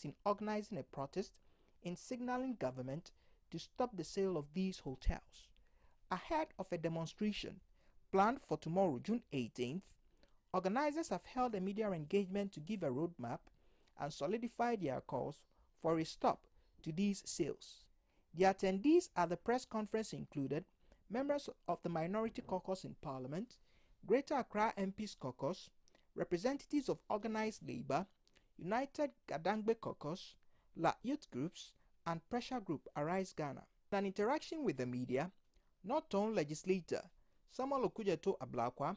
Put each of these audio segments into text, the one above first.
in organizing a protest in signaling government to stop the sale of these hotels. Ahead of a demonstration planned for tomorrow, June 18th, organizers have held a media engagement to give a roadmap and solidify their calls for a stop to these sales. The attendees at the press conference included members of the Minority Caucus in Parliament, Greater Accra MPs Caucus, representatives of organized labor, United Gadangbe Caucus, La Youth Groups, and pressure group Arise Ghana. In an interaction with the media, Northern legislator Samuel Okujeto Ablakwa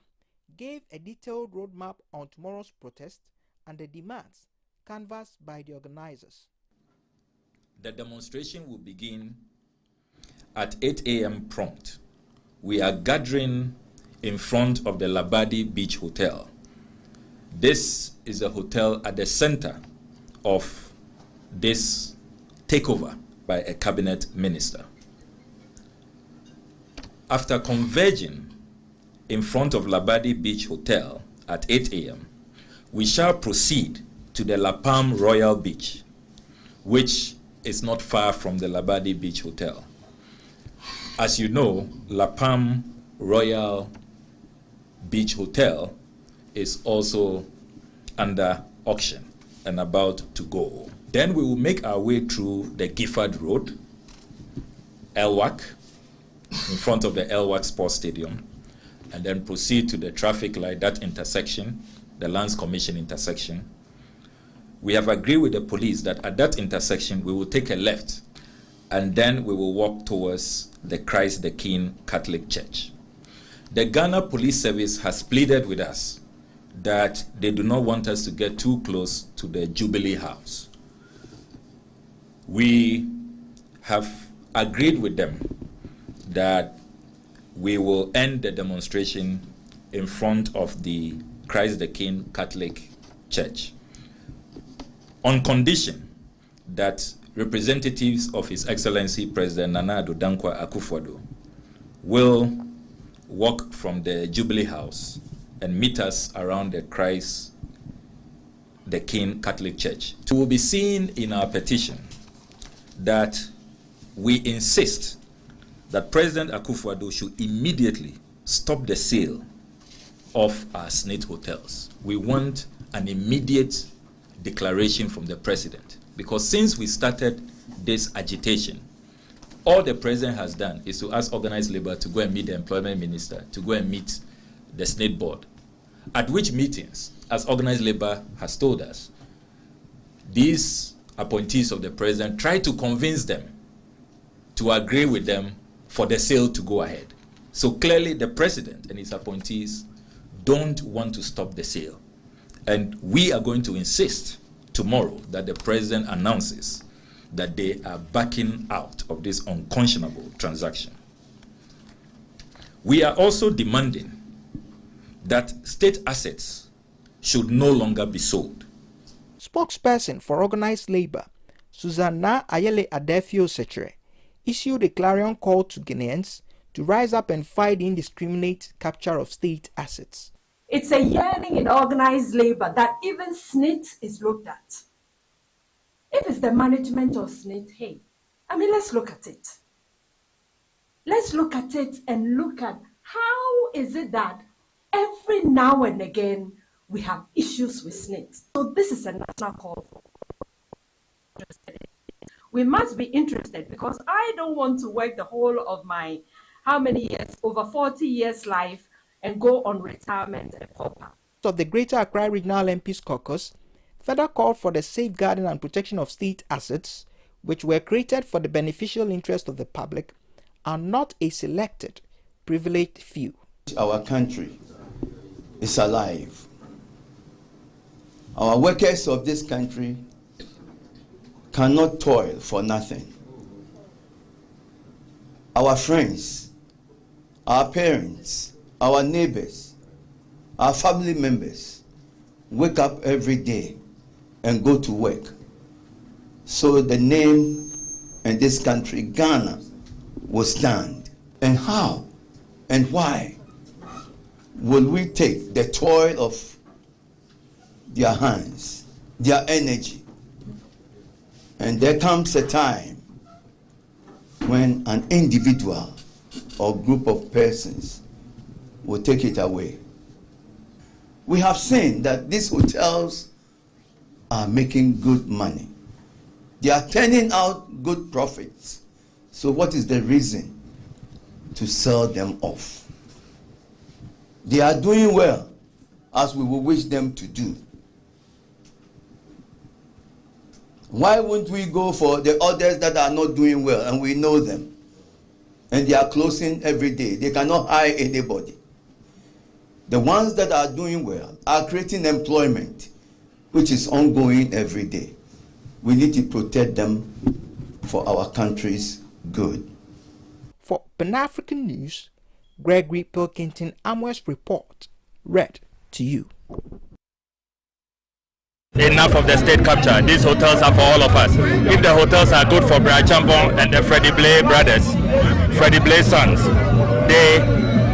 gave a detailed roadmap on tomorrow's protest and the demands canvassed by the organizers. The demonstration will begin at 8 a.m. prompt. We are gathering in front of the Labadi Beach Hotel. This is a hotel at the center of this takeover by a cabinet minister. After converging in front of Labadi Beach Hotel at 8 a.m., we shall proceed to the La Palm Royal Beach, which is not far from the Labadi Beach Hotel. As you know, La Palm Royal Beach Hotel is also under auction and about to go. Then we will make our way through the Gifford Road, Elwak, in front of the Elwak Sports Stadium, and then proceed to the traffic light, that intersection, the Lands Commission intersection. We have agreed with the police that at that intersection we will take a left and then we will walk towards the Christ the King Catholic Church. The Ghana Police Service has pleaded with us that they do not want us to get too close to the Jubilee House. We have agreed with them that we will end the demonstration in front of the Christ the King Catholic Church on condition that representatives of His Excellency President Nana Addo Dankwa Akufo-Addo will walk from the Jubilee House and meet us around the Christ the King Catholic Church. You will be seeing in our petition that we insist that President Akufo-Addo should immediately stop the sale of our SSNIT hotels. We want an immediate declaration from the president, because since we started this agitation, all the president has done is to ask organized labor to go and meet the employment minister, to go and meet the SSNIT board, at which meetings, as organized labor has told us, these appointees of the president try to convince them to agree with them for the sale to go ahead. So clearly the president and his appointees don't want to stop the sale. And we are going to insist tomorrow that the president announces that they are backing out of this unconscionable transaction. We are also demanding that state assets should no longer be sold. Spokesperson for organized labor, Susanna Ayele Adefio Sechere, issued a clarion call to Guineans to rise up and fight the indiscriminate capture of state assets. It's a yearning in organized labor that even SSNIT is looked at. If it's the management of SSNIT, hey, let's look at it. Let's look at it and look at how is it that every now and again we have issues with SSNIT. So this is a national call for. We must be interested, because I don't want to work the whole of my, how many years, over 40 years life, and go on retirement and pauper. Of the Greater Accra Regional MPs Caucus further called for the safeguarding and protection of state assets, which were created for the beneficial interest of the public and not a selected, privileged few. Our country is alive. Our workers of this country cannot toil for nothing. Our friends, our parents, our neighbors, our family members wake up every day and go to work. So the name in this country, Ghana, will stand. And how and why will we take the toil of their hands, their energy, And there comes a time when an individual or group of persons will take it away. We have seen that these hotels are making good money. They are turning out good profits. So what is the reason to sell them off? They are doing well, as we will wish them to do. Why won't we go for the others that are not doing well and we know them? And they are closing every day. They cannot hire anybody. The ones that are doing well are creating employment, which is ongoing every day. We need to protect them for our country's good. For Pan-African News, Gregory Pilkington Amwes report read to you. Enough of the state capture. These hotels are for all of us. If the hotels are good for Brian Champong and the Freddie Blay brothers, Freddie Blay sons, they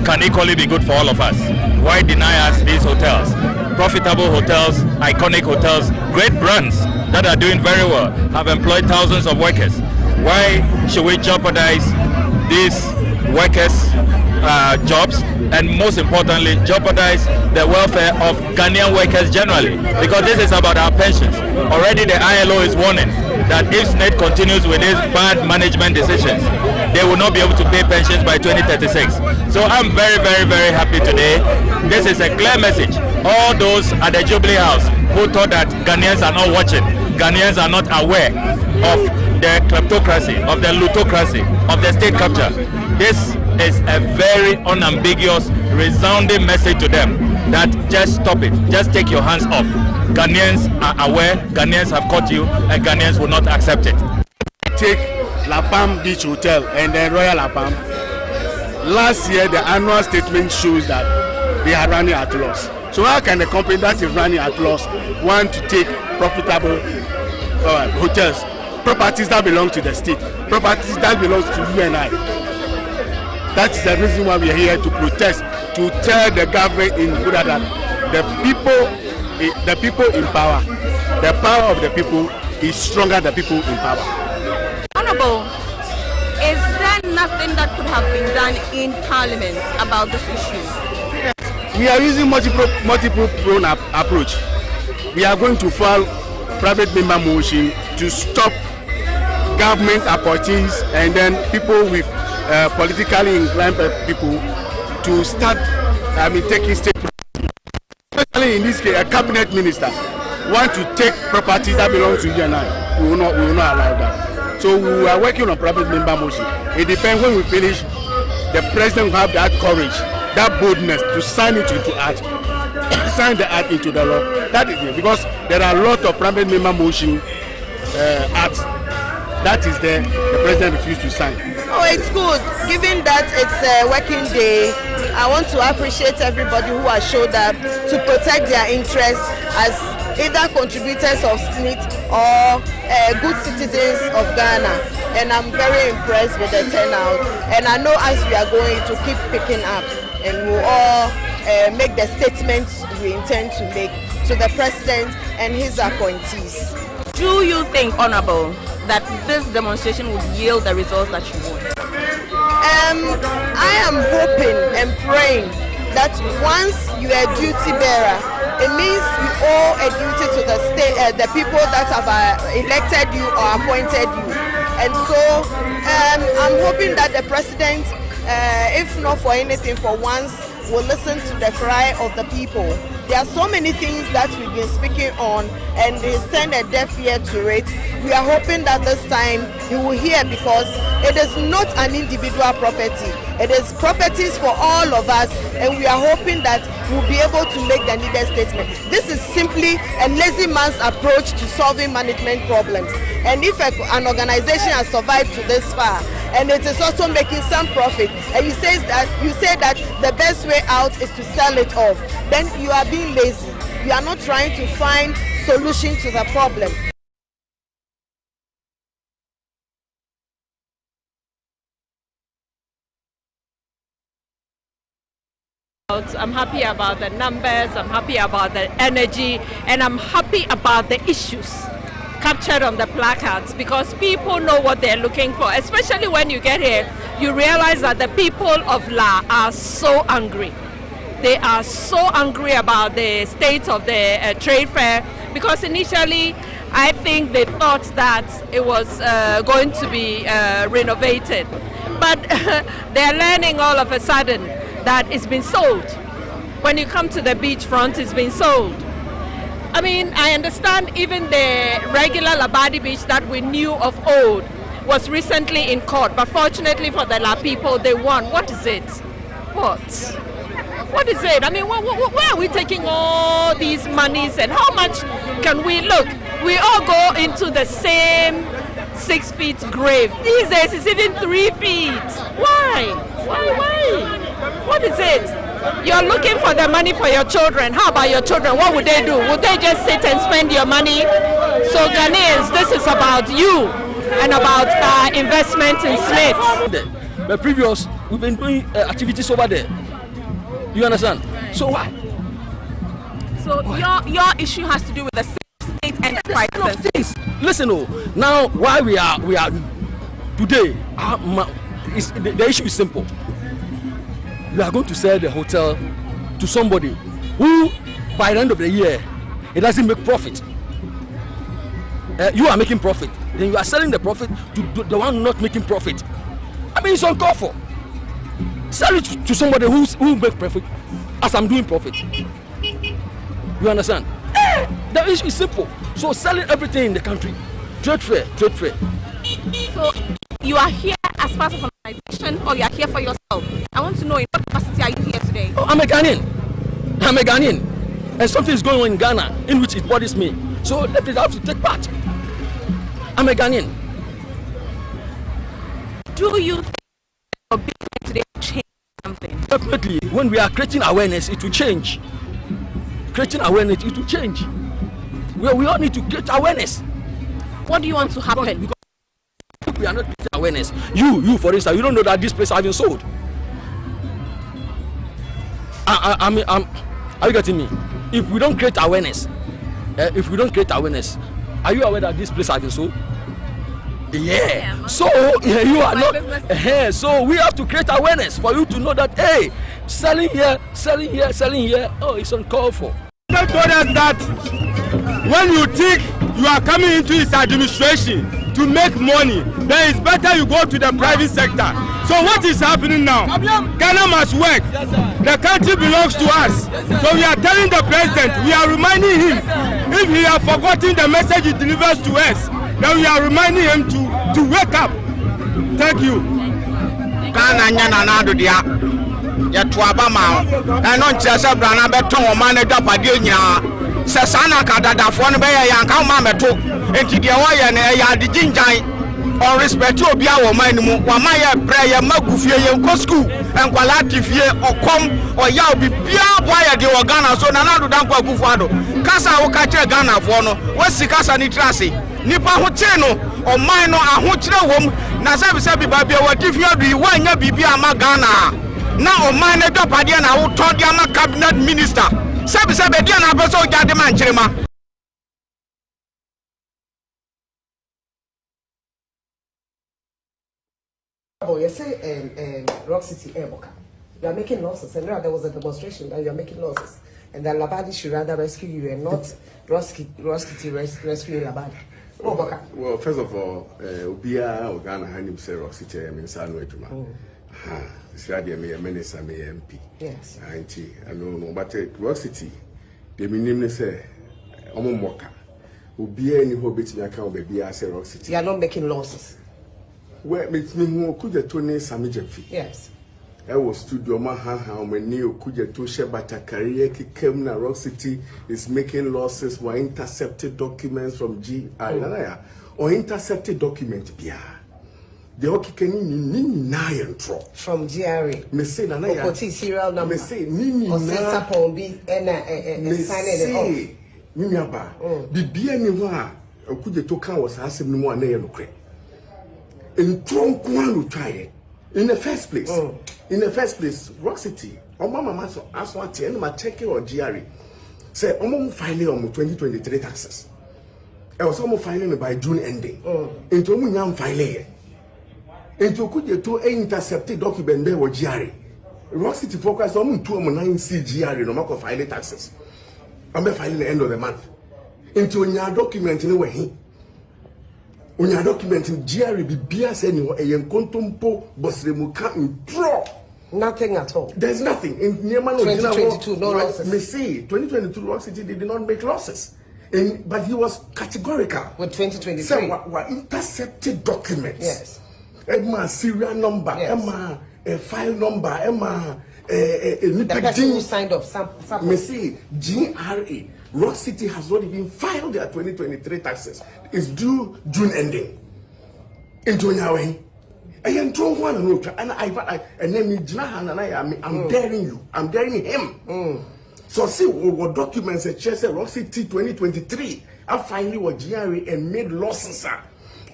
can equally be good for all of us. Why deny us these hotels? Profitable hotels, iconic hotels, great brands that are doing very well, have employed thousands of workers. Why should we jeopardize these workers' jobs, and most importantly jeopardize the welfare of Ghanaian workers generally? Because this is about our pensions. Already the ILO is warning that if SSNIT continues with these bad management decisions, they will not be able to pay pensions by 2036. So I'm very, very, very happy today. This is a clear message. All those at the Jubilee House who thought that Ghanaians are not watching, Ghanaians are not aware of the kleptocracy, of the lootocracy, of the state capture. This is a very unambiguous, resounding message to them that just stop it, just take your hands off. Ghanaians are aware, Ghanaians have caught you, and Ghanaians will not accept it. Take La Palm Beach Hotel and then Royal La Palm. Last year, the annual statement shows that they are running at loss. So how can a company that is running at loss want to take profitable hotels, properties that belong to the state, properties that belong to you and I? That is the reason why we are here to protest, to tell the government in Buddha that the people in power, the power of the people is stronger than people in power. Honorable, is there nothing that could have been done in Parliament about this issue? We are using multiple prone approach. We are going to file private member motion to stop government appointees and then people with politically inclined people to start taking state, especially in this case a cabinet minister want to take properties that belong to you and I. We will not allow that. So we are working on private member motion. It depends. When we finish, the president will have that courage, that boldness to sign it into act, sign the act into the law. That is it, because there are a lot of private member motion acts that is there, the president refused to sign. Oh, it's good. Given that it's a working day, I want to appreciate everybody who has showed up to protect their interests as either contributors of SSNIT or good citizens of Ghana. And I'm very impressed with the turnout. And I know as we are going to keep picking up, and we'll all make the statements we intend to make to the president and his appointees. Do you think, Honorable, that this demonstration would yield the results that you want? I am hoping and praying that once you are a duty bearer, it means you owe a duty to the state, the people that have elected you or appointed you. And so I'm hoping that the president, if not for anything, for once, will listen to the cry of the people. There are so many things that we've been speaking on, and he's turned a deaf ear to it. We are hoping that this time he will hear, because it is not an individual property. It is properties for all of us, and we are hoping that we'll be able to make the needed statement. This is simply a lazy man's approach to solving management problems. And if an organization has survived to this far, and it is also making some profit, and you say that the best way out is to sell it off, then you are being lazy. You are not trying to find solution to the problem. I'm happy about the numbers, I'm happy about the energy, and I'm happy about the issues. captured on the placards, because people know what they're looking for. Especially when you get here, you realize that the people of La are so angry. They are so angry about the state of the trade fair, because initially I think they thought that it was going to be renovated. But they're learning all of a sudden that it's been sold. When you come to the beachfront, it's been sold. I mean, I understand even the regular Labadi beach that we knew of old was recently in court, but fortunately for the La people, they won. What is it? What is it? I mean, where are we taking all these monies, and how much can we look? We all go into the same 6 feet grave. These days it's even 3 feet. Why? What is it? You're looking for the money for your children. How about your children? What would they do? Would they just sit and spend your money? So Ghanaians, this is about you and about investment in SSNIT. The previous, we've been doing activities over there. You understand? So why? So your issue has to do with the state enterprises. Listen, now why we are today, the issue is simple. We are going to sell the hotel to somebody who, by the end of the year, it doesn't make profit. You are making profit, then you are selling the profit to the one not making profit. I mean, it's uncalled for. Sell it to somebody who makes profit, as I'm doing profit. You understand? The issue is simple. So selling everything in the country, trade fair. So you are here as part of an organization, or you are here for yourself? I want to know, in what capacity are you here today? Oh, I'm a Ghanaian, and something is going on in Ghana in which it bothers me. So let me have to take part. I'm a Ghanaian. Do you think your business today change something? Definitely. When we are creating awareness, it will change. Creating awareness, it will change. We all need to create awareness. What do you want to happen? Because we are not creating awareness. You, for instance, you don't know that this place has been sold. Are you getting me? If we don't create awareness, are you aware that this place has been sold? Yeah. So you are not. So we have to create awareness for you to know that selling here. Oh, it's uncalled for. They told us that when you think you are coming into his administration to make money, then it's better you go to the private sector. So what is happening now? Ghana must work. The country belongs to us. So we are telling the president, we are reminding him, if he has forgotten the message he delivers to us, then we are reminding him to wake up. Thank you. Yatuabama, and on Chesa Brana Beton, Manada Padina, Sasana Kadada, Fonbea, Yanka Mameto, and Tidiawaya, and Yadi Jinjai, or respect to Biawa Manu, Wamaya, Prayer, Magufia, Kosku, and Qualatifia, or Com, or Yabi, Pia, Waya, the Organa, so Nanadu Danqua Gufado, Casa Okacha Ghana, Fono, West Casa Nitrasi, Nipa Hoteno, or Mino, a Hotra Wom, Nazabi Sabi Babia, what if you are the one Bibia Magana. Now, man, a top idea now, told Yama cabinet minister. Sabi Diana Basso Jadaman Chirima. Oh, you say Rock City Airboka. You are making losses, and now there was a demonstration that you are making losses, and that Labadi should rather rescue you and not Rock City rescue Labadi. Well, first of all, Obia Ogana Hanim say Rock City, I mean, Sanway. Sradia me a minister, me MP. Yes. Auntie, I know, but Rock City, the minimum say, Omo Moka. Ubia any hobbit in account, baby, I say Rock City. You are not making losses. Where makes me who could you turn in some fee? Yes. I was studio Maha, when Neo could you to share but a career came na Rock City is making losses or intercepted documents from GI or intercepted document Bia. The hockey can nini from GRA. Me say na ya. Serial number. Me say nini na. Or be sign it off. Nini aba. Bibia ni wa okuje to kan was asem ni mu ana ye nokre. Entronko anu twaye. In the first place, Rock City, mama so aswati and ma check or GRA. Say file on 2023 taxes. was almost filing by June ending. Into Munyam filing. Into could to intercepted document there were GRE. Rock City focus on 209 CGRE no more filing taxes. I'm filing the end of the month. Into your document in a way. When your document in GRE be BS anywhere, a young contumpo bosremuka in draw. Nothing at all. There's nothing. In 2022, no losses. Me see, 2022 Rock City did not make losses. But he was categorical. With 2023. So, what intercepted documents. Yes. Emma serial number, yes. Emma file number, Emma the person who signed off. Me see, GRA. Rock City has not even filed their 2023 taxes. It's due June ending. Into Yahweh. I am told one another, and and then I'm daring you. I'm daring him. So see what documents a Chester Rock City 2023. I finally was GRA and made losses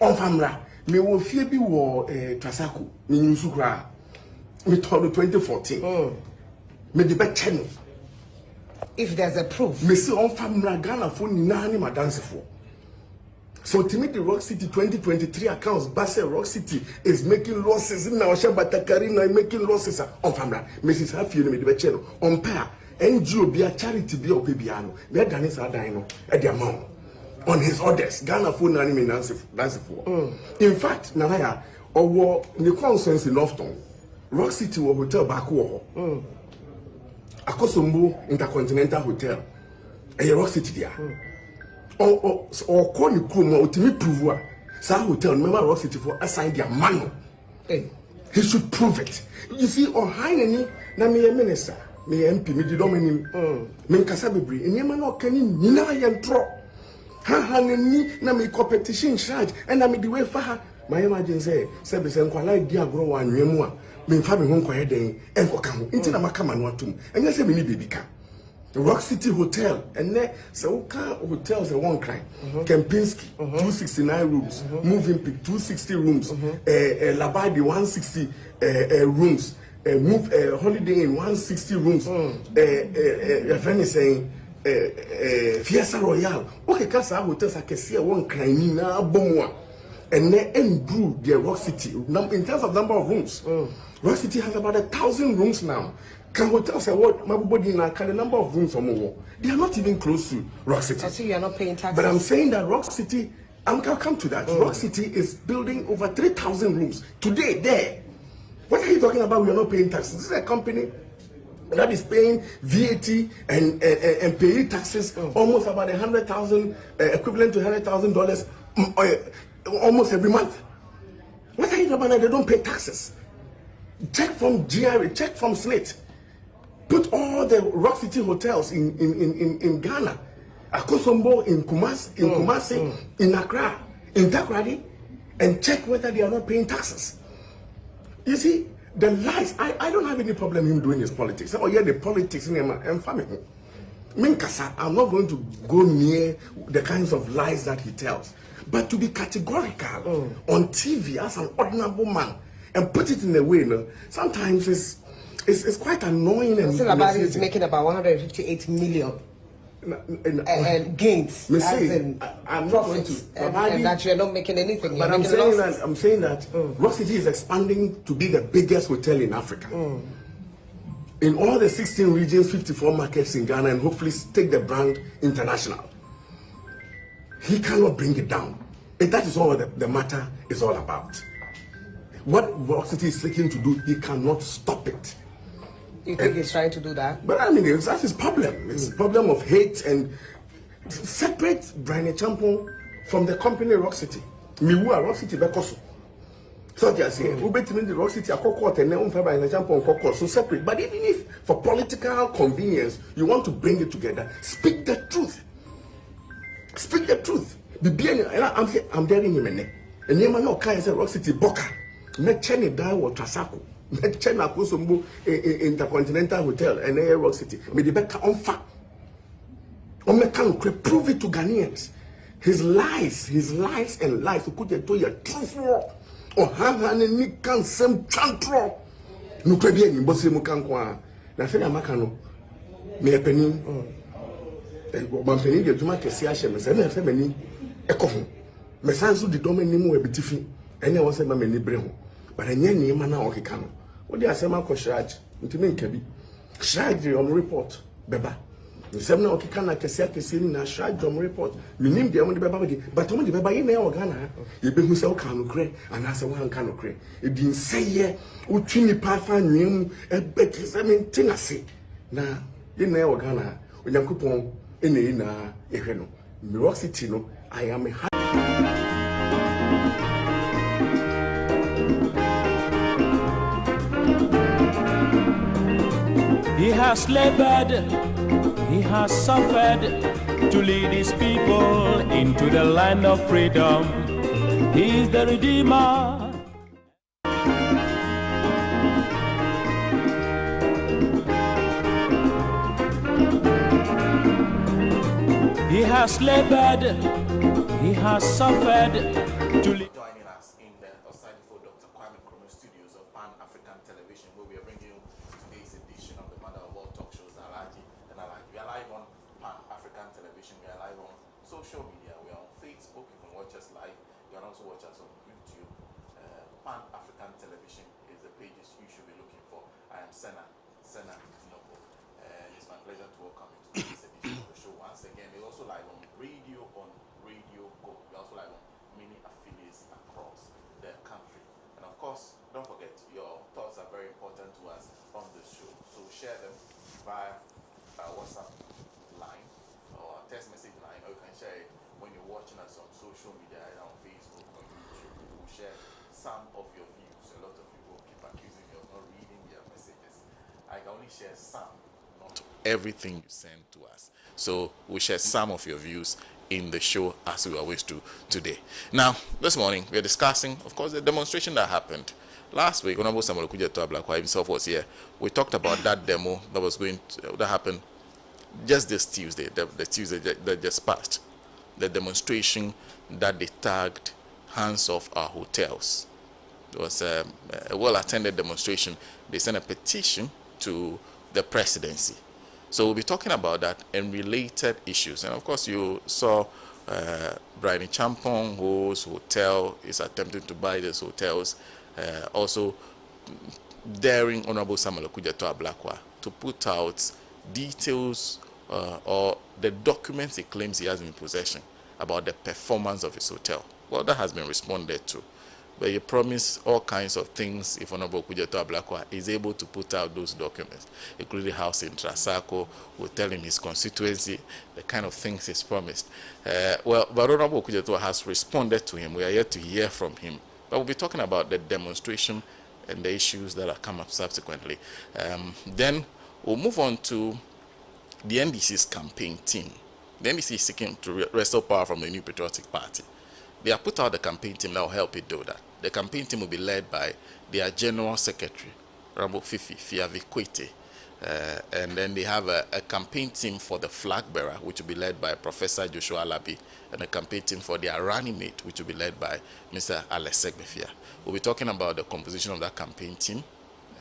on Famra. Me will fear be war Trasaku, me Nusukra. Me told 2014. Me the back channel. If there's a proof. Me see on Famra Ghana for Nani ma dance for. So to me, the Rock City 2023 accounts, Basel Rock City is making losses. Now Shabatakari making losses on Famra. Mrs. Hafi me the channel on pair. NGO be a charity be or Bibiano. Where Danis are dying at the amount on his orders. Ghana for Nani dance for. In fact, Naya or the consensus in Lofton, Rock City or hotel back war. Akosombo Intercontinental Hotel. A Rock City there. Or call the crew to me prove some hotel remember Rock City for assign their money. He should prove it. You see, or high na me a minister, me MP, me the dominim, me Kasabibri, and Yamano can nina yantro. Ha ni na me competition charge, and I me the way for her. My emergency service and quality dear grow and remua, me fabbing home quiet day, and Kokam, into the Makaman watum, and yes, me baby car. Rock City Hotel, and there, so hotels are one crime. Kempinski, 269 rooms, Moving Peak, 260 rooms, Labadi, 160 rooms, Holiday Inn, 160 rooms, your friend is saying, Fiesta Royale. Okay, Casa hotels, I can see one crime, now, Bomwa, and they improve their Rock City in terms of number of rooms. Rock City has about 1,000 rooms now. Can hotels say what my body now can the number of rooms or more? They are not even close to Rock City. I see you are not paying taxes. But I'm saying that Rock City, I'm gonna come to that. Rock City is building over 3,000 rooms today there. What are you talking about? We are not paying taxes. This is a company that is paying VAT and paying taxes almost about 100,000 equivalent to $100,000 almost every month. What are you talking about? They don't pay taxes. Check from GRA, check from SSNIT. Put all the Rock City hotels in Ghana, Akosombo, in Kumasi, in Accra, in Takoradi, and check whether they are not paying taxes. You see, the lies, I don't have any problem him doing his politics. Oh yeah, the politics in him, family. Minkasa, I'm not going to go near the kinds of lies that he tells. But to be categorical on TV as an ordinary man and put it in a way, sometimes it's quite annoying. And Alhaji is making about 158 million and gains. I'm not going to. And that you're not making anything. But I'm saying that Rock City is expanding to be the biggest hotel in Africa. In all the 16 regions, 54 markets in Ghana, and hopefully take the brand international. He cannot bring it down. And that is all the matter is all about. What Rock City is seeking to do, he cannot stop it. You think he's trying to do that? But I mean, that's his problem. It's a problem of hate and separate Brian Champon from the company Rock City. Miwa Rock City Bekoso. So just say, we bet the Rock City Akoko and then Brian Champon Koko. So separate. But even if for political convenience you want to bring it together, speak the truth. Speak the truth. I'm daring him and you man no can say Rock City Boka. Not Chenny die or Trasako. China Kosombo Intercontinental Hotel and Rock City. May the back on fact. On me can prove it to Ghanaians. His lies and lies to put it to your truth. Or have an Nikan some chantro. No crabby in Bossimu Kankwa. Nafina Macano. Me a penny. One penny, you make a Siashem, and Echo, Messansu the domain name will be tiffy, and I was a mamma Nibremo, but I knew mana or Hicano. What do I say, Marco Shraj? Into me, Cabby. Shraj on report, Beba. The 7 Okikana Cassiac is in a Shraj on report. You name the only baby, but only the baby in Ghana. You been who sell cano cray, and as a one cano cray. It didn't say, yeah, Uchini Pafa knew a better 17 I say. Now, you know Ghana, when you coupon in a Eheno. Mirosity, no, I am a He has labored, he has suffered to lead his people into the land of freedom. He is the Redeemer. He has labored, he has suffered to lead. Joining us in the Dr. Kwame Nkrumah studios of Pan-African Television, where we are bringing you today's edition of the Mother of All Talk Shows, Alhaji and Alhaji. We are live on Pan-African Television, we are live on social media, we are on Facebook, you can watch us live, you can also watch us on YouTube. Pan-African Television is the pages you should be looking for. I am Sena Tinopo. It's my pleasure to welcome you to this edition of the show. Once again, we're also live on Radio Go. We're also live on many affiliates across the country. And of course, don't forget, your thoughts are very important to us on this show. So share them via our WhatsApp line or text message line, or you can share it when you're watching us on social media, either on Facebook or YouTube. We'll share some of your views. A lot of people keep accusing me of not reading their messages. I can only share some, not everything you send to us. So we'll share some of your views in the show as we always do today. Now, this morning we are discussing, of course, the demonstration that happened last week. Honorable Samuel Kujeto Ablakwa himself was here. We talked about that demo that happened just this Tuesday, the Tuesday that just passed. The demonstration that they tagged Hands Off Our Hotels. It was a well-attended demonstration. They sent a petition to the presidency. So we'll be talking about that and related issues. And of course, you saw Brian Champong, whose hotel is attempting to buy these hotels, also daring Honorable Samuel Kujeto Ablakwa to put out details or the documents he claims he has in possession about the performance of his hotel. Well, that has been responded to. But he promised all kinds of things if Honorable Kujeto Ablakwa is able to put out those documents, including house in Trasacco, will tell him his constituency, the kind of things he's promised. But Honorable Kujeto has responded to him. We are yet to hear from him. But we'll be talking about the demonstration and the issues that have come up subsequently. Then we'll move on to the NDC's campaign team. The NDC is seeking to wrestle power from the New Patriotic Party. They have put out the campaign team that will help it do that. The campaign team will be led by their General Secretary, Rambo Fifi Fiavikwete. And then they have a campaign team for the flag bearer, which will be led by Professor Joshua Alabi, and a campaign team for their running mate, which will be led by Mr. Alesek Befia. We'll be talking about the composition of that campaign team,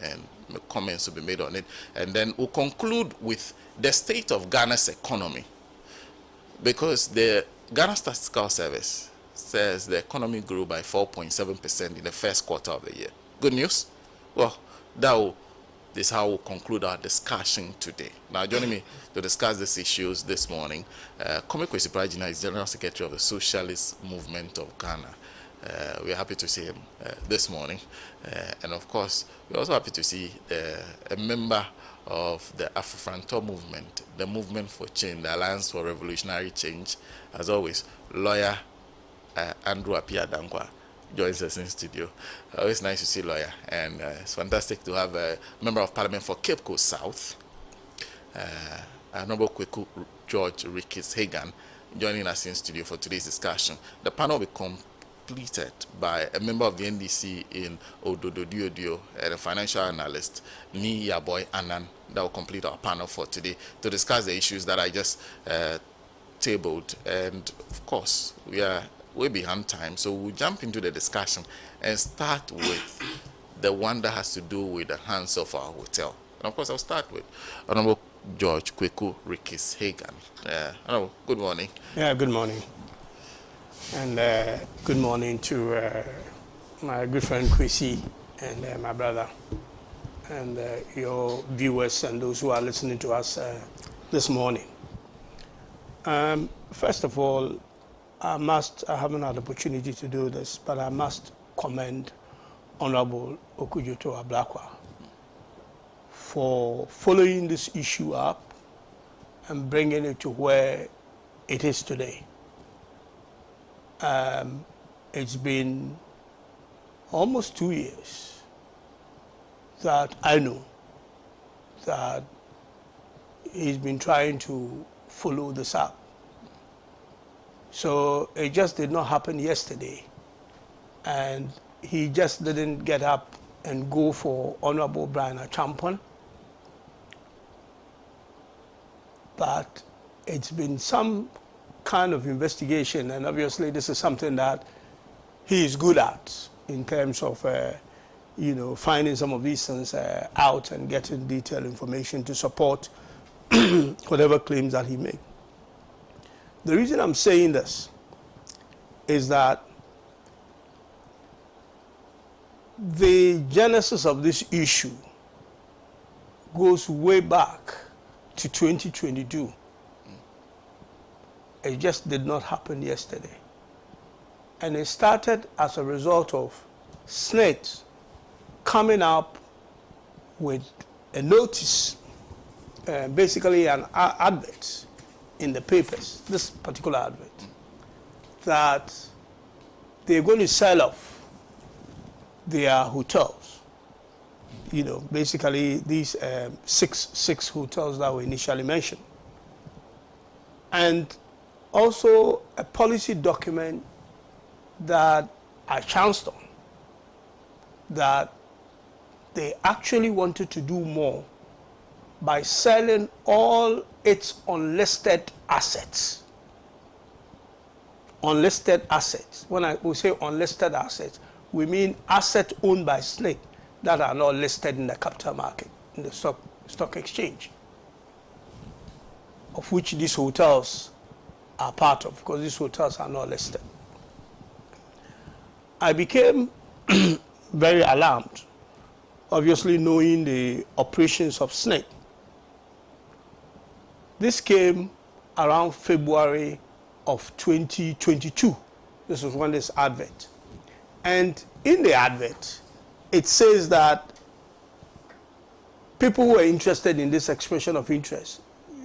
and comments will be made on it. And then we'll conclude with the state of Ghana's economy, because the Ghana Statistical Service says the economy grew by 4.7% in the first quarter of the year. Good news? Well, this is how we'll conclude our discussion today. Now, joining me to discuss these issues this morning, Kwame Kwesi is General Secretary of the Socialist Movement of Ghana. We're happy to see him this morning. And of course, we're also happy to see a member of the Afro-Frantor movement, the Movement for Change, the Alliance for Revolutionary Change. As always, lawyer Andrew Apia Dankwa joins us in studio. Always nice to see lawyer, and it's fantastic to have a member of Parliament for Cape Coast South, Honorable Kweku George Ricketts Hagan, joining us in studio for today's discussion. The panel will be completed by a member of the NDC in Ododo Diodio and a financial analyst, Ni Yaboy Anan, that will complete our panel for today to discuss the issues that I just tabled. And of course, we are way behind time, so we'll jump into the discussion and start with the one that has to do with the Hands Off Our Hotel. And of course, I'll start with Honorable George Kweku Ricketts Hagan. Honorable, good morning. Yeah, good morning. And good morning to my good friend Kwesi and my brother, and your viewers and those who are listening to us this morning. First of all, I haven't had the opportunity to do this, but I must commend Honorable Okujoto Ablakwa for following this issue up and bringing it to where it is today. It's been almost 2 years that I know that he's been trying to follow this up. So it just did not happen yesterday. And he just didn't get up and go for Honorable Brian Achampon. But it's been some kind of investigation, and obviously this is something that he is good at in terms of finding some of these things out and getting detailed information to support whatever claims that he made. The reason I'm saying this is that the genesis of this issue goes way back to 2022. It just did not happen yesterday. And it started as a result of SSNIT coming up with a notice, basically an advert in the papers, this particular advert, that they're going to sell off their hotels. Basically these six hotels that were initially mentioned. And also a policy document that I chanced on, that they actually wanted to do more by selling all its unlisted assets. Unlisted assets. When we say unlisted assets, we mean assets owned by SSNIT that are not listed in the capital market, in the stock exchange, of which these hotels are part of, because these hotels are not listed. I became very alarmed, obviously knowing the operations of SSNIT. This came around February of 2022. This was when this advert. And in the advert, it says that people who are interested in this expression of interest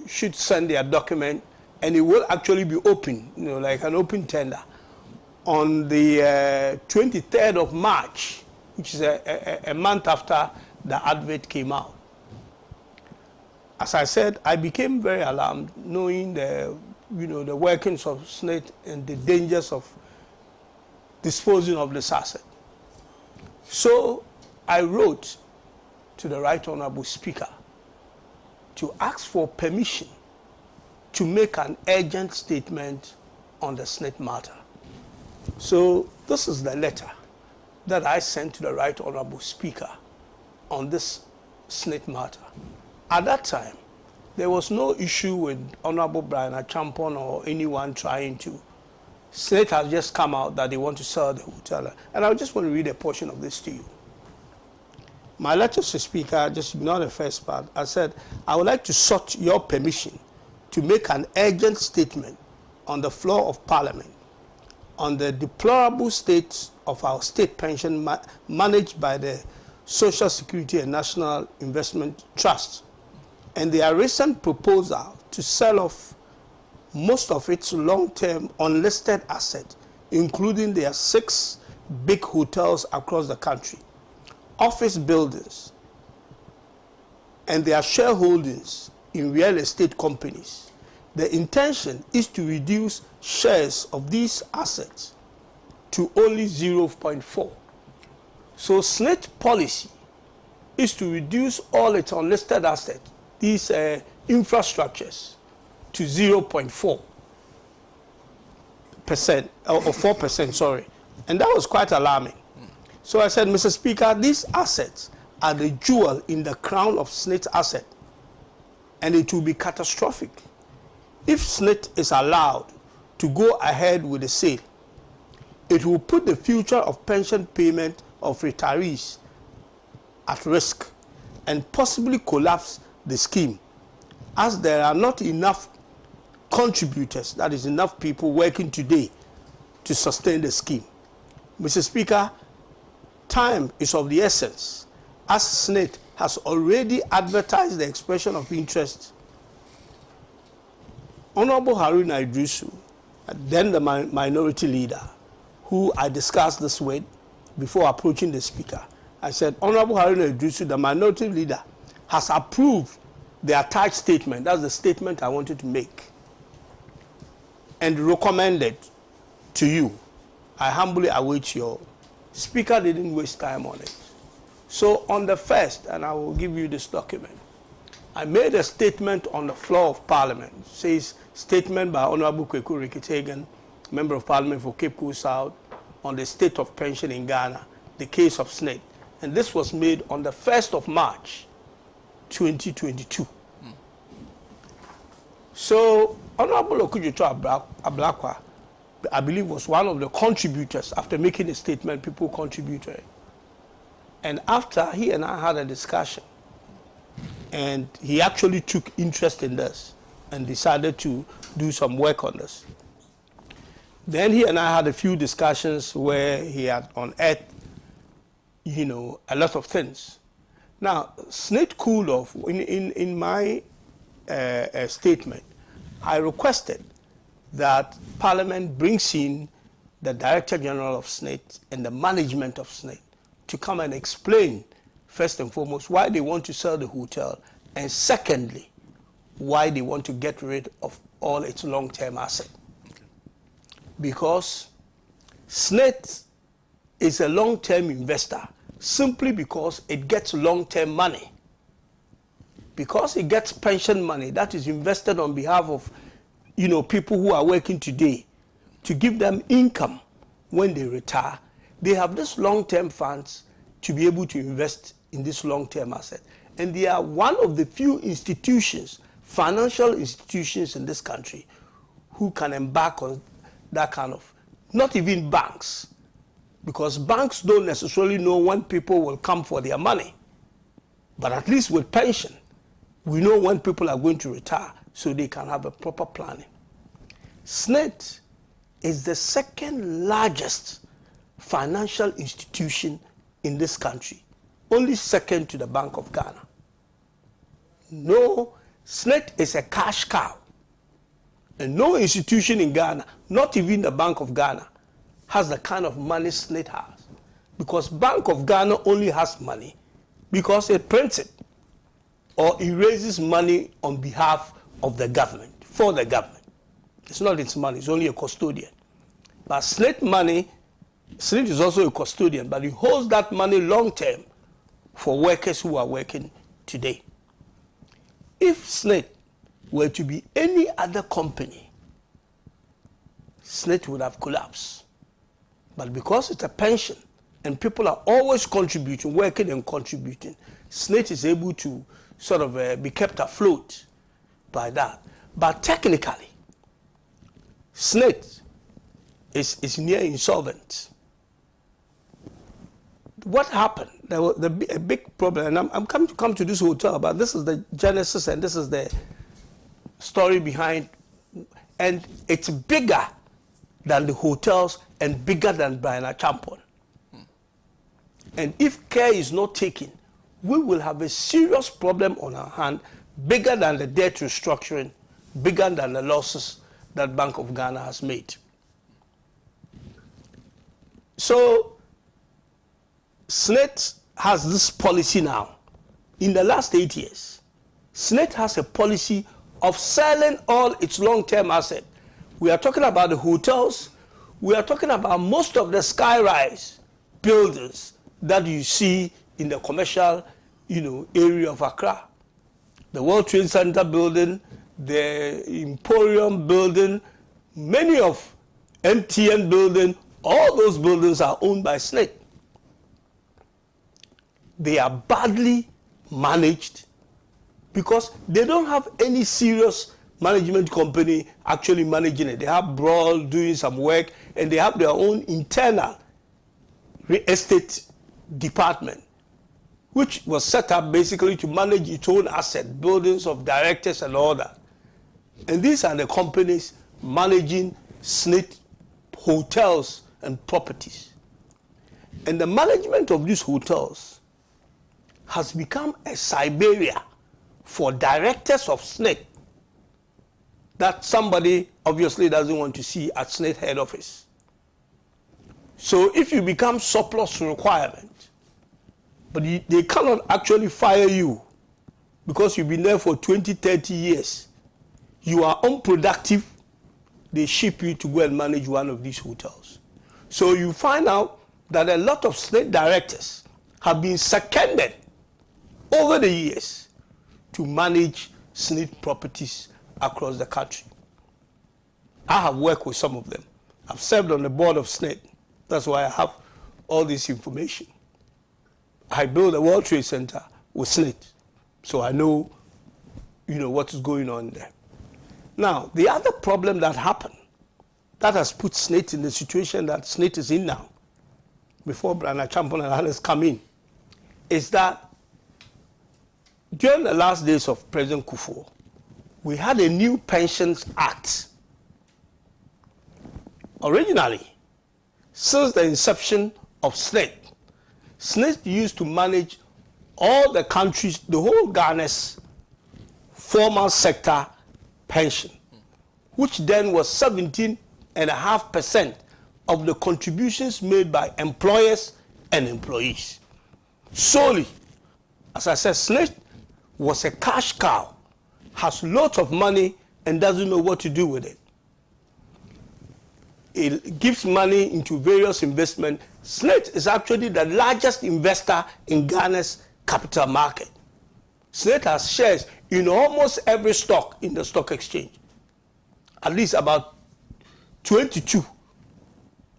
should send their document, and it will actually be open, like an open tender, on the 23rd of March, which is a month after the advert came out. As I said, I became very alarmed, knowing the workings of SSNIT and the dangers of disposing of this asset. So I wrote to the Right Honorable Speaker to ask for permission to make an urgent statement on the SSNIT matter. So this is the letter that I sent to the Right Honorable Speaker on this SSNIT matter. At that time, there was no issue with Honorable Brian Achampon or anyone trying to. SSNIT has just come out that they want to sell the hotel. And I just want to read a portion of this to you. My letter to the Speaker, just ignore the first part. I said, I would like to sought your permission to make an urgent statement on the floor of Parliament on the deplorable state of our state pension managed by the Social Security and National Investment Trust, and their recent proposal to sell off most of its long-term unlisted assets, including their 6 big hotels across the country, office buildings, and their shareholdings in real estate companies. The intention is to reduce shares of these assets to only 0.4. So SSNIT policy is to reduce all its unlisted assets, these infrastructures, to 0.4%, or 4%, sorry. And that was quite alarming. So I said, Mr. Speaker, these assets are the jewel in the crown of SSNIT asset, and it will be catastrophic if SSNIT is allowed to go ahead with the sale it will put the future of pension payment of retirees at risk and possibly collapse the scheme, as there are not enough contributors, that is enough people working today to sustain the scheme. Mr. Speaker, time is of the essence, as SSNIT has already advertised the expression of interest. Honorable Haruna Idrisu, then the minority leader, who I discussed this with before approaching the Speaker, I said, Honorable Haruna Idrisu, the minority leader, has approved the attached statement. That's the statement I wanted to make, and recommended to you. I humbly await your. Speaker didn't waste time on it. So on the first, and I will give you this document, I made a statement on the floor of Parliament. It says, statement by Honorable Kweku Rikitegan, Member of Parliament for Cape Coast South, on the state of pension in Ghana, the case of SSNIT. And this was made on the 1st of March, 2022. So, Honorable Okujuto Ablakwa, I believe, was one of the contributors. After making a statement, people contributed. And after he and I had a discussion, and he actually took interest in this and decided to do some work on this. Then he and I had a few discussions where he had unearthed, you know, a lot of things. Now, SSNIT cooled off. In my statement, I requested that Parliament brings in the Director General of SSNIT and the management of SSNIT to come and explain, first and foremost, why they want to sell the hotel, and secondly, why they want to get rid of all its long-term assets. Okay. Because SSNIT is a long-term investor simply because it gets long-term money. Because it gets pension money that is invested on behalf of, you know, people who are working today to give them income when they retire. They have this long-term funds to be able to invest in this long-term asset. And they are one of the few institutions, financial institutions in this country, who can embark on that kind of, not even banks, because banks don't necessarily know when people will come for their money. But at least with pension, we know when people are going to retire, so they can have a proper planning. SSNIT is the second largest financial institution in this country, only second to the Bank of Ghana. No, SSNIT is a cash cow. And no institution in Ghana, not even the Bank of Ghana, has the kind of money SSNIT has. Because Bank of Ghana only has money because it prints it, or it raises money on behalf of the government, for the government. It's not its money, it's only a custodian. But SSNIT money, SSNIT is also a custodian, but it holds that money long term for workers who are working today. If SSNIT were to be any other company, SSNIT would have collapsed. But because it's a pension and people are always contributing, working and contributing, SSNIT is able to sort of be kept afloat by that. But technically, SSNIT is near insolvent. What happened? There was a big problem, and I'm coming to come to this hotel, but this is the genesis and this is the story behind, and it's bigger than the hotels and bigger than Brian Champon. And if care is not taken, we will have a serious problem on our hand, bigger than the debt restructuring, bigger than the losses that Bank of Ghana has made. So, SSNIT has this policy now. In the last 8 years, SSNIT has a policy of selling all its long-term assets. We are talking about the hotels. We are talking about most of the sky-rise buildings that you see in the commercial, area of Accra. The World Trade Center building, the Emporium building, many of MTN building, all those buildings are owned by SSNIT. They are badly managed because they don't have any serious management company actually managing it. They have Brawl doing some work, and they have their own internal real estate department, which was set up basically to manage its own asset, buildings of directors and all that. And these are the companies managing SSNIT hotels and properties. And the management of these hotels has become a Siberia for directors of SSNIT that somebody obviously doesn't want to see at SSNIT head office. So if you become surplus requirement, but they cannot actually fire you because you've been there for 20, 30 years, you are unproductive, they ship you to go and manage one of these hotels. So you find out that a lot of SSNIT directors have been seconded over the years to manage SSNIT properties across the country. I have worked with some of them. I've served on the board of SSNIT. That's why I have all this information. I built a World Trade Center with SSNIT, so I know, what is going on there. Now, the other problem that happened that has put SSNIT in the situation that SSNIT is in now, before Brana Champon and others come in, is that during the last days of President Kufuor, we had a new Pensions Act. Originally, since the inception of SSNIT, SSNIT used to manage all the countries, the whole Ghana's formal sector pension, which then was 17.5% of the contributions made by employers and employees. Solely, as I said, SSNIT was a cash cow, has lots of money and doesn't know what to do with it. It gives money into various investments. SSNIT is actually the largest investor in Ghana's capital market. SSNIT has shares in almost every stock in the stock exchange. At least about 22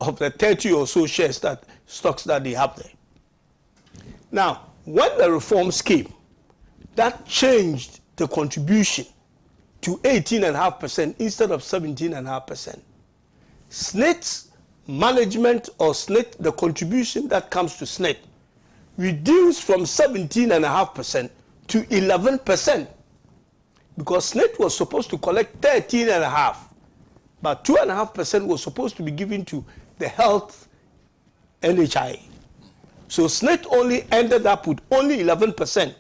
of the 30 or so stocks that they have there. Now, when the reforms came, that changed the contribution to 18.5% instead of 17.5%. SSNIT's management or SSNIT, the contribution that comes to SSNIT, reduced from 17.5% to 11%, because SSNIT was supposed to collect 13.5%, but 2.5% was supposed to be given to the health NHI. So SSNIT only ended up with only 11%,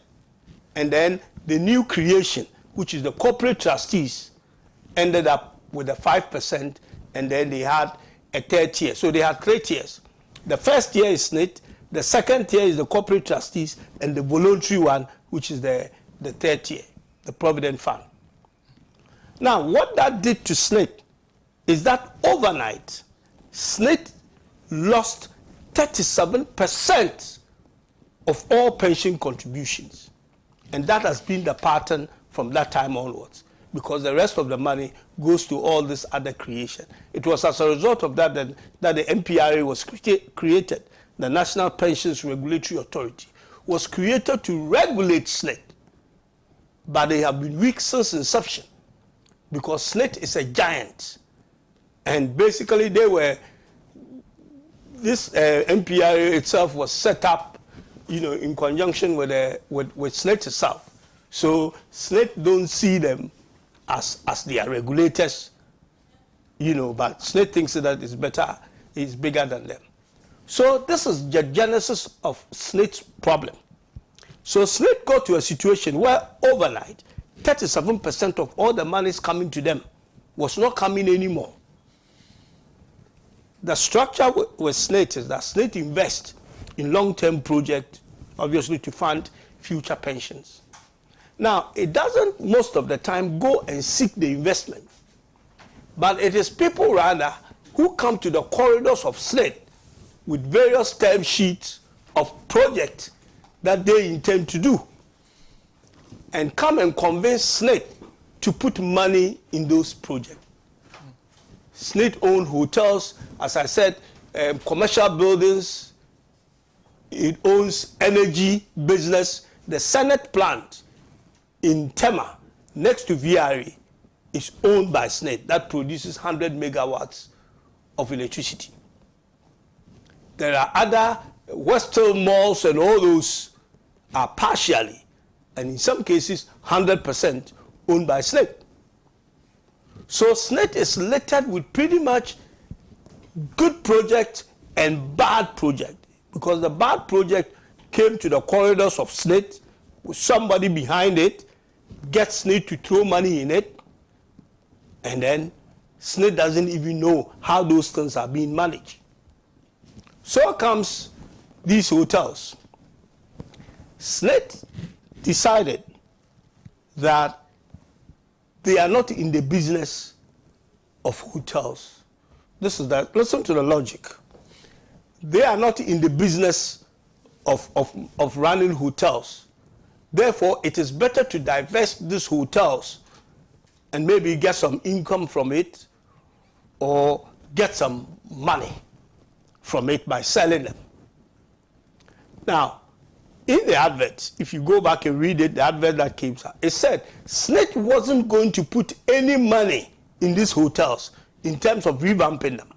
and then the new creation, which is the corporate trustees, ended up with a 5%, and then they had a third tier. So they had 3 tiers. The first tier is SSNIT, the second tier is the corporate trustees, and the voluntary one, which is the third tier, the Provident Fund. Now, what that did to SSNIT is that overnight, SSNIT lost 37% of all pension contributions. And that has been the pattern from that time onwards, because the rest of the money goes to all this other creation. It was as a result of that that the NPRA was created. The National Pensions Regulatory Authority was created to regulate SSNIT. But they have been weak since inception, because SSNIT is a giant. And basically this NPRA itself was set up in conjunction with SSNIT itself. So SSNIT don't see them as their regulators, but SSNIT thinks that it's bigger than them. So this is the genesis of SSNIT's problem. So SSNIT got to a situation where overnight, 37% of all the monies coming to them was not coming anymore. The structure with SSNIT is that SSNIT invests in long-term projects, obviously to fund future pensions. Now, it doesn't most of the time go and seek the investment, but it is people rather who come to the corridors of SSNIT with various term sheets of projects that they intend to do, and come and convince SSNIT to put money in those projects. SSNIT owned hotels, as I said, commercial buildings. It owns energy business. The Senate plant in Tema, next to VRE, is owned by SSNIT that produces 100 megawatts of electricity. There are other Western malls and all those are partially, and in some cases 100% owned by SSNIT. So SSNIT is littered with pretty much good project and bad project, because the bad project came to the corridors of SSNIT with somebody behind it, gets SSNIT to throw money in it, and then SSNIT doesn't even know how those things are being managed. So comes these hotels. SSNIT decided that they are not in the business of hotels. Listen to the logic. They are not in the business of running hotels. Therefore, it is better to divest these hotels and maybe get some income from it or get some money from it by selling them. Now, in the advert, if you go back and read it, the advert that came out, it said SSNIT wasn't going to put any money in these hotels in terms of revamping them.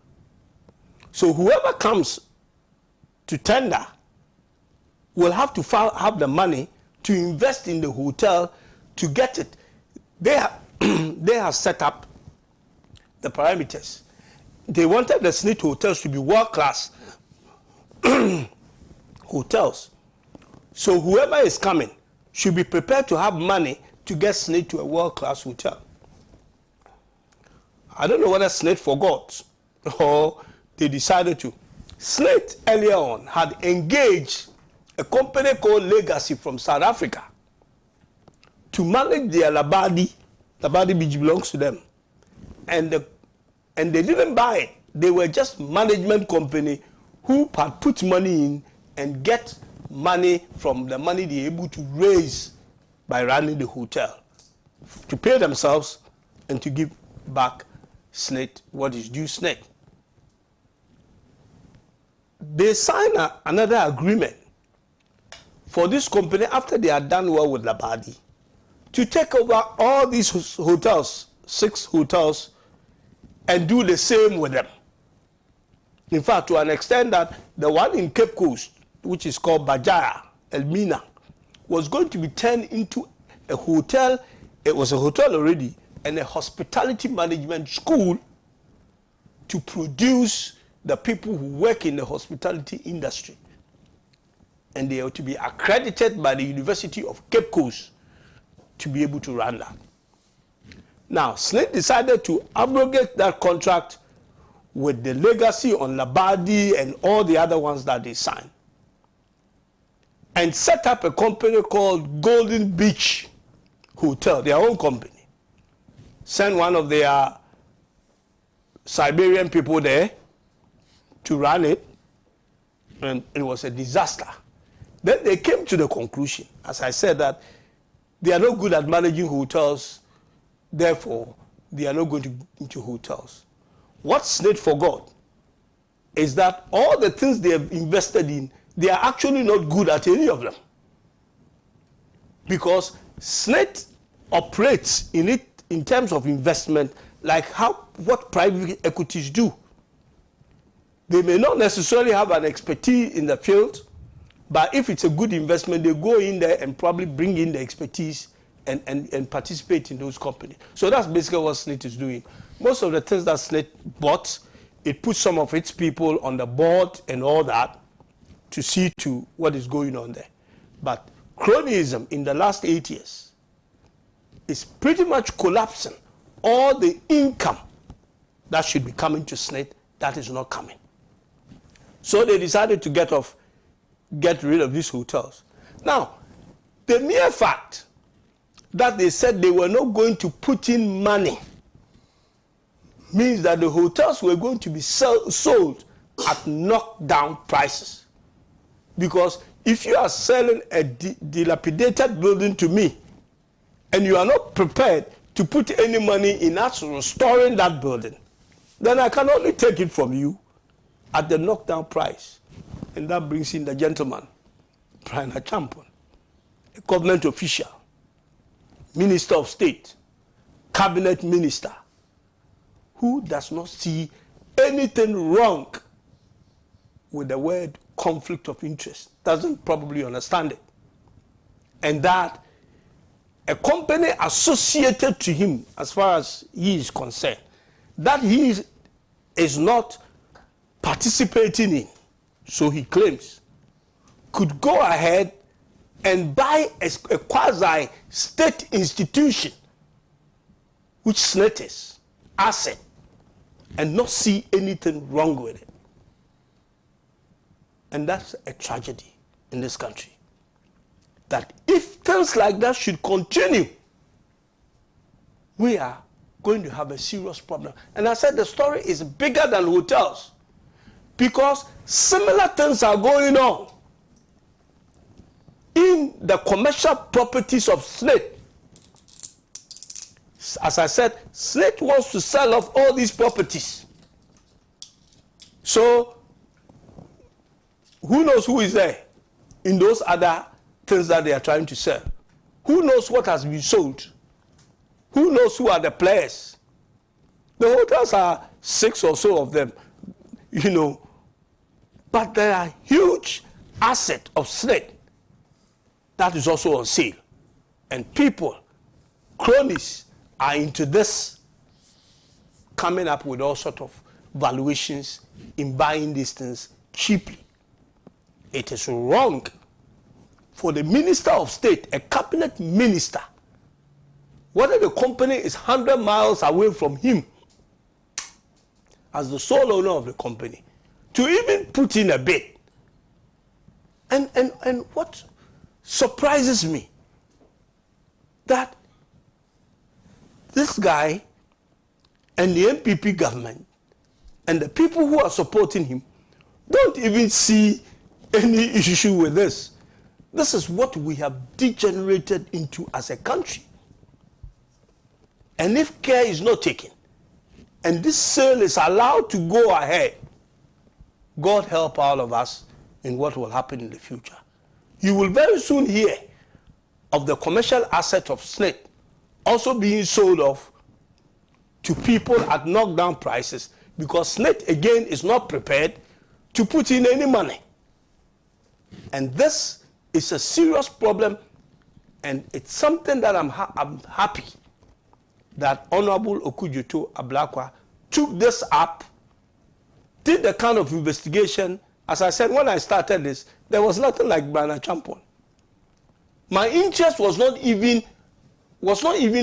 So whoever comes to tender will have to have the money to invest in the hotel to get it. They have set up the parameters. They wanted the SSNIT hotels to be world-class hotels. So whoever is coming should be prepared to have money to get SSNIT to a world-class hotel. I don't know whether SSNIT forgot or they decided to. SSNIT earlier on had engaged a company called Legacy from South Africa to manage their Labadi which belongs to them. And they didn't buy it. They were just management company who had put money in and get money from the money they're able to raise by running the hotel to pay themselves and to give back SSNIT what is due SSNIT. They signed another agreement for this company after they had done well with Labadi to take over all these hotels, 6 hotels, and do the same with them. In fact, to an extent that the one in Cape Coast, which is called Bajaya, Elmina, was going to be turned into a hotel. It was a hotel already, and a hospitality management school to produce the people who work in the hospitality industry. And they are to be accredited by the University of Cape Coast to be able to run that. Now, SSNIT decided to abrogate that contract with the Legacy on Labadi and all the other ones that they signed, and set up a company called Golden Beach Hotel, their own company. Sent one of their Siberian people there to run it, and it was a disaster. Then they came to the conclusion, as I said, that they are not good at managing hotels, therefore they are not going to go into hotels. What SSNIT forgot is that all the things they have invested in, they are actually not good at any of them. Because SSNIT operates in it in terms of investment like what private equities do. They may not necessarily have an expertise in the field, but if it's a good investment, they go in there and probably bring in the expertise and participate in those companies. So that's basically what SSNIT is doing. Most of the things that SSNIT bought, it puts some of its people on the board and all that to see to what is going on there. But cronyism in the last 8 years is pretty much collapsing all the income that should be coming to SSNIT that is not coming. So they decided to get rid of these hotels. Now, the mere fact that they said they were not going to put in money means that the hotels were going to be sold at knockdown prices. Because if you are selling a dilapidated building to me and you are not prepared to put any money in us restoring that building, then I can only take it from you at the knockdown price. And that brings in the gentleman, Brian Champion, a government official, Minister of State, cabinet minister who does not see anything wrong with the word conflict of interest, doesn't probably understand it. And that a company associated to him, as far as he is concerned, that he is not participating in, so he claims, could go ahead and buy a quasi-state institution, which SSNIT is, asset, and not see anything wrong with it. And that's a tragedy in this country. That if things like that should continue, we are going to have a serious problem. And I said the story is bigger than hotels, because similar things are going on in the commercial properties of SSNIT. As I said, SSNIT wants to sell off all these properties. So, who knows who is there in those other things that they are trying to sell? Who knows what has been sold? Who knows who are the players? The hotels are 6 or so of them, you know. But there are huge assets of SSNIT that is also on sale. And people, cronies, are into this, coming up with all sorts of valuations in buying these things cheaply. It is wrong for the Minister of State, a cabinet minister, whether the company is 100 miles away from him, as the sole owner of the company, to even put in a bid. And what surprises me, that this guy and the MPP government and the people who are supporting him don't even see any issue with this. This is what we have degenerated into as a country. And if care is not taken, and this sale is allowed to go ahead, God help all of us in what will happen in the future. You will very soon hear of the commercial asset of SSNIT also being sold off to people at knockdown prices, because SSNIT again is not prepared to put in any money. And this is a serious problem, and it's something that I'm happy that Honorable Okujoto Ablakwa took this up, did the kind of investigation. As I said, when I started this, there was nothing like Brana Champon. My interest was not even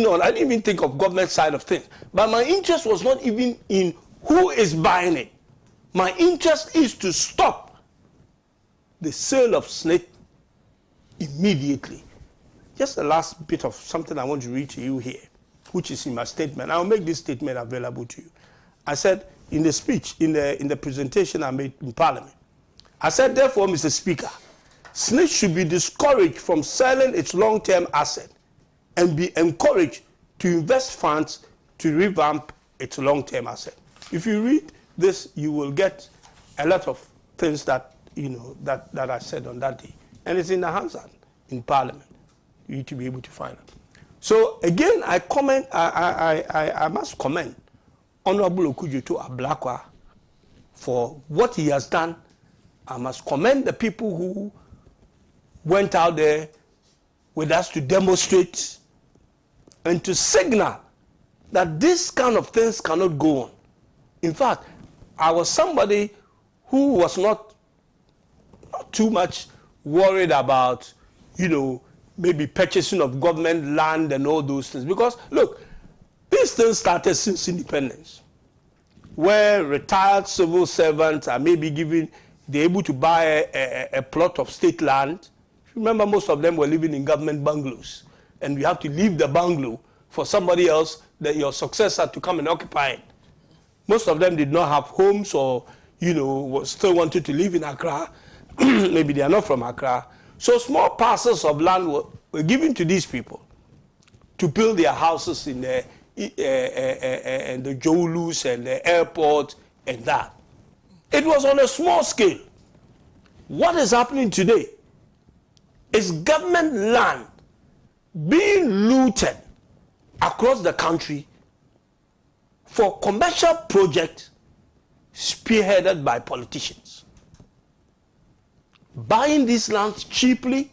on, I didn't even think of government side of things, but my interest was not even in who is buying it. My interest is to stop the sale of SSNIT immediately. Just the last bit of something I want to read to you here, which is in my statement. I'll make this statement available to you. I said in the speech, in the presentation I made in Parliament, I said, therefore, Mr. Speaker, SSNIT should be discouraged from selling its long-term asset and be encouraged to invest funds to revamp its long-term asset. If you read this, you will get a lot of things that, you know, that I said on that day. And it's in the Hansard in Parliament. You need to be able to find it. So again, I must commend Honorable Okujoto Ablakwa for what he has done. I must commend the people who went out there with us to demonstrate and to signal that this kind of things cannot go on. In fact, I was somebody who was not too much worried about, you know, maybe purchasing of government land and all those things. Because, look, these things started since independence, where retired civil servants are maybe they're able to buy a plot of state land. Remember, most of them were living in government bungalows, and you have to leave the bungalow for somebody else, your successor, to come and occupy it. Most of them did not have homes, or, you know, still wanted to live in Accra. Maybe they are not from Accra. So small parcels of land were given to these people to build their houses in the Jolus and the airport and that. It was on a small scale. What is happening today is government land being looted across the country for commercial projects spearheaded by politicians, buying these lands cheaply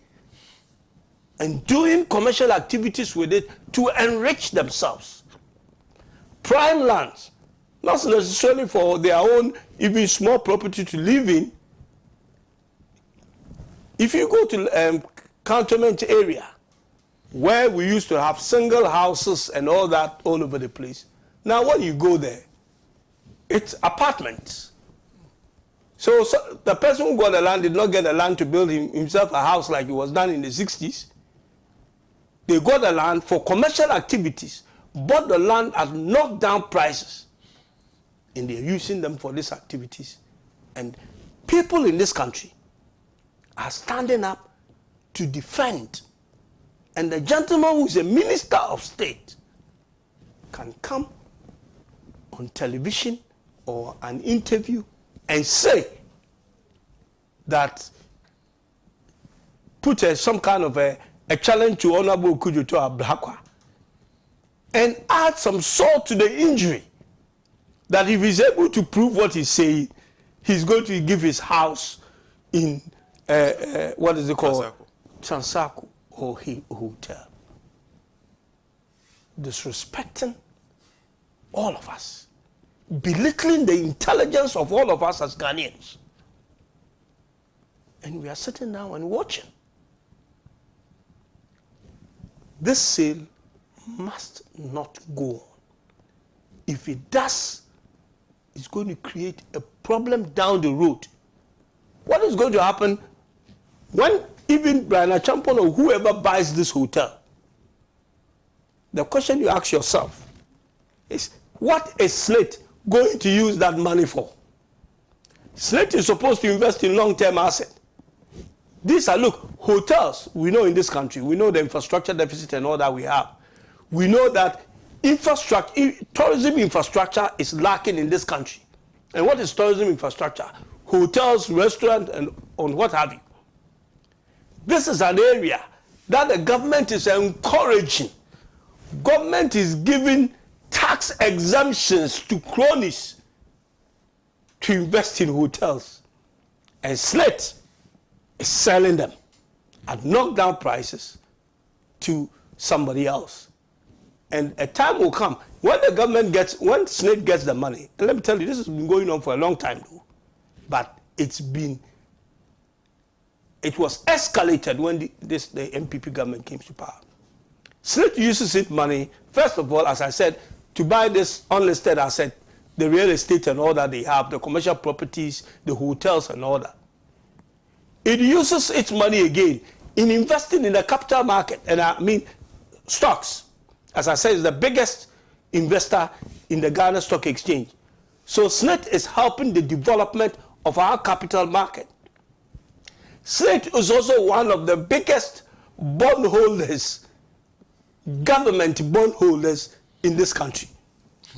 and doing commercial activities with it to enrich themselves. Prime lands, not necessarily for their own even small property to live in. If you go to cantonment area, where we used to have single houses and all that all over the place, now when you go there, it's apartments. So the person who got the land did not get the land to build himself a house like it was done in the 60s. They got the land for commercial activities, bought the land at knocked down prices, and they're using them for these activities. And people in this country are standing up to defend. And the gentleman who is a minister of state can come on television or an interview and say that, put some kind of a challenge to Honorable Kujoto Ablakwa and add some salt to the injury, that if he's able to prove what he's saying, he's going to give his house in, what is it called? Transaco or hotel. Disrespecting all of us, belittling the intelligence of all of us as Ghanaians. And we are sitting down and watching. This sale must not go on. If it does, it's going to create a problem down the road. What is going to happen when even Brian Achampon or whoever buys this hotel? The question you ask yourself is, what is SSNIT going to use that money for? SSNIT is supposed to invest in long-term assets. These are, look, hotels, we know in this country, we know the infrastructure deficit and all that we have. We know that tourism infrastructure is lacking in this country. And what is tourism infrastructure? Hotels, restaurants, and on what have you. This is an area that the government is encouraging. Government is giving tax exemptions to cronies to invest in hotels. And SSNIT is selling them at knockdown prices to somebody else. And a time will come when the government when SSNIT gets the money, and let me tell you, this has been going on for a long time though, but it was escalated when the MPP government came to power. SSNIT uses its money, first of all, as I said, to buy this unlisted asset, the real estate and all that they have, the commercial properties, the hotels and all that. It uses its money again in investing in the capital market, and I mean stocks. As I said, it's the biggest investor in the Ghana Stock Exchange. So SSNIT is helping the development of our capital market. SSNIT is also one of the biggest bondholders, government bondholders in this country.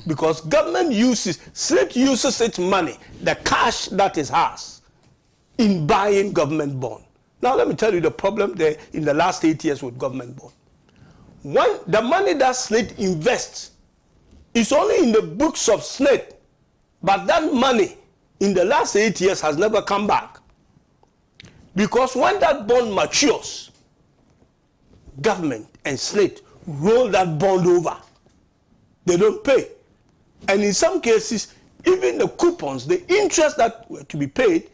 Because SSNIT uses its money, the cash that is ours, in buying government bond. Now let me tell you the problem there in the last 8 years with government bond. When the money that SSNIT invests is only in the books of SSNIT, but that money in the last 8 years has never come back. Because when that bond matures, government and SSNIT roll that bond over. They don't pay. And in some cases, even the coupons, the interest that were to be paid,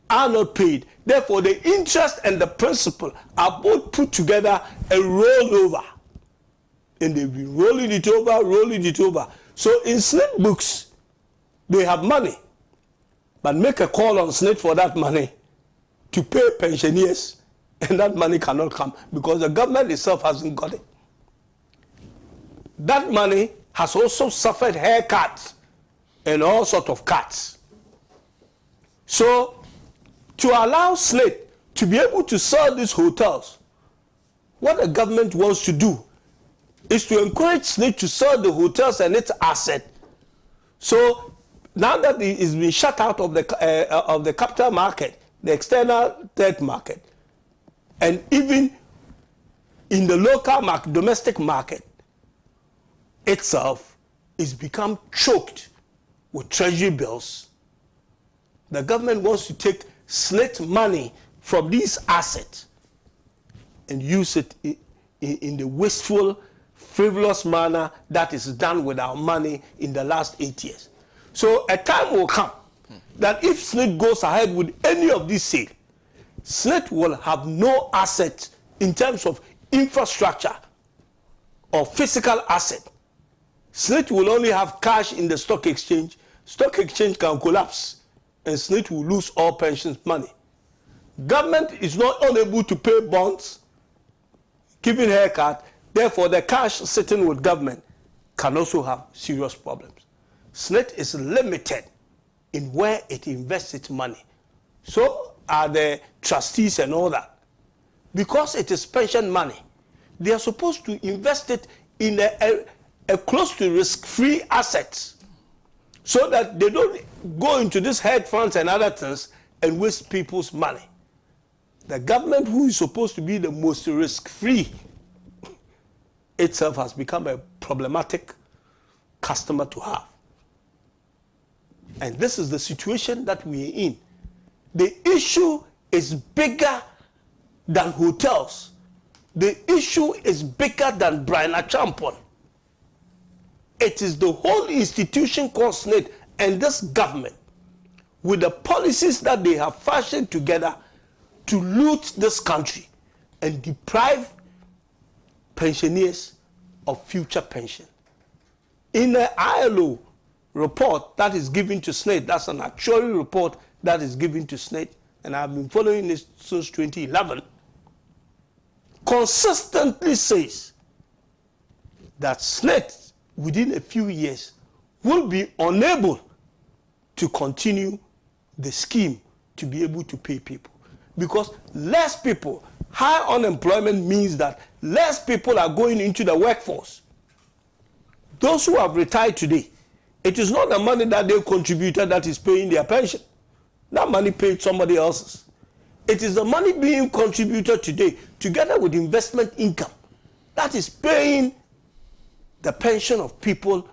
are not paid. Therefore, the interest and the principal are both put together and rolled over. And they've been rolling it over. So in SSNIT books, they have money. But make a call on SSNIT for that money to pay pensioners, and that money cannot come because the government itself hasn't got it. That money has also suffered haircuts and all sorts of cuts. So, to allow SSNIT to be able to sell these hotels, what the government wants to do is to encourage SSNIT to sell the hotels and its asset. So now that it is being shut out of the capital market, the external debt market, and even in the local market, domestic market, itself is become choked with treasury bills. The government wants to take SSNIT money from these assets and use it in the wasteful, frivolous manner that is done with our money in the last 8 years. So a time will come that if SSNIT goes ahead with any of these sales, SSNIT will have no asset in terms of infrastructure or physical asset. SSNIT will only have cash in the stock exchange. Stock exchange can collapse and SSNIT will lose all pensions money. Government is not unable to pay bonds, giving haircut. Therefore, the cash sitting with government can also have serious problems. SSNIT is limited in where it invests its money. So are the trustees and all that. Because it is pension money, they are supposed to invest it in a close to risk-free assets so that they don't go into these hedge funds and other things and waste people's money. The government, who is supposed to be the most risk-free, itself has become a problematic customer to have. And this is the situation that we are in. The issue is bigger than hotels. The issue is bigger than Brian Achampon. It is the whole institution called SSNIT and this government with the policies that they have fashioned together to loot this country and deprive pensioners of future pension. In the ILO report that is given to SSNIT, that's an actuarial report that is given to SSNIT, and I've been following this since 2011, consistently says that SSNIT within a few years will be unable to continue the scheme to be able to pay people. Because less people, high unemployment means that less people are going into the workforce. Those who have retired today, it is not the money that they contributed that is paying their pension. That money paid somebody else's. It is the money being contributed today together with investment income that is paying the pension of people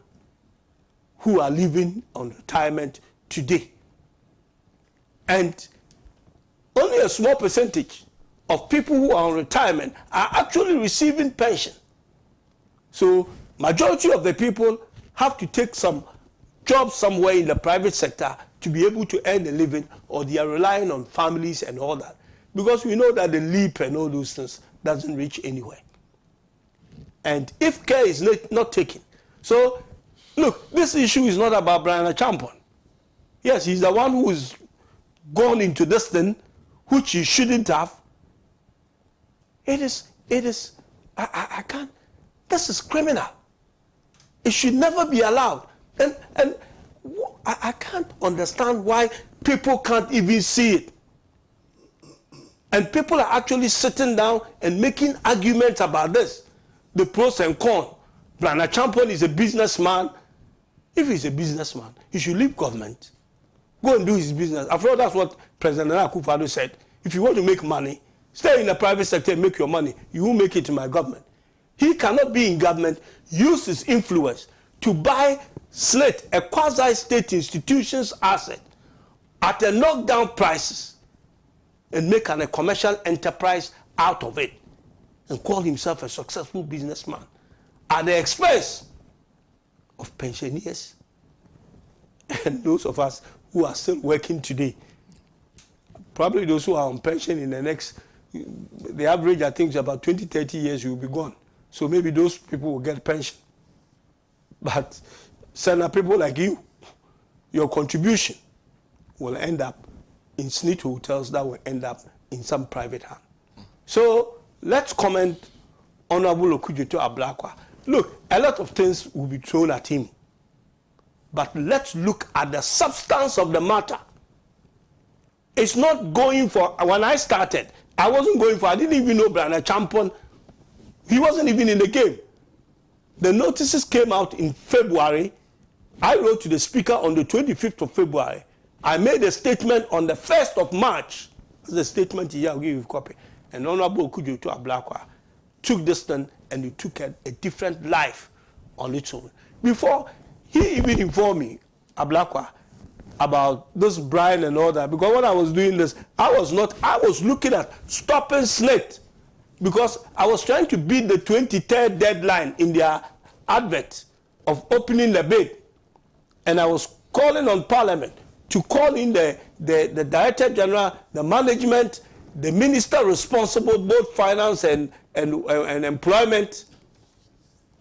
who are living on retirement today. And only a small percentage of people who are on retirement are actually receiving pension. So majority of the people have to take some job somewhere in the private sector to be able to earn a living, or they are relying on families and all that. Because we know that the leap and all those things doesn't reach anywhere. And if care is not taken. So, look, this issue is not about Brian Achampon. Yes, he's the one who is gone into this thing, which he shouldn't have. I can't, this is criminal. It should never be allowed. And I can't understand why people can't even see it. And people are actually sitting down and making arguments about this. The pros and cons. Brian Achampon is a businessman. If he's a businessman, he should leave government. Go and do his business. After all, that's what President Akufo-Addo said. If you want to make money, stay in the private sector and make your money. You won't make it in my government. He cannot be in government, use his influence to buy SSNIT, a quasi-state institution's asset, at a knockdown prices and make a commercial enterprise out of it and call himself a successful businessman at the expense of pensioners and those of us who are still working today. Probably those who are on pension in the next, the average I think is about 20, 30 years you will be gone. So maybe those people will get pension. But send people like you, your contribution will end up in SSNIT hotels that will end up in some private hand. So let's comment Honorable Okujeto Ablakwa. Look, a lot of things will be thrown at him. But let's look at the substance of the matter. It's not going for, when I started, I wasn't going for, I didn't even know Brian Achampon. He wasn't even in the game. The notices came out in February. I wrote to the speaker on the 25th of February. I made a statement on the 1st of March. That's the statement here, I'll give you a copy. And Honorable Okujeto Ablakwa took this thing and he took a different life on its own. Before he even informed me, Ablakwa, about this Brian and all that, because when I was doing this, I was looking at stopping SSNIT, because I was trying to beat the 23rd deadline in their advert of opening the bid. And I was calling on Parliament to call in the Director General, the management, the minister responsible, both finance and employment,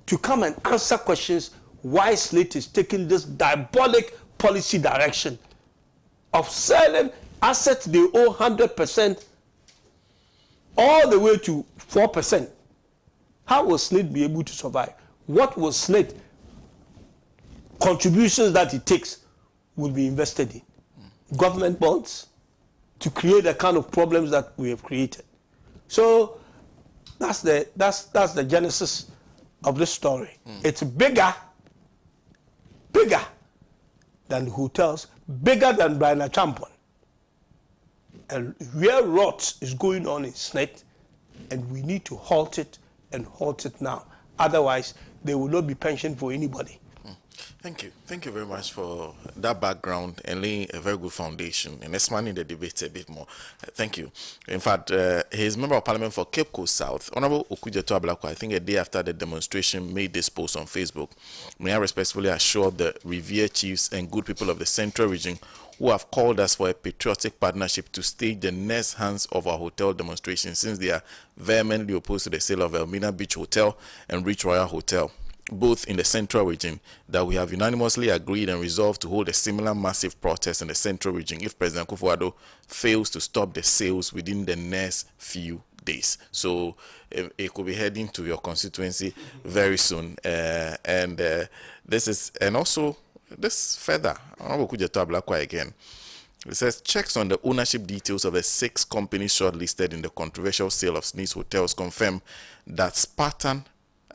to come and answer questions why SSNIT is taking this diabolic policy direction of selling assets they owe 100% all the way to 4%. How will SSNIT be able to survive? What will SSNIT contributions that it takes will be invested in? Government bonds to create the kind of problems that we have created. So that's the genesis of this story. It's bigger than the hotels, bigger than Brian Champon. And where rot is going on in SSNIT, and we need to halt it and halt it now. Otherwise, there will not be pension for anybody. Thank you. Thank you very much for that background and laying a very good foundation and expanding the debate a bit more. Thank you. In fact, his Member of Parliament for Cape Coast South, Honorable Okujeto Ablakwa, I think a day after the demonstration, made this post on Facebook. May I respectfully assure the revered chiefs and good people of the Central Region who have called us for a patriotic partnership to stage the next hands of our hotel demonstration, since they are vehemently opposed to the sale of Elmina Beach Hotel and Rich Royal Hotel, both in the Central Region, that we have unanimously agreed and resolved to hold a similar massive protest in the Central Region if President Akufo-Addo fails to stop the sales within the next few days. So it could be heading to your constituency very soon. This further, Honorable Okujeto Ablakwa again. It says checks on the ownership details of the 6 companies shortlisted in the controversial sale of SSNIT hotels confirm that Spartan,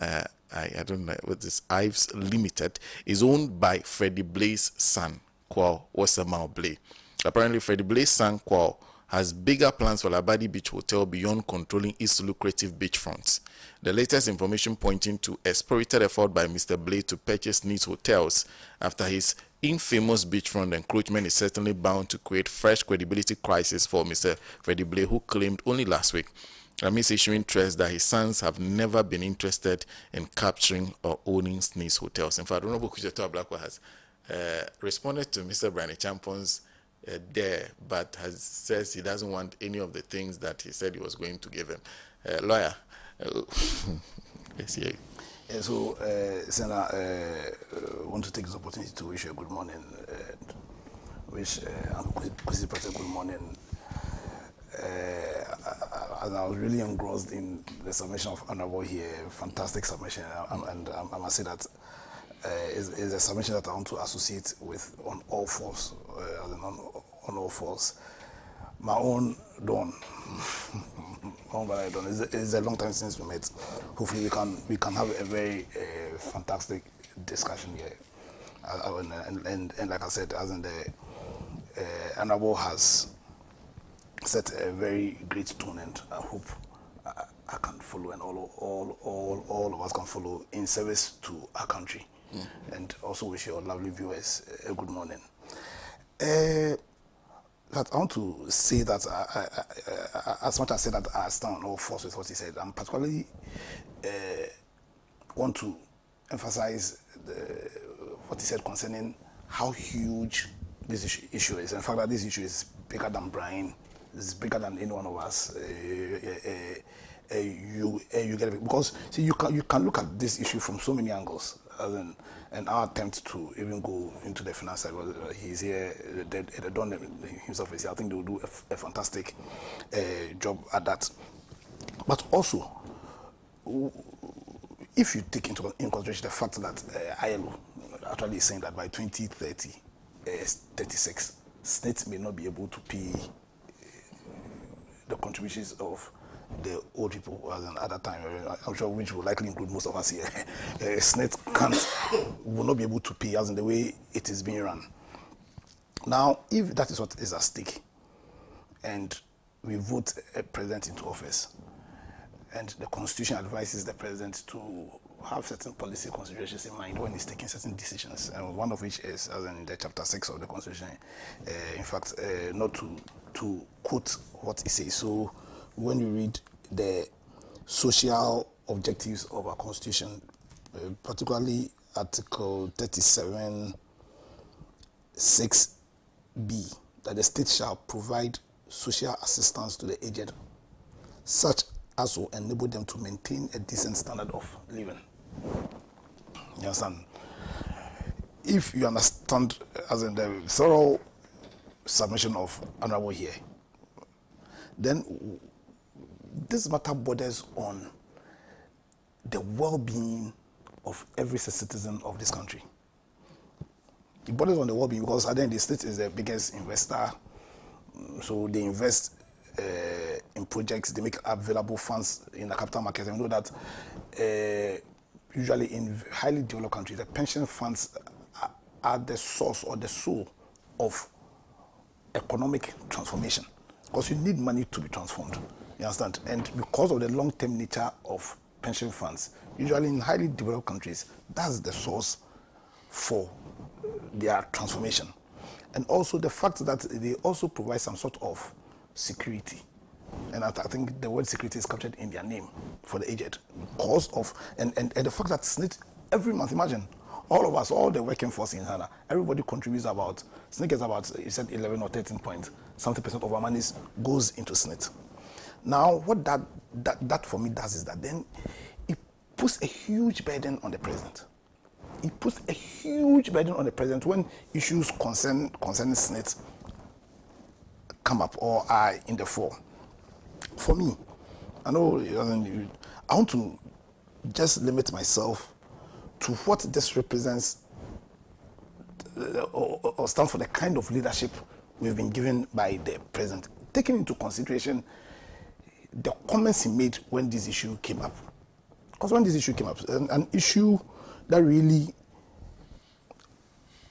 I don't know what this, Ives Limited, is owned by Freddie Blaise son, Kwao Osamao Blay. Apparently, Freddie Blaise son, Kwao, has bigger plans for Labadi Beach Hotel beyond controlling its lucrative beachfronts. The latest information pointing to a spirited effort by Mr. Blay to purchase SSNIT hotels after his infamous beachfront encroachment is certainly bound to create fresh credibility crisis for Mr. Freddie Blay, who claimed only last week, amidst issuing threats, that his sons have never been interested in capturing or owning SSNIT hotels. In fact, Honorable Okujeto Ablakwa has responded to Mr. Brian Champon's there, but says he doesn't want any of the things that he said he was going to give him. Lawyer, let's hear you. Yeah, so, Senator, I want to take this opportunity to wish you a good morning. Wish Kwesi President good morning. And I was really engrossed in the submission of Honorable here. Fantastic submission, and I must say that is a submission that I want to associate with on all fours. On all fours. My own Dawn. It's a long time since we met. Hopefully we can have a very fantastic discussion here. And like I said, as in the Honorable has set a very great tone, and I hope I can follow, and all of us can follow in service to our country. And also wish your lovely viewers a good morning. But I want to say that as much as I said that I stand on all fours with what he said, I'm particularly want to emphasize what he said concerning how huge this issue is. In fact, that this issue is bigger than Brian. It's bigger than any one of us. You get it, because see, you can look at this issue from so many angles. And our attempt to even go into the finance side, he's here, the Don himself is here. I think they will do a fantastic job at that. But also, if you take into consideration the fact that ILO actually is saying that by 2030, 36, states may not be able to pay the contributions of the old people at that time, I'm sure, which will likely include most of us here. SSNIT will not be able to pay as in the way it is being run. Now, if that is what is at stake, and we vote a president into office, and the Constitution advises the president to have certain policy considerations in mind when he's taking certain decisions, and one of which is, as in the chapter 6 of the Constitution, in fact, not to quote what he says. So when you read the social objectives of our Constitution, particularly Article 37(6)(b), that the state shall provide social assistance to the aged, such as will enable them to maintain a decent standard of living. You understand? If you understand, as in the thorough submission of Honorable here, then this matter borders on the well-being of every citizen of this country. It borders on the well-being because at the end, the state is the biggest investor, so they invest in projects, they make available funds in the capital market. And we know that usually in highly developed countries, the pension funds are the source or the soul of economic transformation, because you need money to be transformed. You understand? And because of the long-term nature of pension funds, usually in highly developed countries, that's the source for their transformation. And also the fact that they also provide some sort of security. And I think the word security is captured in their name for the aged. Because of, and the fact that SSNIT every month, imagine, all of us, all the working force in Ghana, everybody contributes about, SSNIT is about, you said 11 or 13 point something percent of our money goes into SSNIT. Now, what that for me does is that then it puts a huge burden on the president. It puts a huge burden on the president when issues concerning SSNIT come up or are in the fore. For me, I know I want to just limit myself to what this represents or stand for, the kind of leadership we've been given by the president, taking into consideration the comments he made when this issue came up. Because when this issue came up, an issue that really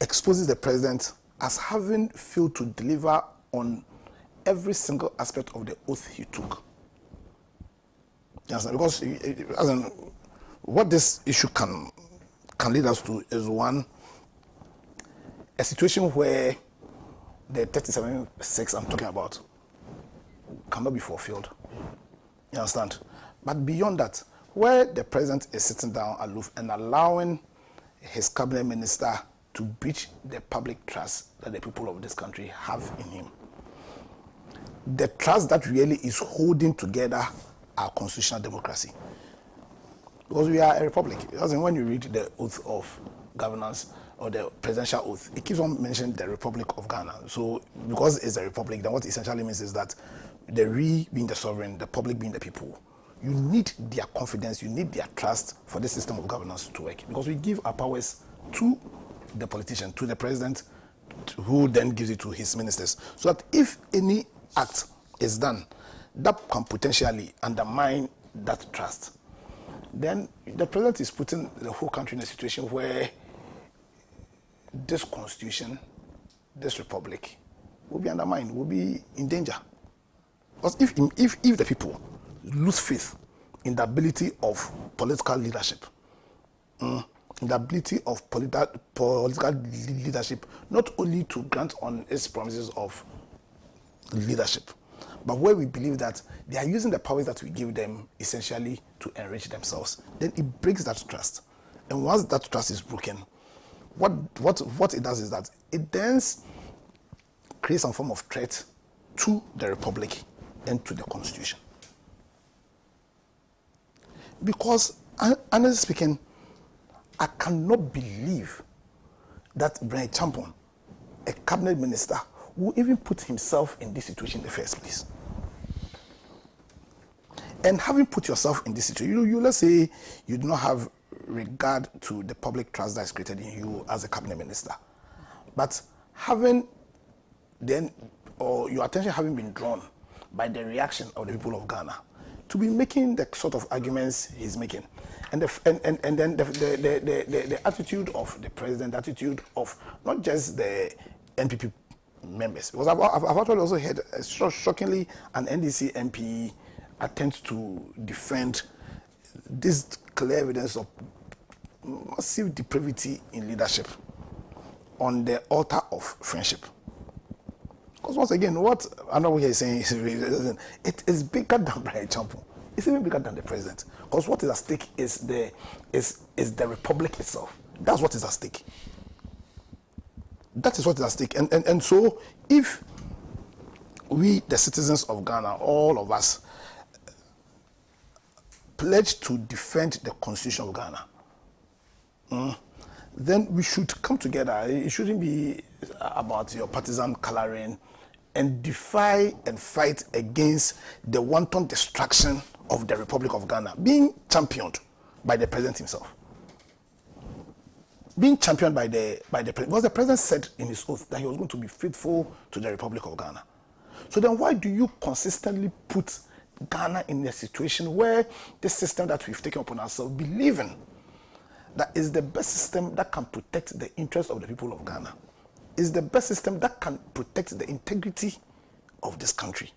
exposes the president as having failed to deliver on every single aspect of the oath he took. Yes, because as in, what this issue can lead us to is, one, a situation where the 37(6) I'm talking about cannot be fulfilled. You understand? But beyond that, where the president is sitting down aloof and allowing his cabinet minister to breach the public trust that the people of this country have in him, the trust that really is holding together our constitutional democracy. Because we are a republic. Because when you read the oath of governance or the presidential oath, it keeps on mentioning the Republic of Ghana. So because it's a republic, then what it essentially means is that the we being the sovereign, the public being the people, you need their confidence, you need their trust for the system of governance to work. Because we give our powers to the politician, to the president, who then gives it to his ministers. So that if any act is done that can potentially undermine that trust, then the president is putting the whole country in a situation where this constitution, this republic, will be undermined, will be in danger. Because if the people lose faith in the ability of political leadership, in the ability of political leadership, not only to grant on its promises of leadership, but where we believe that they are using the powers that we give them essentially to enrich themselves, then it breaks that trust. And once that trust is broken, what it does is that it then creates some form of threat to the republic and to the constitution. Because, honestly speaking, I cannot believe that Brian Champon, a cabinet minister, will even put himself in this situation in the first place. And having put yourself in this situation, you let's say you do not have regard to the public trust that is created in you as a cabinet minister, but having then, or your attention having been drawn by the reaction of the people of Ghana to be making the sort of arguments he's making, and then the attitude of the president, the attitude of not just the NPP members, because I've actually also heard shockingly an NDC MP attempt to defend this clear evidence of massive depravity in leadership on the altar of friendship. Because once again, what Honorable here is saying is it is bigger than Brian Champo. It's even bigger than the president. Because what is at stake is the republic itself. That's what is at stake. That is what is at stake. And so if we, the citizens of Ghana, all of us, pledge to defend the Constitution of Ghana, then we should come together. It shouldn't be about your partisan coloring, and defy and fight against the wanton destruction of the Republic of Ghana, being championed by the president himself. Being championed by the president, because the president said in his oath that he was going to be faithful to the Republic of Ghana. So then why do you consistently put Ghana in a situation where this system that we've taken upon ourselves, believing that is the best system that can protect the interests of the people of Ghana, is the best system that can protect the integrity of this country?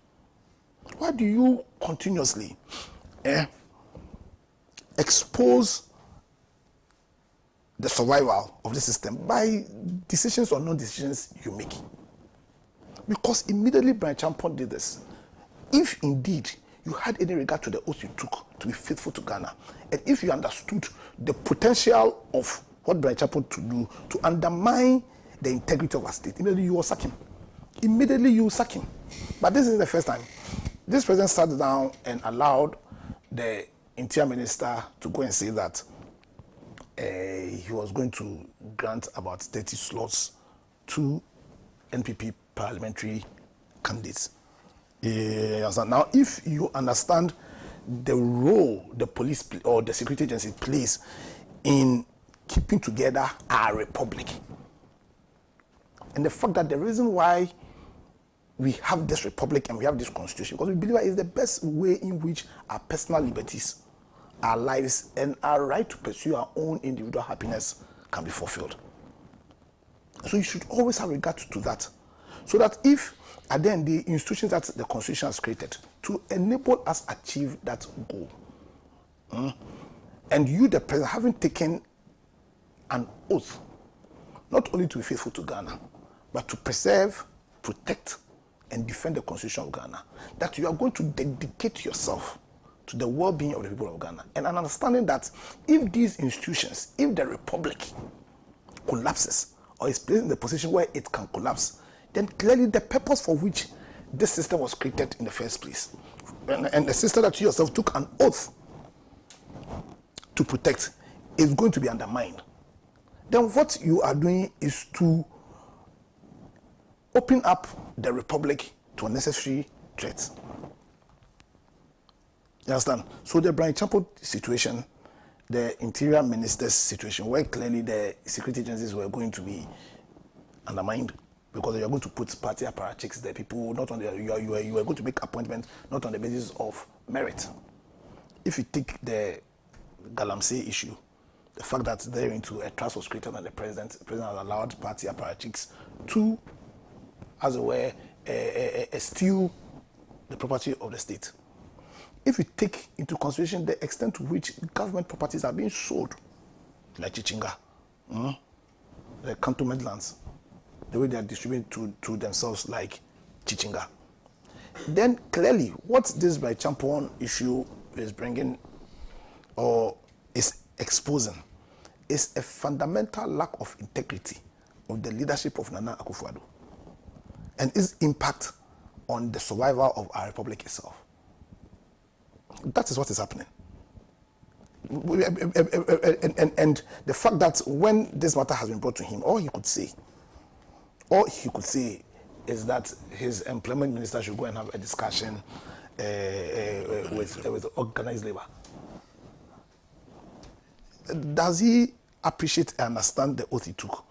Why do you continuously expose the survival of the system by decisions or non-decisions you make? Because immediately Brian Champon did this. If indeed you had any regard to the oath you took to be faithful to Ghana, and if you understood the potential of what Brian Champon to do to undermine the integrity of our state, immediately you will sack him. Immediately you will sack him. But this is the first time. This president sat down and allowed the interior minister to go and say that he was going to grant about 30 slots to NPP parliamentary candidates. Now, if you understand the role the police or the security agency plays in keeping together our republic, and the fact that the reason why we have this republic and we have this constitution, because we believe that it's the best way in which our personal liberties, our lives, and our right to pursue our own individual happiness can be fulfilled. So you should always have regard to that. So that if, at the end, the institutions that the constitution has created to enable us achieve that goal, and you, the president, having taken an oath, not only to be faithful to Ghana, but to preserve, protect, and defend the Constitution of Ghana, that you are going to dedicate yourself to the well-being of the people of Ghana, and an understanding that if these institutions, if the republic collapses or is placed in the position where it can collapse, then clearly the purpose for which this system was created in the first place, and the system that you yourself took an oath to protect, is going to be undermined. Then what you are doing is to open up the republic to unnecessary threats. You understand? So the Brian Champon situation, the interior minister's situation, where clearly the security agencies were going to be undermined because you are going to put party apparatchiks, the people not on the you are going to make appointments not on the basis of merit. If you take the Galamsey issue, the fact that therein a trust was created on the president has allowed party apparatchiks to, as it were, steal the property of the state. If you take into consideration the extent to which government properties are being sold, like Chichinga, the cantonment lands, the way they are distributed to themselves like Chichinga, then clearly what this by Champon issue is bringing or is exposing is a fundamental lack of integrity of the leadership of Nana Akufo-Addo and its impact on the survival of our republic itself. That is what is happening. And the fact that when this matter has been brought to him, all he could say is that his employment minister should go and have a discussion with organized labor. Does he appreciate and understand the oath he took?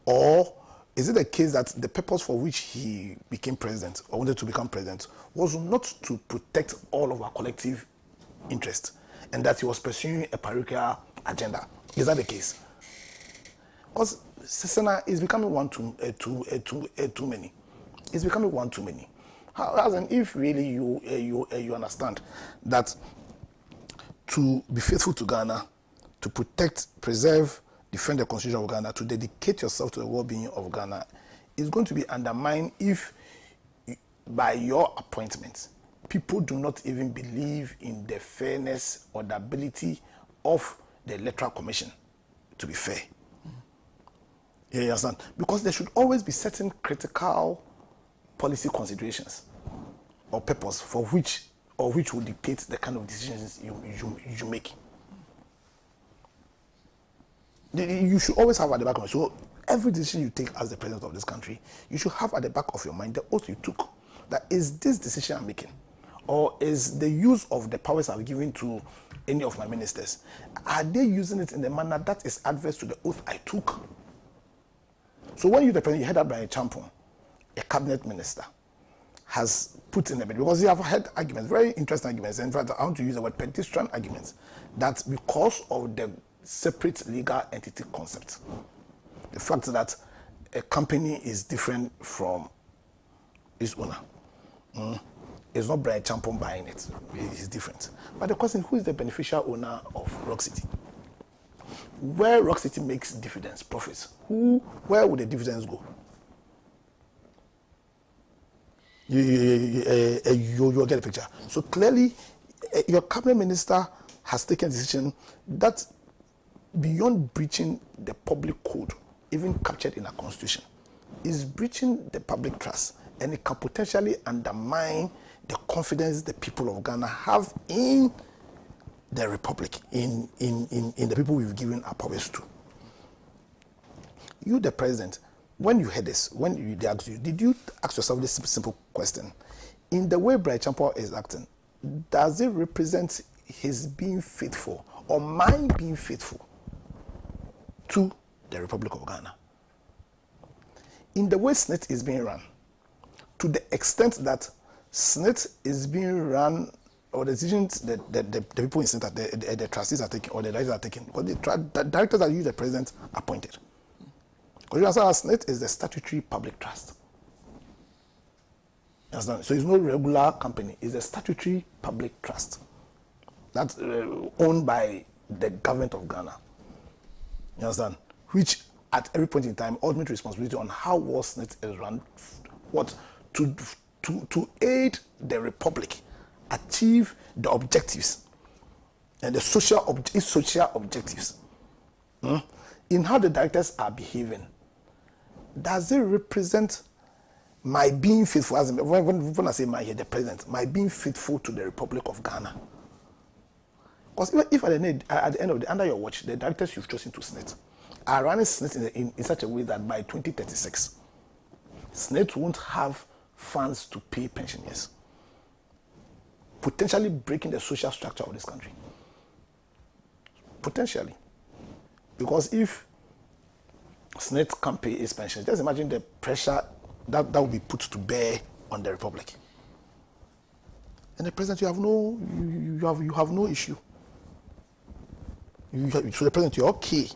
Or is it the case that the purpose for which he became president or wanted to become president was not to protect all of our collective interest, and that he was pursuing a parochial agenda? Is that the case? Because Sesena is becoming one too many. It's becoming one too many. As in, if really you understand that to be faithful to Ghana, to protect, preserve, defend the Constitution of Ghana, to dedicate yourself to the well-being of Ghana, is going to be undermined if, by your appointment, people do not even believe in the fairness or the ability of the Electoral Commission to be fair. You understand? Because there should always be certain critical policy considerations or purpose for which will dictate the kind of decisions you make. You should always have at the back of your mind. So every decision you take as the president of this country, you should have at the back of your mind the oath you took. That is this decision I'm making, or is the use of the powers I've given to any of my ministers, are they using it in a manner that is adverse to the oath I took? So when you, the president, you head up by a champion, a cabinet minister, has put in a bit, because you have had arguments, very interesting arguments. In fact, I want to use the word pedestrian arguments, that because of the separate legal entity concept, the fact that a company is different from its owner, it's not Brian Champon buying it, it's different. But the question, who is the beneficial owner of Rock City? Where Rock City makes dividends, profits, where would the dividends go? You'll get a picture. So clearly, your cabinet minister has taken a decision that, beyond breaching the public code, even captured in our constitution, is breaching the public trust, and it can potentially undermine the confidence the people of Ghana have in the republic, in the people we've given our powers to. You, the president, when you heard this, they asked you, did you ask yourself this simple question? In the way Brian Champon is acting, does it represent his being faithful or my being faithful to the Republic of Ghana? In the way SSNIT is being run, to the extent that SSNIT is being run, or the decisions that the people in SSNIT, the trustees are taking, or the directors are taking, because the directors that you, the president, appointed. Because you understand, SSNIT is the statutory public trust. So it's no regular company, it's a statutory public trust that's owned by the government of Ghana. You understand? Which, at every point in time, ultimate responsibility on how well SSNIT is run, what to aid the republic achieve the objectives and its social objectives. In how the directors are behaving, does it represent my being faithful, as when I say my, the president, my being faithful to the Republic of Ghana? Because if at the end of the, under your watch, the directors you've chosen to SSNIT are running SSNIT in such a way that by 2036, SSNIT won't have funds to pay pensioners, potentially breaking the social structure of this country. Potentially. Because if SSNIT can't pay its pensions, just imagine the pressure that will be put to bear on the Republic. And the president, you have no issue. So the president, you're okay.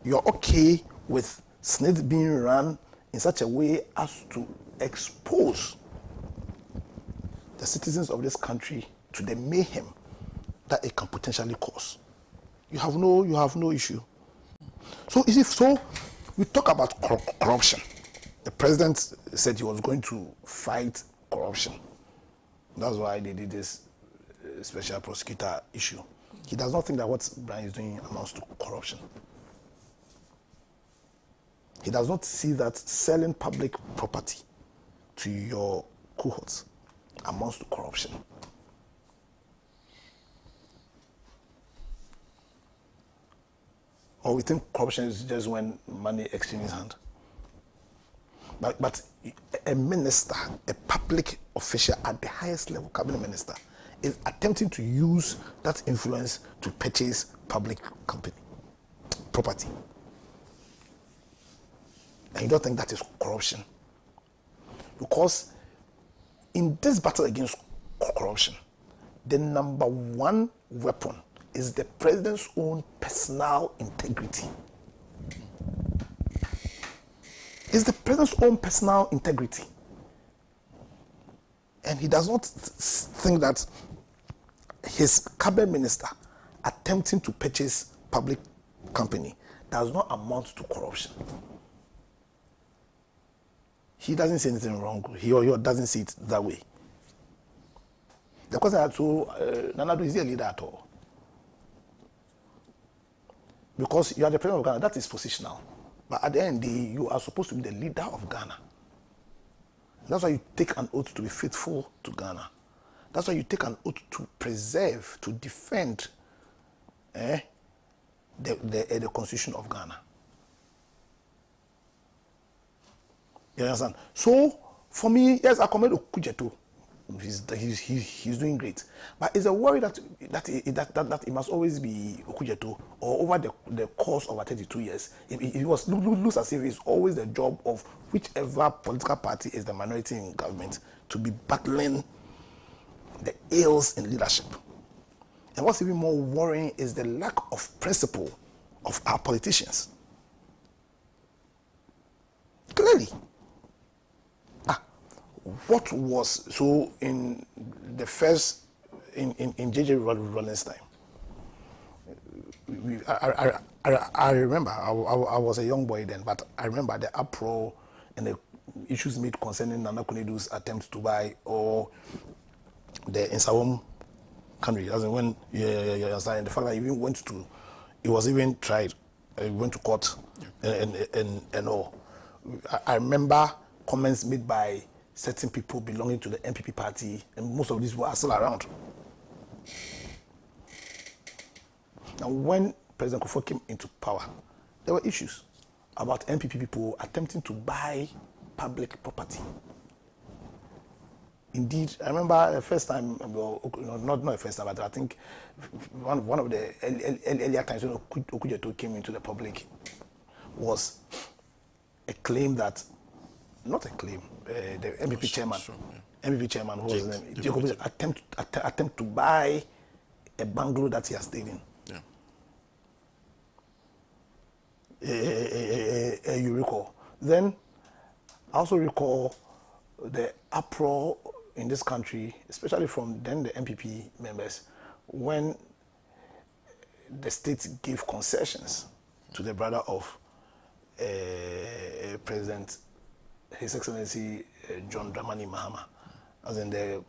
You're okay with SSNIT being run in such a way as to expose the citizens of this country to the mayhem that it can potentially cause. You have no issue. So we talk about corruption. The president said he was going to fight corruption. That's why they did this special prosecutor issue. He does not think that what Brian is doing amounts to corruption. He does not see that selling public property to your cohorts amounts to corruption. Or we think corruption is just when money exchanges hands. But a minister, a public official at the highest level, cabinet minister, is attempting to use that influence to purchase public property. And you don't think that is corruption? Because in this battle against corruption, the number one weapon is the president's own personal integrity. It's the president's own personal integrity. And he does not think that his cabinet minister attempting to purchase public company does not amount to corruption. He doesn't say anything wrong. He or he doesn't see it that way. The question I told Nana, is he a leader at all? Because you are the president of Ghana, that is positional. But at the end of the day, you are supposed to be the leader of Ghana. That's why you take an oath to be faithful to Ghana. That's why you take an oath to preserve, to defend the constitution of Ghana. You understand? So, for me, yes, I commend Okujeto. He's doing great. But it's a worry that it must always be Okujeto, or over the course of 32 years. It was looks as if it's always the job of whichever political party is the minority in government to be battling the ills in leadership. And what's even more worrying is the lack of principle of our politicians. Clearly. What was so in the first in J.J. Rawlings' time? I remember I was a young boy then, but I remember the uproar and the issues made concerning Nana Kunedu's attempt to buy or the Insawam country. As in when the fact that he even went to, he was even tried, he went to court and all. I remember comments made by certain people belonging to the MPP party, and most of these were still around. Now, when President Kufuor came into power, there were issues about MPP people attempting to buy public property. Indeed, I remember the first time, well, not the first time, but I think one of the earlier times when Okujeto came into the public was a claim that, not a claim, the MPP chairman, MPP chairman, who was Jacob's attempt to buy a bungalow that he has stayed in. You recall. Then I also recall the uproar in this country, especially from then the MPP members, when the state gave concessions to the brother of President, His Excellency John Dramani Mahama, as in the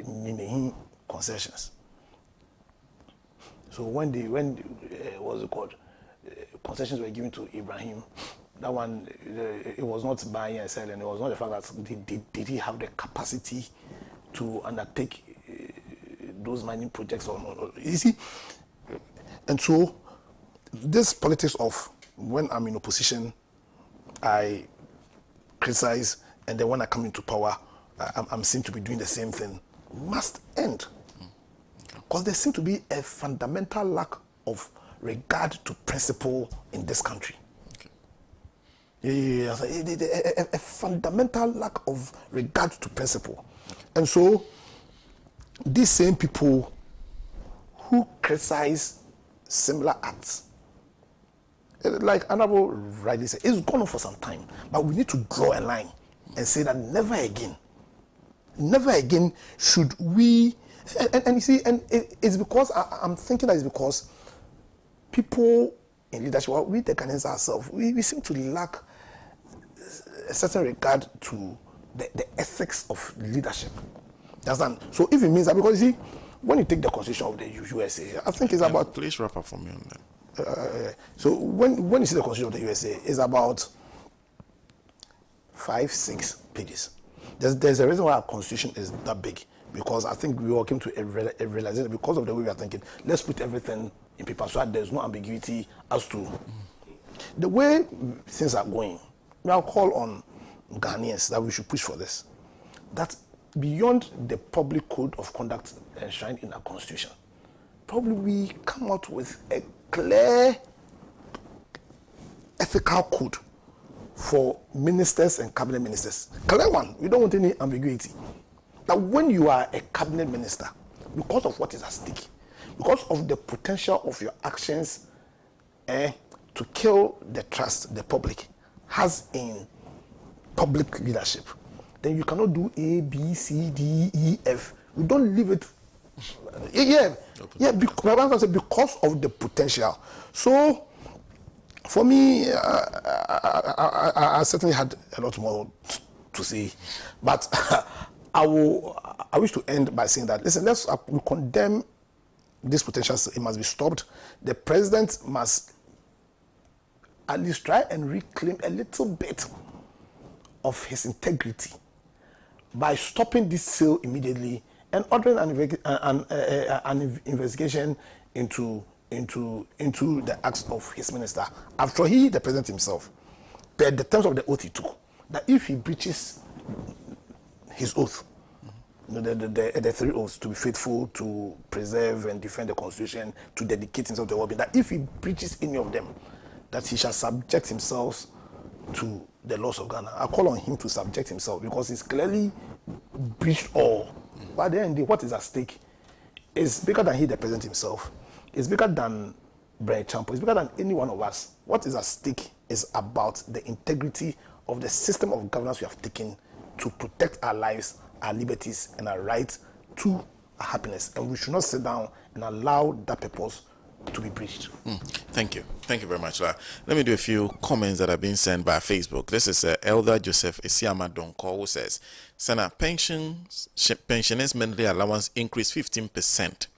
Ninehi concessions. So when what's it called? Concessions were given to Ibrahim. That one, it was not buying and selling. It was not the fact that did he have the capacity to undertake those mining projects or not. You see? And so, this politics of when I'm in opposition, I criticize, and then when I come into power, I'm seen to be doing the same thing, must end. Because there seems to be a fundamental lack of regard to principle in this country. A fundamental lack of regard to principle. And so, these same people who criticize similar acts, like Honorable rightly said, it's gone on for some time, but we need to draw a line and say that never again should we, and you see, and it's because I'm thinking that it's because people in leadership, well, we the Ghanaians ourselves, we seem to lack a certain regard to the ethics of leadership. Understand? So if it means that, because you see, when you take the constitution of the USA, I think it's about. Please wrap up for me on that. So when you see the constitution of the USA, it's about 5-6 pages. There's a reason why our constitution is that big, because I think we all came to a realization because of the way we are thinking. Let's put everything in paper so that there's no ambiguity as to the way things are going. I'll call on Ghanaians that we should push for this. That beyond the public code of conduct enshrined in our constitution, probably we come out with a clear ethical code for ministers and cabinet ministers. Clear one. We don't want any ambiguity. That when you are a cabinet minister, because of what is at stake, because of the potential of your actions to kill the trust the public has in public leadership, then you cannot do A, B, C, D, E, F. You don't leave it because of the potential. So, for me, I certainly had a lot more to say, but I wish to end by saying that, listen, we condemn this potential. It must be stopped. The president must at least try and reclaim a little bit of his integrity by stopping this sale immediately and ordering an investigation into the acts of his minister. After he, the president himself, per the terms of the oath he took, that if he breaches his oath, the 3 oaths, to be faithful, to preserve and defend the constitution, to dedicate himself to the well-being, that if he breaches any of them, that he shall subject himself to the laws of Ghana. I call on him to subject himself because he's clearly breached all. But at the end of the day, what is at stake is bigger than he, the president himself. It's bigger than Brian Champo. It's bigger than any one of us. What is at stake is about the integrity of the system of governance we have taken to protect our lives, our liberties, and our right to our happiness. And we should not sit down and allow that purpose to be breached. Thank you. Thank you very much. Let me do a few comments that have been sent by Facebook. This is Elder Joseph Isiama Donko, who says, Sana, pensioners' monthly allowance increased 15%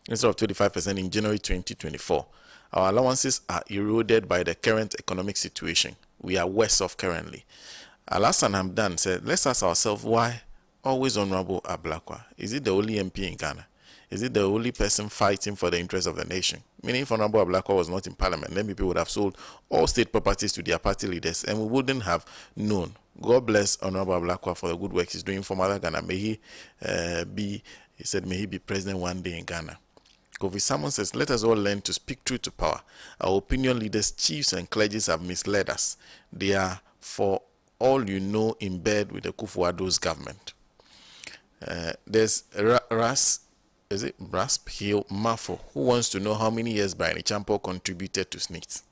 instead of 25% in January 2024. Our allowances are eroded by the current economic situation. We are worse off currently. Alasan Hamdan said, let's ask ourselves why always Honorable Ablakwa. Is it the only MP in Ghana? Is it the only person fighting for the interests of the nation? Meaning, if Honorable Ablakwa was not in parliament, then people would have sold all state properties to their party leaders and we wouldn't have known. God bless Honorable Ablakwa for the good work he's doing for Mother Ghana. May he may he be president one day in Ghana. Kofi Salmon says, let us all learn to speak truth to power. Our opinion leaders, chiefs and clergies have misled us. They are, for all you know, in bed with the Kufuor's government. There's Brasp Hill Mafo, who wants to know how many years Brian Champo contributed to SSNIT.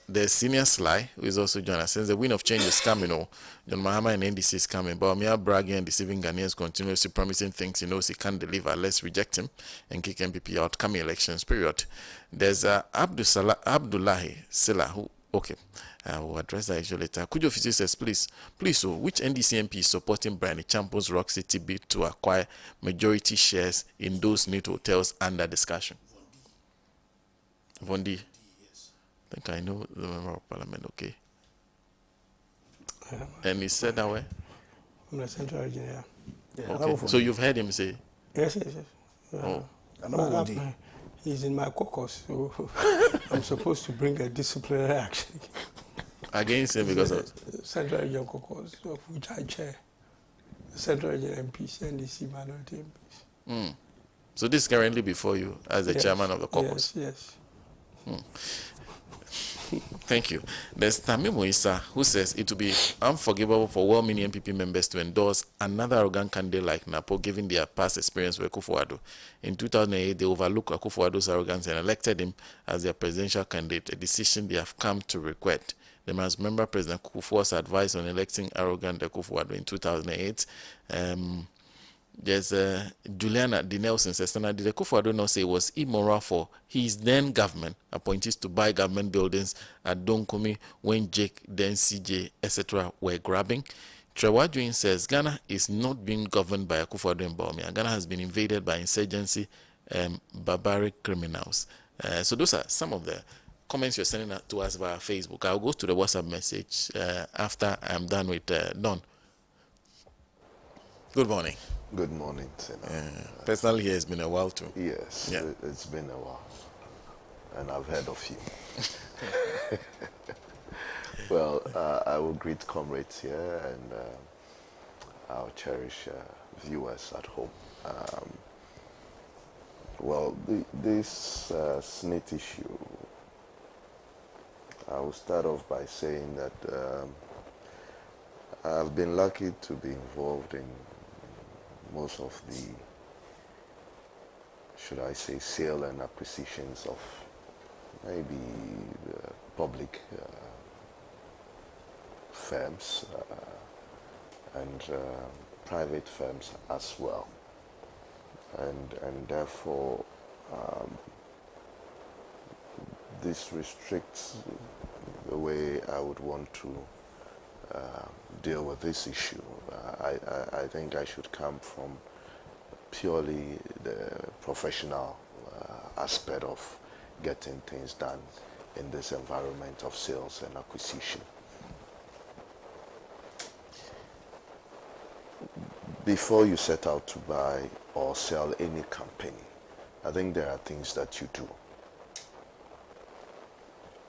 There's Senior Sly, who is also joining us. Since the wind of change is coming, John Mahama and NDC is coming, but mere bragging and deceiving Ghanaians continuously promising things he knows he can't deliver. Let's reject him and kick MPP out coming elections, period. There's Abdullahi Silla, who, okay, I will address that issue later. Kujo Fisi says, please, which NDC MP is supporting Brian Champo's Rock City bid to acquire majority shares in those SSNIT hotels under discussion? Vondi. I think I know the member of parliament, okay. And he said that way? From the central region, yeah. Okay. So you've heard him say? Yes. Oh. He's in my caucus, so I'm supposed to bring a disciplinary action against him because of Central Region Caucus, of which I chair. Central Region MPs and NDC minority MPs. So this is currently before you as the chairman of the caucus? Yes. Thank you. There's Tamimo Issa, who says it will be unforgivable for well-meaning MPP members to endorse another arrogant candidate like Napo, given their past experience with Akufo-Addo. In 2008, they overlooked Akufo-Addo's arrogance and elected him as their presidential candidate, a decision they have come to regret. They must remember President Kufuor's advice on electing arrogant Akufo-Addo in 2008. There's Juliana D. Nelson says, did Akufo-Addo not say it was immoral for his then government appointees to buy government buildings at Donkumi when Jake, then CJ, etc. were grabbing? Trewajuin says, Ghana is not being governed by Akufo-Addo and Bawumia. Ghana has been invaded by insurgency and barbaric criminals. So those are some of the comments you're sending to us via Facebook. I'll go to the WhatsApp message after I'm done with Don. Good morning. Good morning, Senator. Personally, it's been a while too. Yes, it's been a while. And I've heard of you. Well, I will greet comrades here and our cherished viewers at home. Well, this SSNIT issue, I will start off by saying that I've been lucky to be involved in most of the, should I say, sale and acquisitions of maybe public firms and private firms as well. and therefore this restricts the way I would want to deal with this issue. I think I should come from purely the professional aspect of getting things done in this environment of sales and acquisition. Before you set out to buy or sell any company, I think there are things that you do.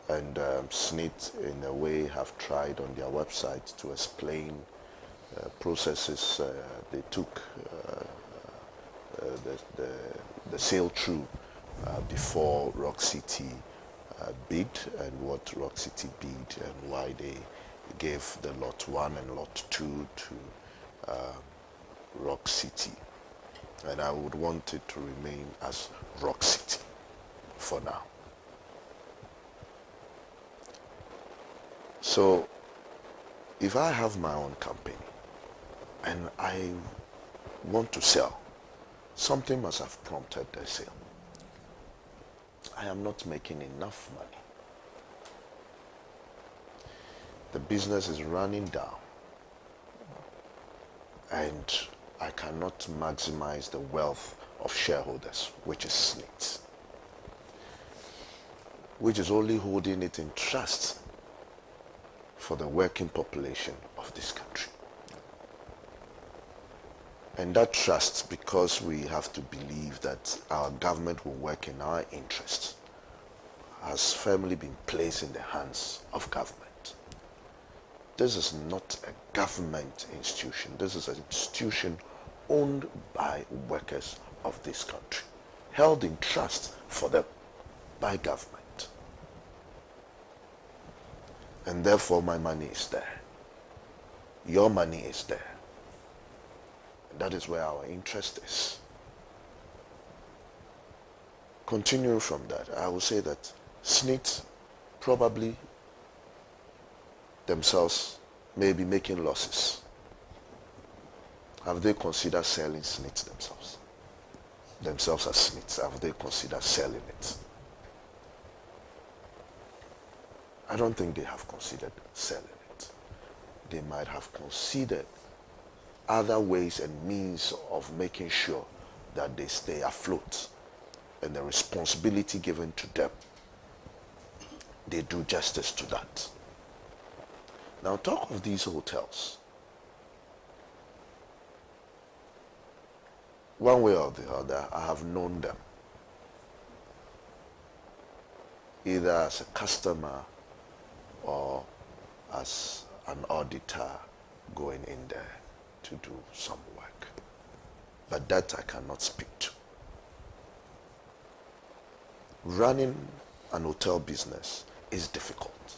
And SSNIT, in a way, have tried on their website to explain processes they took the sale through before Rock City bid, and what Rock City bid, and why they gave the lot 1 and lot 2 to Rock City. And I would want it to remain as Rock City for now. So if I have my own company and I want to sell, something must have prompted the sale. I am not making enough money. The business is running down, and I cannot maximize the wealth of shareholders, which is SSNIT, which is only holding it in trust for the working population of this country. And that trust, because we have to believe that our government will work in our interests, has firmly been placed in the hands of government. This is not a government institution. This is an institution owned by workers of this country, held in trust for them by government. And therefore my money is there. Your money is there. And that is where our interest is. Continuing from that, I will say that SSNIT probably themselves may be making losses. Have they considered selling SSNIT themselves? Themselves as SSNIT, have they considered selling it? I don't think they have considered selling it. They might have considered other ways and means of making sure that they stay afloat, and the responsibility given to them, they do justice to that. Now talk of these hotels. One way or the other, I have known them, either as a customer or as an auditor going in there to do some work. But that I cannot speak to. Running an hotel business is difficult,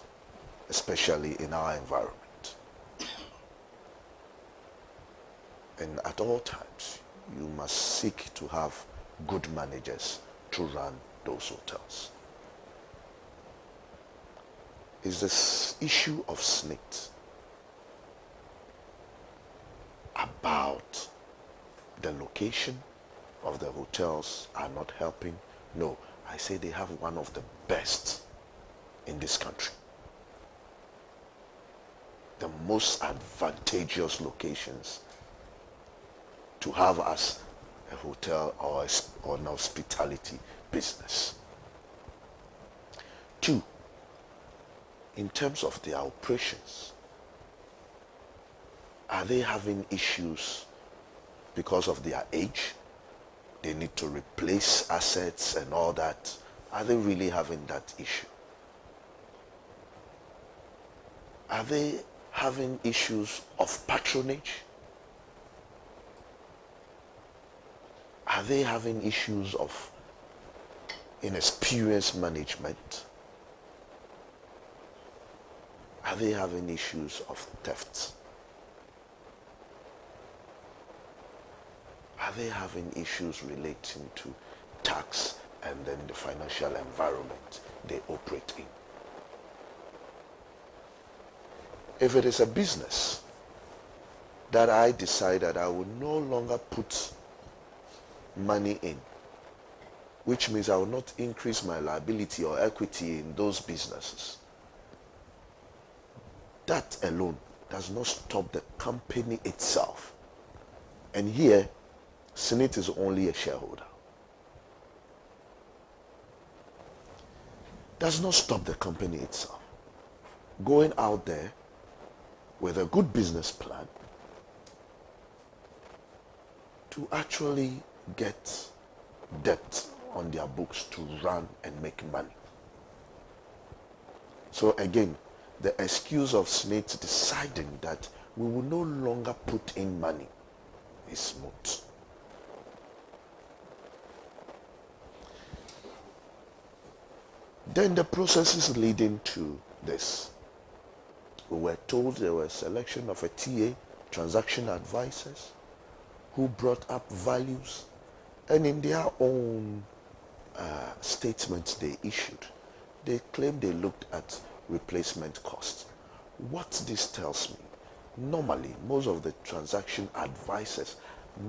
especially in our environment. And at all times, you must seek to have good managers to run those hotels. Is this issue of SSNIT about the location of the hotels are not helping? No, I say they have one of the best in this country. The most advantageous locations to have as a hotel or an hospitality business. 2, in terms of their operations, are they having issues because of their age? They need to replace assets and all that. Are they really having that issue? Are they having issues of patronage? Are they having issues of inexperienced management? Are they having issues of theft? Are they having issues relating to tax and then the financial environment they operate in? If it is a business that I decide that I will no longer put money in, which means I will not increase my liability or equity in those businesses. That alone does not stop the company itself. And here, SSNIT is only a shareholder. Does not stop the company itself going out there with a good business plan to actually get debt on their books to run and make money. So again, the excuse of SSNIT deciding that we will no longer put in money is moot. Then the processes leading to this. We were told there was a selection of a TA, transaction advisors, who brought up values, and in their own statements they issued, they claimed they looked at replacement costs. What this tells me, normally most of the transaction advisors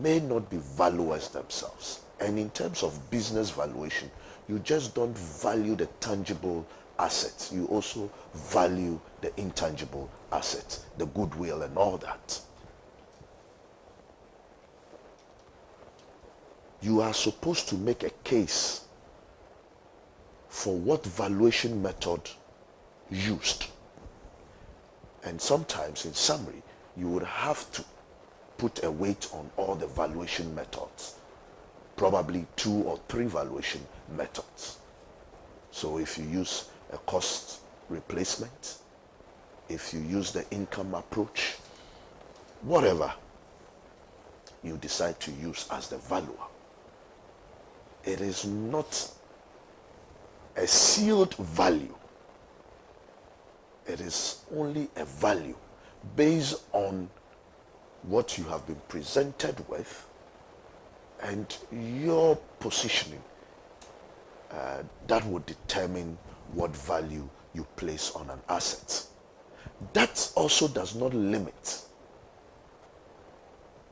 may not be valuers themselves, and in terms of business valuation, you just don't value the tangible assets, you also value the intangible assets, the goodwill and all that. You are supposed to make a case for what valuation method used. And sometimes, in summary, you would have to put a weight on all the valuation methods, probably 2 or 3 valuation methods. So if you use a cost replacement, if you use the income approach, whatever you decide to use as the valuer, it is not a sealed value. It is only a value based on what you have been presented with and your positioning. That would determine what value you place on an asset. That also does not limit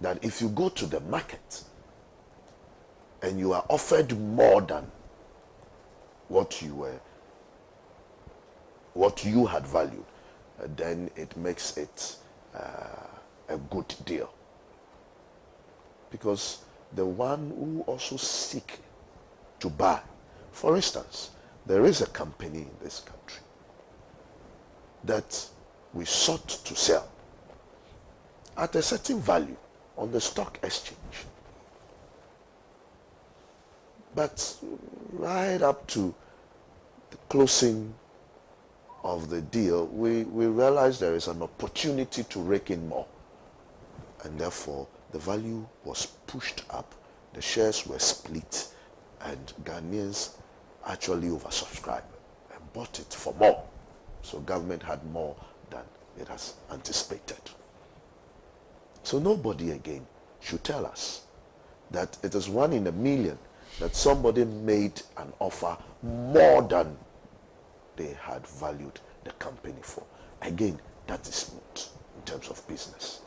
that if you go to the market and you are offered more than what you had valued, then it makes it a good deal. Because the one who also seek to buy, for instance, there is a company in this country that we sought to sell at a certain value on the stock exchange. But right up to the closing of the deal, we realized there is an opportunity to rake in more. And therefore, the value was pushed up, the shares were split, and Ghanaians actually oversubscribed and bought it for more. So government had more than it has anticipated. So nobody again should tell us that it is 1 in a million that somebody made an offer more than they had valued the company for. Again, that is moot in terms of business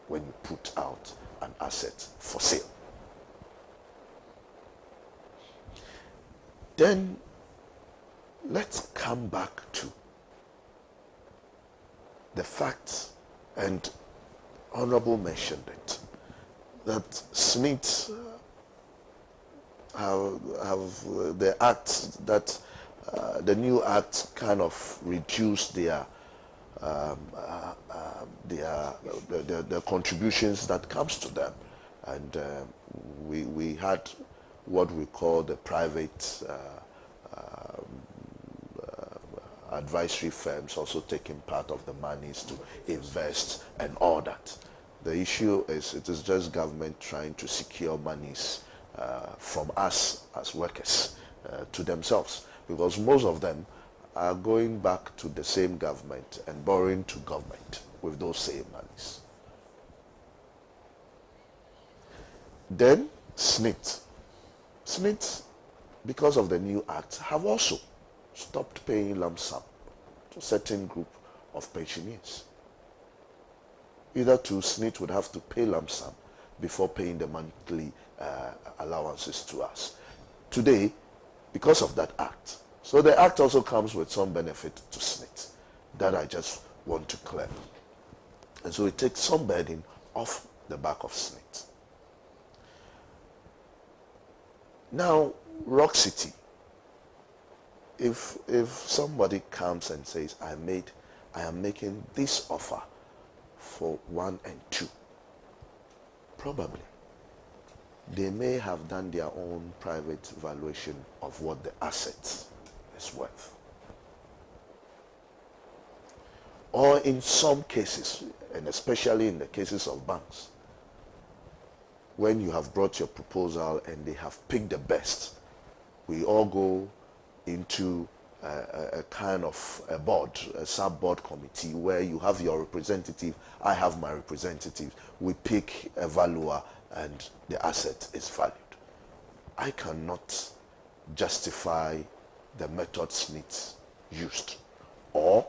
when you put out an asset for sale. Then let's come back to the fact, and Honorable mentioned it, that SSNIT have the act that the new act kind of reduced their contributions that comes to them, and we had what we call the private advisory firms also taking part of the monies to invest and all that. The issue is it is just government trying to secure monies from us as workers to themselves, because most of them are going back to the same government and borrowing to government with those same monies. Then SSNIT, because of the new act, have also stopped paying lump sum to a certain group of pensioners. Either to SSNIT would have to pay lump sum, before paying the monthly allowances to us. Today, because of that act. So the act also comes with some benefit to SSNIT that I just want to clear. And so it takes some burden off the back of SSNIT. Now, Rock City, if somebody comes and says, I am making this offer for 1 and 2, probably they may have done their own private valuation of what the asset is worth. Or in some cases, and especially in the cases of banks, when you have brought your proposal and they have picked the best, we all go into a kind of a board, a sub-board committee where you have your representative, I have my representative, we pick a valuer and the asset is valued. I cannot justify the method SSNIT used or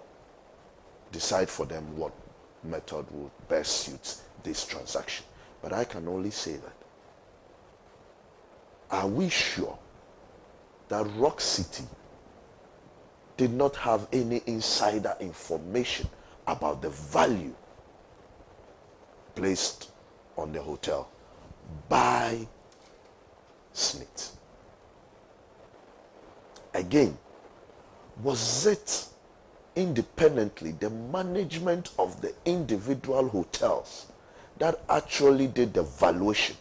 decide for them what method would best suit this transaction. But I can only say that, are we sure that Rock City did not have any insider information about the value placed on the hotel by SSNIT? Again, was it independently the management of the individual hotels that actually did the valuation?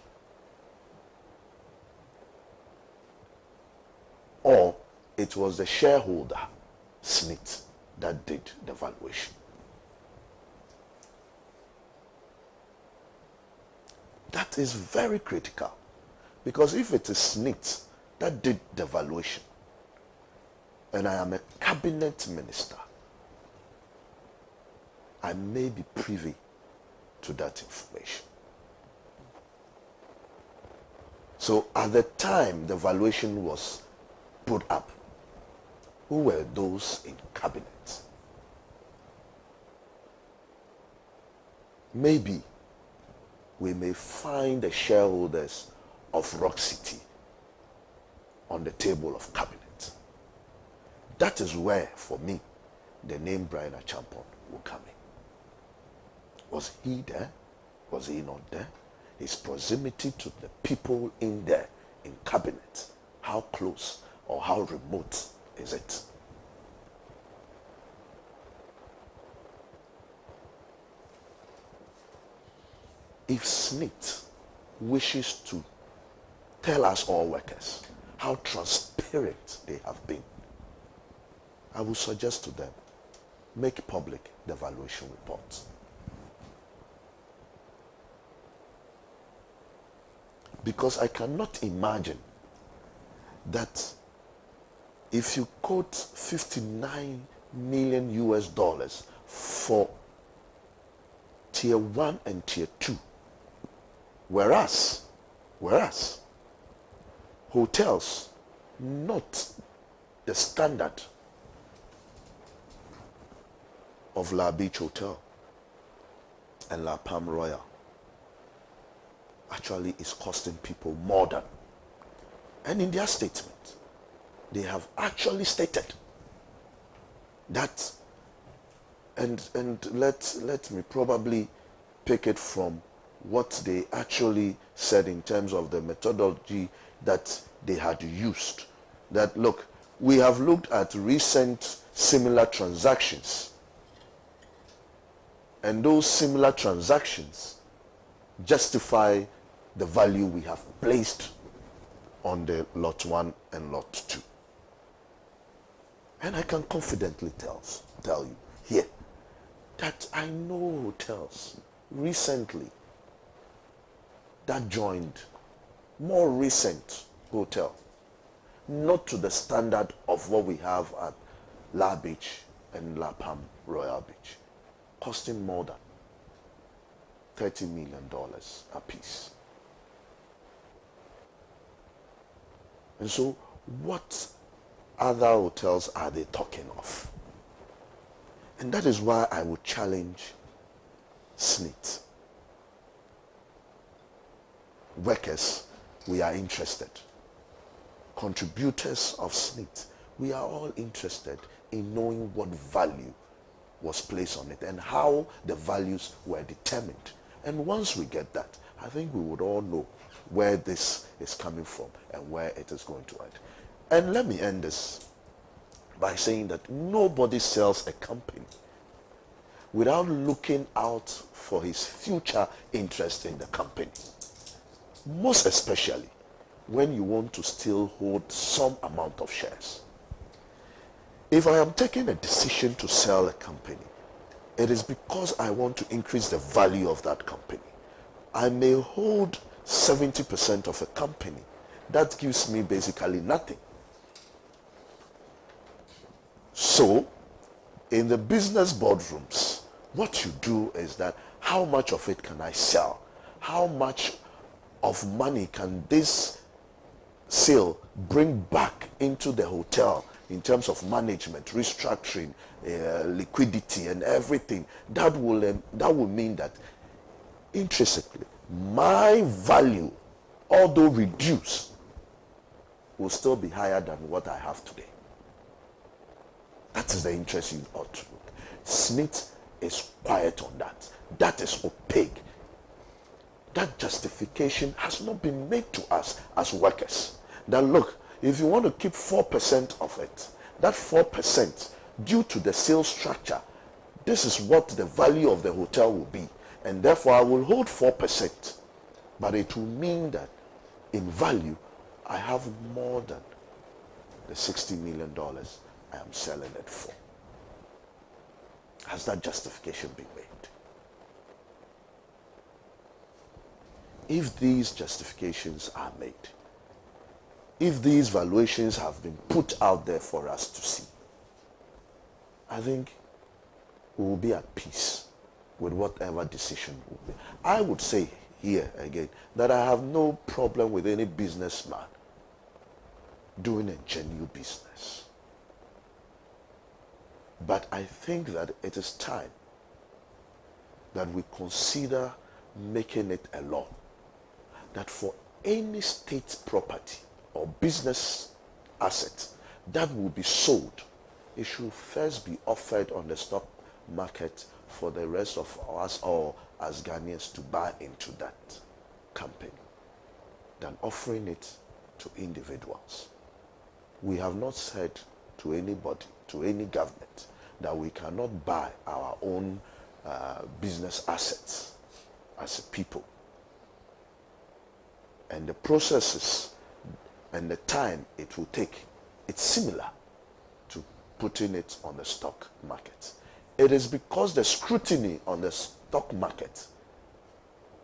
Or it was the shareholder, SSNIT, that did the valuation? That is very critical, because if it is SSNIT that did the valuation, and I am a cabinet minister, I may be privy to that information. So at the time the valuation was put up, who were those in cabinet? Maybe we may find the shareholders of Rock City on the table of cabinet. That is where, for me, the name Brian Achampon will come in. Was he there? Was he not there? His proximity to the people in there, in cabinet, how close or how remote is it? If SSNIT wishes to tell us all workers how transparent they have been, I will suggest to them, make public the valuation reports. Because I cannot imagine that if you quote 59 million US dollars for tier 1 and tier 2, whereas hotels not the standard of La Beach Hotel and La Palm Royal actually is costing people more than. And in their statement, they have actually stated that, and let me probably pick it from what they actually said in terms of the methodology that they had used. That, look, we have looked at recent similar transactions, and those similar transactions justify the value we have placed on the lot 1 and lot 2. And I can confidently tell you here that I know hotels recently that joined, more recent hotel, not to the standard of what we have at La Beach and La Palm Royal Beach, costing more than $30 million a piece. And so what other hotels are they talking of? And that is why I would challenge SSNIT workers, we are interested. Contributors of SSNIT, we are all interested in knowing what value was placed on it and how the values were determined. And once we get that, I think we would all know where this is coming from and where it is going to end. And let me end this by saying that nobody sells a company without looking out for his future interest in the company. Most especially when you want to still hold some amount of shares. If I am taking a decision to sell a company, it is because I want to increase the value of that company. I may hold 70% of a company. That gives me basically nothing. So, in the business boardrooms, what you do is that, how much of it can I sell? How much of money can this sale bring back into the hotel in terms of management, restructuring, liquidity and everything? That will mean that intrinsically my value, although reduced, will still be higher than what I have today. That is the interest you ought to look. SSNIT is quiet on that. That is opaque. That justification has not been made to us as workers. That look, if you want to keep 4% of it, that 4%, due to the sales structure, this is what the value of the hotel will be. And therefore I will hold 4%. But it will mean that in value, I have more than the $60 million I am selling it for. Has that justification been made? If these justifications are made, if these valuations have been put out there for us to see, I think we will be at peace with whatever decision will be. I would say here again that I have no problem with any businessman doing a genuine business. But I think that it is time that we consider making it a law that for any state property or business asset that will be sold, it should first be offered on the stock market for the rest of us all as Ghanaians to buy into that company than offering it to individuals. We have not said to anybody, to any government, that we cannot buy our own business assets as a people. And the processes and the time it will take, it's similar to putting it on the stock market. It is because the scrutiny on the stock market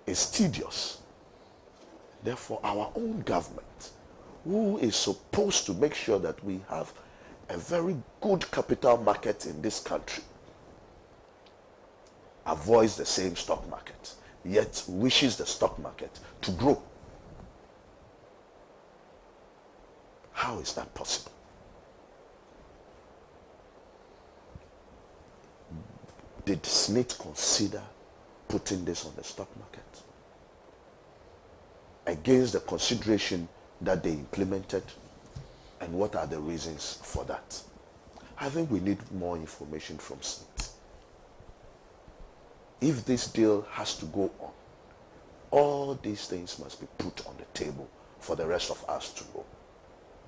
is tedious. Therefore, our own government, who is supposed to make sure that we have a very good capital market in this country, avoids the same stock market, yet wishes the stock market to grow. How is that possible? Did SSNIT consider putting this on the stock market against the consideration that they implemented? And what are the reasons for that? I think we need more information from SSNIT. If this deal has to go on, all these things must be put on the table for the rest of us to know.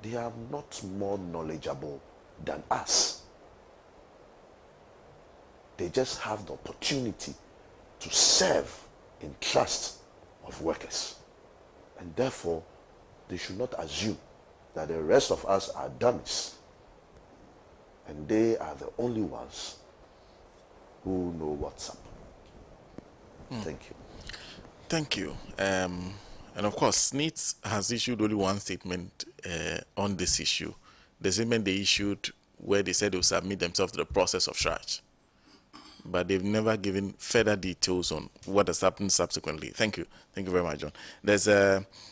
They are not more knowledgeable than us. They just have the opportunity to serve in trust of workers. And therefore, they should not assume that the rest of us are dummies. And they are the only ones who know what's up. Thank you. Thank you. And of course, SSNIT has issued only one statement on this issue. The statement they issued where they said they will submit themselves to the process of charge. But they've never given further details on what has happened subsequently. Thank you. Thank you very much, John. There's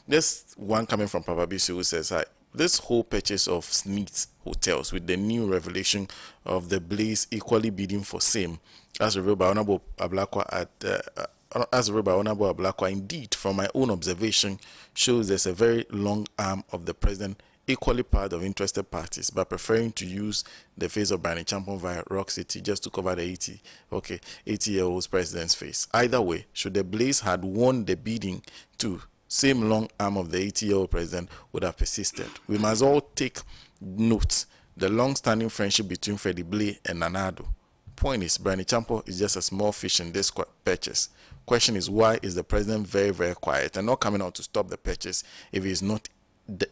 this one coming from Papa Bisu who says, hi, this whole purchase of SSNIT hotels with the new revelation of the Blaze equally bidding for same, as revealed by Honorable Ablakwa at as read by Honorable Ablakwa, indeed, from my own observation, shows there's a very long arm of the president, equally part of interested parties, but preferring to use the face of Barney Champon via Rock City just to cover the 80-year-old president's face. Either way, should the Blaze had won the bidding too, same long arm of the 80-year-old president would have persisted. We must all take note the long-standing friendship between Freddie Blay and Nanado. Point is, Barney Champon is just a small fish in this purchase. Question is, why is the president very, very quiet and not coming out to stop the purchase if he is not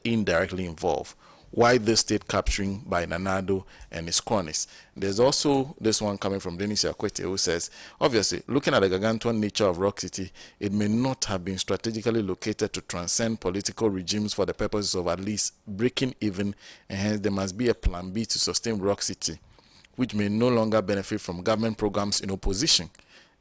indirectly involved? Why this state capturing by Nanado and his cronies? There's also this one coming from Dennis Yakwete, who says, obviously, looking at the gargantuan nature of Rock City, it may not have been strategically located to transcend political regimes for the purposes of at least breaking even, and hence there must be a plan B to sustain Rock City, which may no longer benefit from government programs in opposition.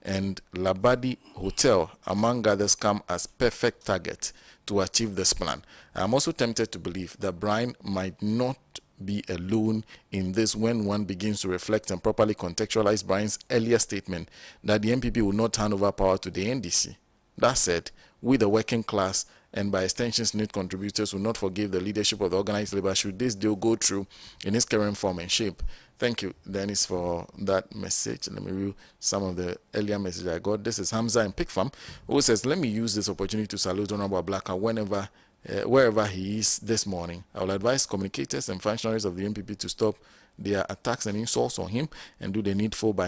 And Labadi Hotel, among others, come as perfect target to achieve this plan. I'm also tempted to believe that Brian might not be alone in this when one begins to reflect and properly contextualize Brian's earlier statement that the MPP will not hand over power to the NDC. That said, we the working class and by extension SSNIT contributors will not forgive the leadership of the organized labor should this deal go through in its current form and shape. Thank you, Dennis, for that message. Let me read some of the earlier messages I got. This is Hamza in Pig Farm, who says, let me use this opportunity to salute Honorable Blacka wherever he is this morning. I will advise communicators and functionaries of the MPP to stop their attacks and insults on him and do the needful by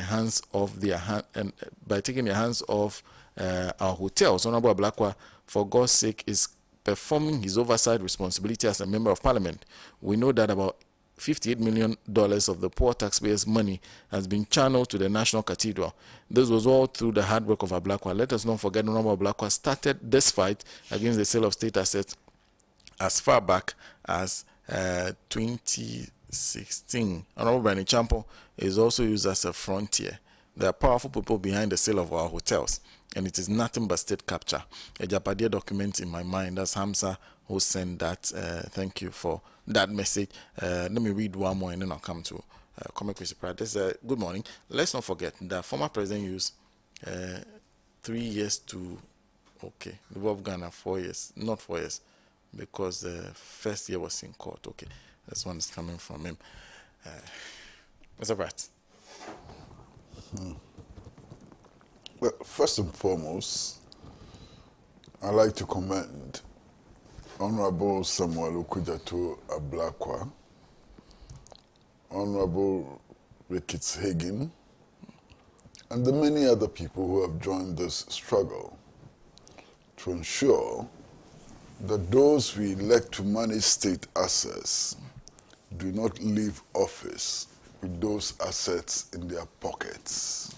taking their hands off our hotels. Honorable Blacka, for God's sake, is performing his oversight responsibility as a member of parliament. We know that about $58 million of the poor taxpayers' money has been channeled to the National Cathedral. This was all through the hard work of Ablakwa. Let us not forget Honorable Ablakwa started this fight against the sale of state assets as far back as 2016. Honorable Barney Champon is also used as a frontier. There are powerful people behind the sale of our hotels, and it is nothing but state capture. A Japadia document in my mind. That's Hamza who sent that. Thank you for that message. Let me read one more and then I'll come to Comic Chrissy Pratt. Good morning. Let's not forget that former president used 3 years to devolve Ghana 4 years, not 4 years, because the first year was in court. Okay, this one is coming from him. Mr. Pratt. Well, first and foremost, I'd like to commend Honorable Samuel Okujato Ablakwa, Honorable Ricketts Hagen, and the many other people who have joined this struggle to ensure that those we elect to manage state assets do not leave office with those assets in their pockets.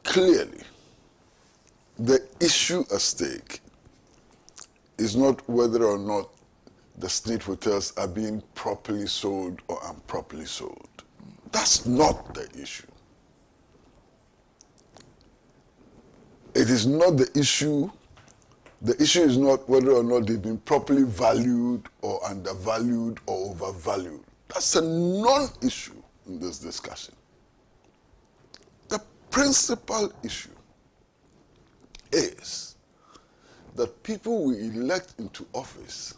Clearly, the issue at stake is not whether or not the SSNIT hotels are being properly sold or improperly sold. That's not the issue. It is not the issue. The issue is not whether or not they've been properly valued or undervalued or overvalued. That's a non-issue in this discussion. The principal issue is that people we elect into office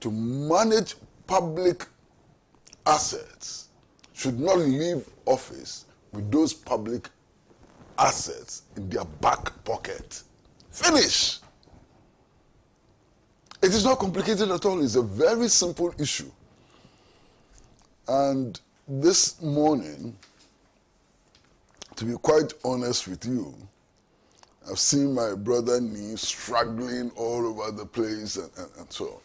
to manage public assets should not leave office with those public assets in their back pocket. Finish. It is not complicated at all. It's a very simple issue. And this morning, to be quite honest with you, I've seen my brother Nee struggling all over the place and so on.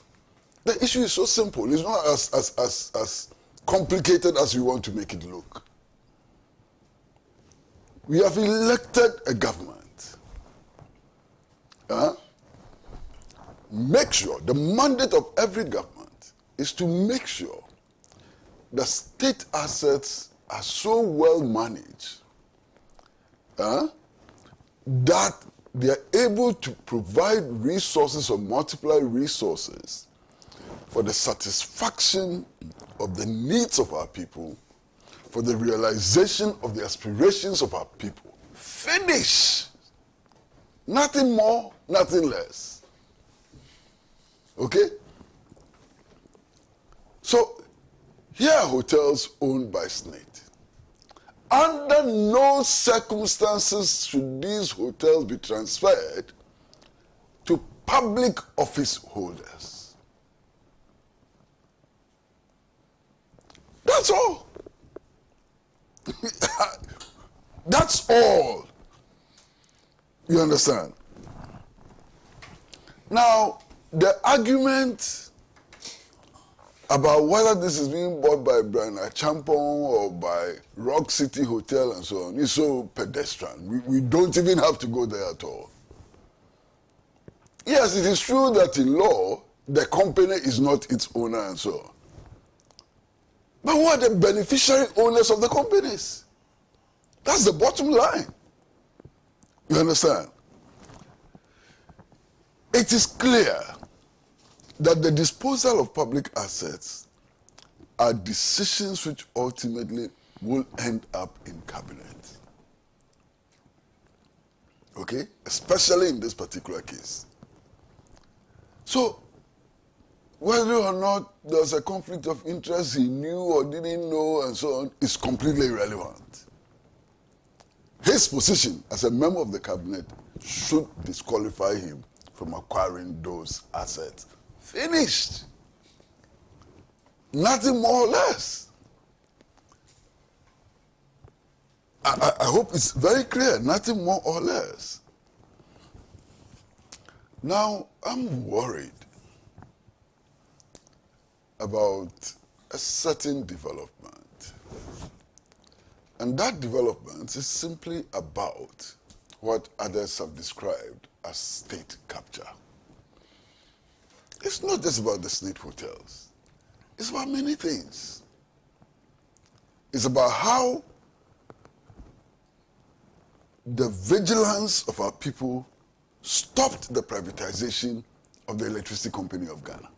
The issue is so simple. It's not as complicated as we want to make it look. We have elected a government. Make sure, the mandate of every government is to make sure the state assets are so well managed that they are able to provide resources or multiply resources for the satisfaction of the needs of our people for the realization of the aspirations of our people. Finish. Nothing more, nothing less. Okay? So, here are hotels owned by SSNIT. Under no circumstances should these hotels be transferred to public office holders. That's all. That's all. You understand? Now, the argument about whether this is being bought by Brian Achampong or by Rock City Hotel and so on is so pedestrian. We don't even have to go there at all. Yes, it is true that in law, the company is not its owner and so on. But who are the beneficiary owners of the companies? That's the bottom line. You understand? It is clear that the disposal of public assets are decisions which ultimately will end up in cabinet. Okay? Especially in this particular case. So, whether or not there's a conflict of interest he knew or didn't know and so on is completely irrelevant. His position as a member of the cabinet should disqualify him from acquiring those assets. Finished. Nothing more or less. I hope it's very clear. Nothing more or less. Now, I'm worried about a certain development. And that development is simply about what others have described as state capture. It's not just about the SSNIT hotels. It's about many things. It's about how the vigilance of our people stopped the privatization of the Electricity Company of Ghana.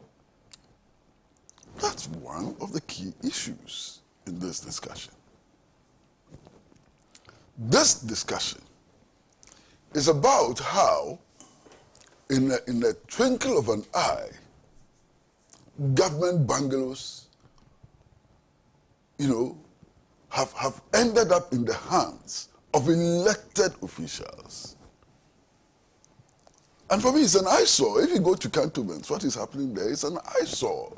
That's one of the key issues in this discussion. This discussion is about how, in a twinkle of an eye, government bungalows, have ended up in the hands of elected officials. And for me, it's an eyesore. If you go to cantonments, what is happening there is an eyesore.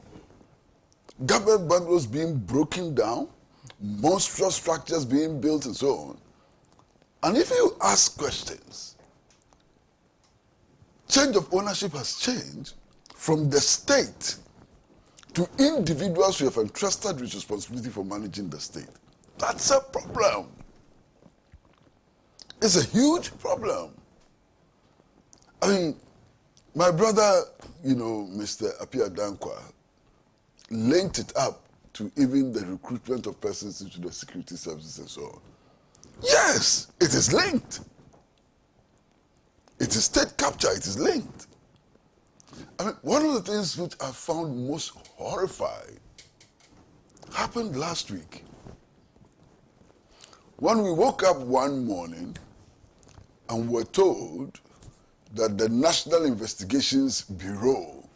Government bungalows being broken down, monstrous structures being built and so on. And if you ask questions, change of ownership has changed from the state to individuals who have entrusted with responsibility for managing the state. That's a problem. It's a huge problem. I mean, my brother, Mr. Apia Dankwa, linked it up to even the recruitment of persons into the security services and so on. Yes, it is linked. It is state capture, it is linked. I mean, one of the things which I found most horrifying happened last week. When we woke up one morning and were told that the National Investigations Bureau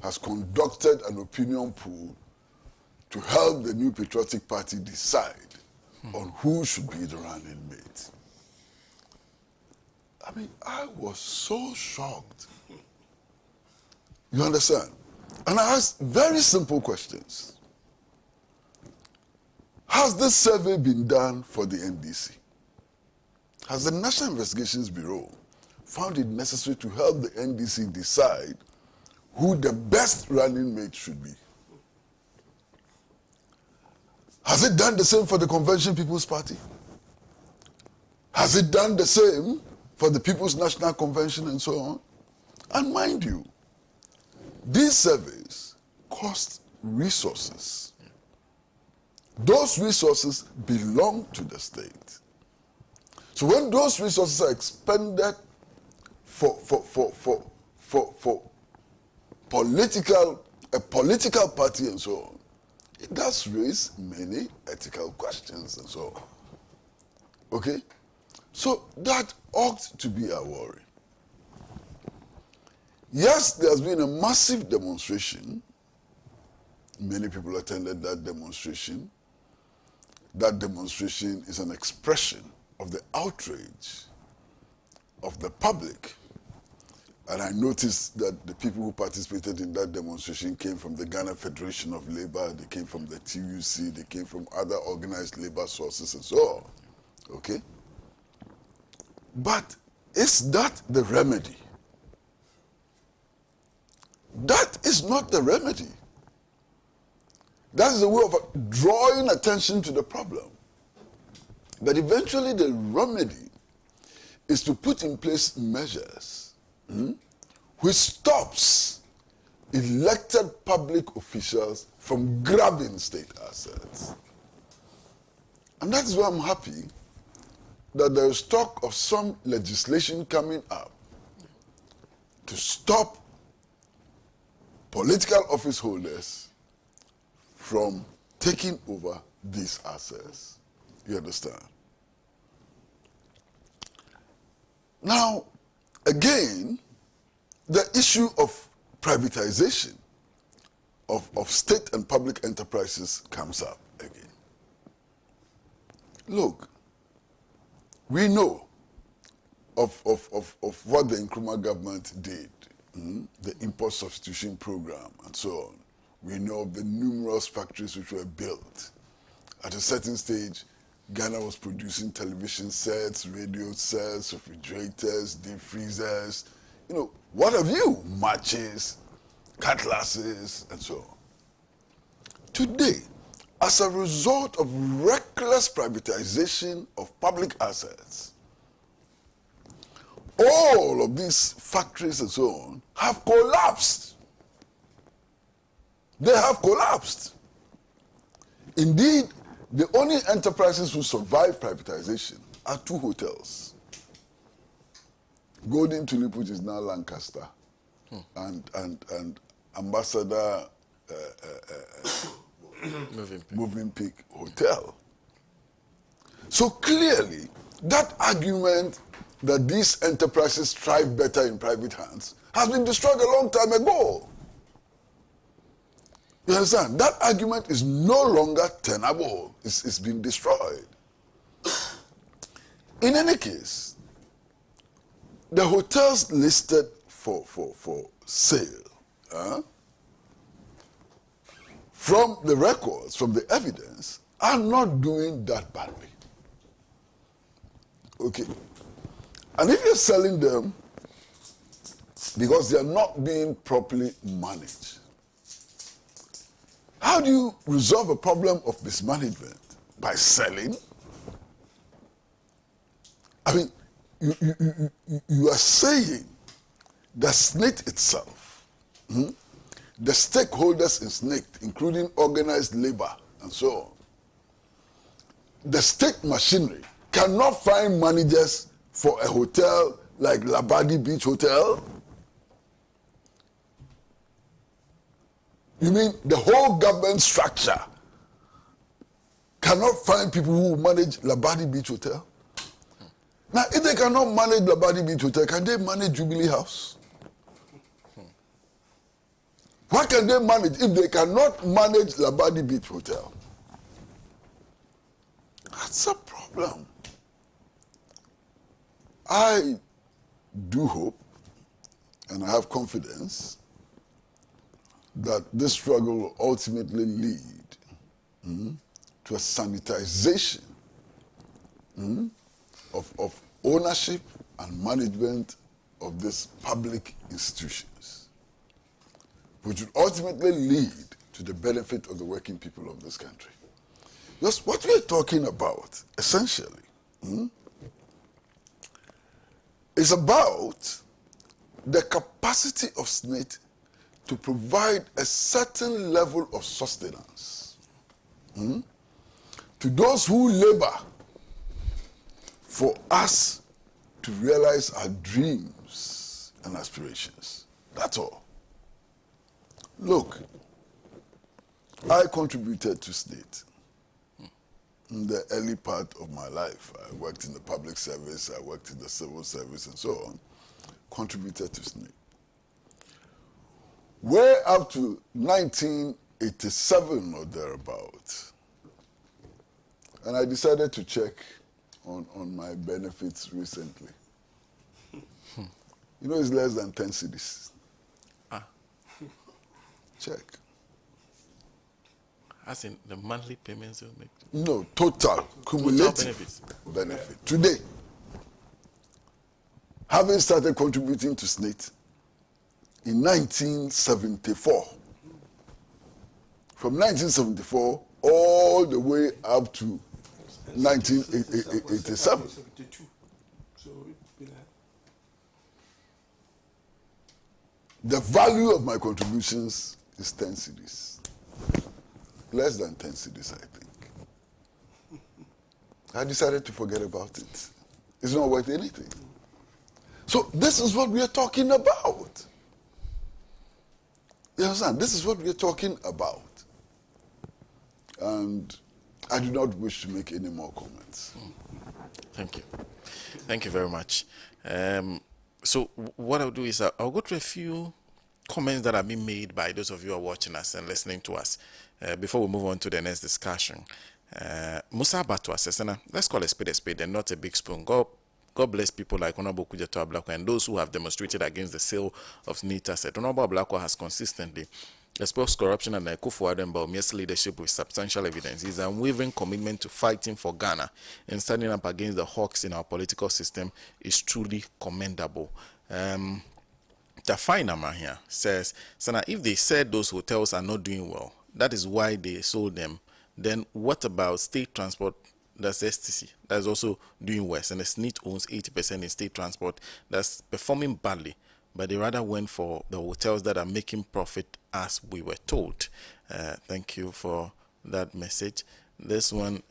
has conducted an opinion poll to help the New Patriotic Party decide on who should be the running mate. I mean, I was so shocked. You understand? And I asked very simple questions. Has this survey been done for the NDC? Has the National Investigations Bureau found it necessary to help the NDC decide who the best running mate should be? Has it done the same for the Convention People's Party? Has it done the same for the People's National Convention and so on? And mind you, these surveys cost resources. Those resources belong to the state. So when those resources are expended for a political party and so on, it does raise many ethical questions and so on. Okay? So that ought to be our worry. Yes, there's been a massive demonstration. Many people attended that demonstration. That demonstration is an expression of the outrage of the public. And I noticed that the people who participated in that demonstration came from the Ghana Federation of Labour, they came from the TUC, they came from other organized labor sources and so on. Okay? But is that the remedy? That is not the remedy. That is a way of drawing attention to the problem. But eventually the remedy is to put in place measures which stops elected public officials from grabbing state assets. And that is why I'm happy that there is talk of some legislation coming up to stop political office holders from taking over these assets. You understand? Now, again, the issue of privatization of state and public enterprises comes up again. Look, we know of what the Nkrumah government did, the import substitution program and so on. We know of the numerous factories which were built. At a certain stage, Ghana was producing television sets, radio sets, refrigerators, deep freezers, you know, what have you? Matches, cutlasses, and so on. Today, as a result of reckless privatization of public assets, all of these factories and so on have collapsed. They have collapsed. Indeed, the only enterprises who survive privatization are two hotels. Golden Tulip, which is now Lancaster, and Ambassador Moving Hotel. So clearly, that argument that these enterprises thrive better in private hands has been destroyed a long time ago. You understand? That argument is no longer tenable. It's been destroyed. In any case, the hotels listed for sale, from the records, from the evidence, are not doing that badly. Okay. And if you're selling them because they're not being properly managed, how do you resolve a problem of mismanagement? By selling? I mean, you are saying that SSNIT itself, the stakeholders in SSNIT, including organized labor and so on, the state machinery cannot find managers for a hotel like Labadi Beach Hotel? You mean the whole government structure cannot find people who manage Labadi Beach Hotel? Now, if they cannot manage Labadi Beach Hotel, can they manage Jubilee House? What can they manage if they cannot manage Labadi Beach Hotel? That's a problem. I do hope, and I have confidence, that this struggle will ultimately lead to a sanitization of ownership and management of these public institutions, which would ultimately lead to the benefit of the working people of this country. Just what we are talking about, essentially, is about the capacity of SSNIT to provide a certain level of sustenance to those who labor for us to realize our dreams and aspirations. That's all. Look, I contributed to SSNIT in the early part of my life. I worked in the public service, I worked in the civil service, and so on. Contributed to SSNIT. Way up to 1987 or thereabouts. And I decided to check on my benefits recently. You know, it's less than 10 cedis. Check. As in the monthly payments you make? No, total, cumulative benefit. Today, having started contributing to SSNIT in 1974, from 1974 all the way up to 1987. The value of my contributions is 10 cedis. Less than 10 cedis, I think. I decided to forget about it. It's not worth anything. So this is what we are talking about. You understand? This is what we are talking about. And I do not wish to make any more comments. Thank you. Thank you very much. So what I'll do is I'll go through a few comments that have been made by those of you who are watching us and listening to us before we move on to the next discussion. Musa Batwa says, let's call a spade and not a big spoon. God bless people like Honorable Kujato Ablakwa and those who have demonstrated against the sale of SSNIT asset. Honorable Ablakwa has consistently exposed corruption and Akufo-Addo and Bawumia's leadership with substantial evidence. His unwavering commitment to fighting for Ghana and standing up against the hawks in our political system is truly commendable. Tafainama here says, Sana, if they said those hotels are not doing well, that is why they sold them, then what about state transport? That's STC. That's also doing worse. And the SSNIT owns 80% in state transport. That's performing badly. But they rather went for the hotels that are making profit, as we were told. Thank you for that message. This one,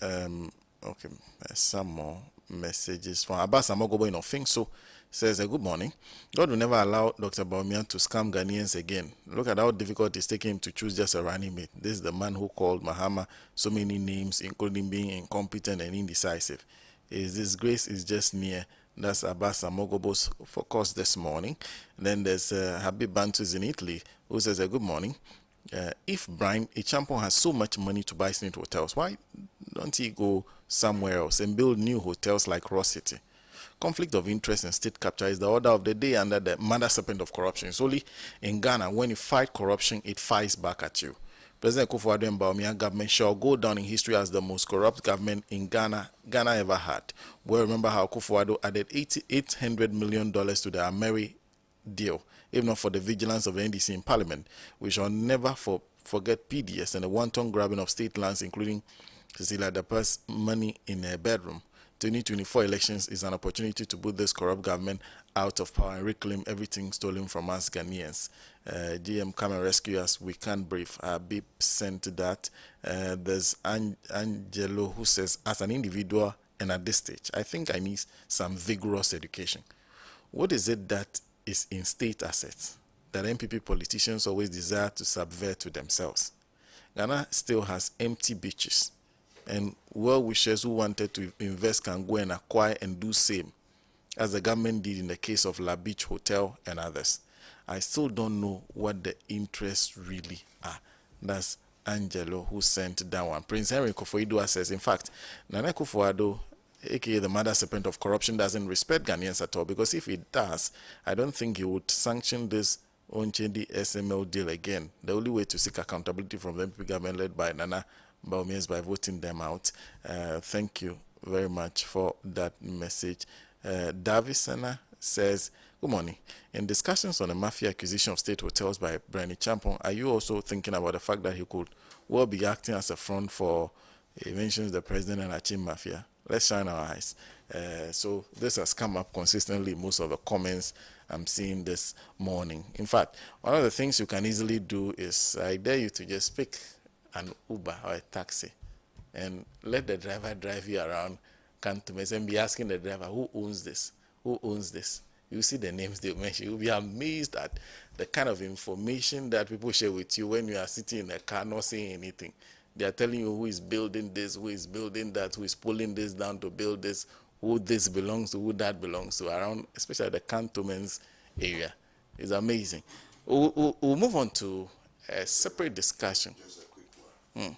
okay, some more messages from Abbas Amogobo in Ofingso. Says, good morning. God will never allow Dr. Bawumia to scam Ghanaians again. Look at how difficult it's taking him to choose just a running mate. This is the man who called Mahama so many names, including being incompetent and indecisive. His disgrace is just near. That's Abbas Amogobo's focus this morning. And then there's Habib Bantus in Italy, who says, good morning. If Brian Ichampo has so much money to buy SSNIT hotels, why don't he go somewhere else and build new hotels like Ross City? Conflict of interest and state capture is the order of the day under the mother serpent of corruption. It's only in Ghana, when you fight corruption, it fires back at you. President Akufo-Addo and Bawumia government shall go down in history as the most corrupt government in Ghana ever had. We remember how Akufo-Addo added $800 million to the Ameri deal, if not for the vigilance of the NDC in Parliament. We shall never forget PDS and the wanton grabbing of state lands, including Cecilia Dapa's money in her bedroom. 2024 elections is an opportunity to put this corrupt government out of power and reclaim everything stolen from us Ghanaians. GM come and rescue us. We can't breathe. Beep sent that. There's Angelo who says, as an individual and at this stage, I think I need some vigorous education. What is it that is in state assets that MPP politicians always desire to subvert to themselves? Ghana still has empty beaches, and well-wishers who wanted to invest can go and acquire and do same, as the government did in the case of La Beach Hotel and others. I still don't know what the interests really are. That's Angelo who sent that one. Prince Henry Kofoidua says, in fact, Nana Akufo-Addo, aka the mother serpent of corruption, doesn't respect Ghanaians at all, because if he does, I don't think he would sanction this Onchendi SML deal again. The only way to seek accountability from the MP government led by Nana Bawumia is by voting them out. Thank you very much for that message. Davisana says, good morning. In discussions on the mafia acquisition of state hotels by Brian Ichampo, are you also thinking about the fact that he could well be acting as a front for, he mentions the president and Achim Mafia? Let's shine our eyes. So this has come up consistently in most of the comments I'm seeing this morning. In fact, one of the things you can easily do is, I dare you to just pick an Uber or a taxi and let the driver drive you around Cantonese and be asking the driver, who owns this? Who owns this? you see the names they mention. You'll be amazed at the kind of information that people share with you when you are sitting in a car not saying anything. They are telling you who is building this, who is building that, who is pulling this down to build this, who this belongs to, who that belongs to, around, especially the cantonments area. It's amazing. We'll move on to a separate discussion. Just a quick one.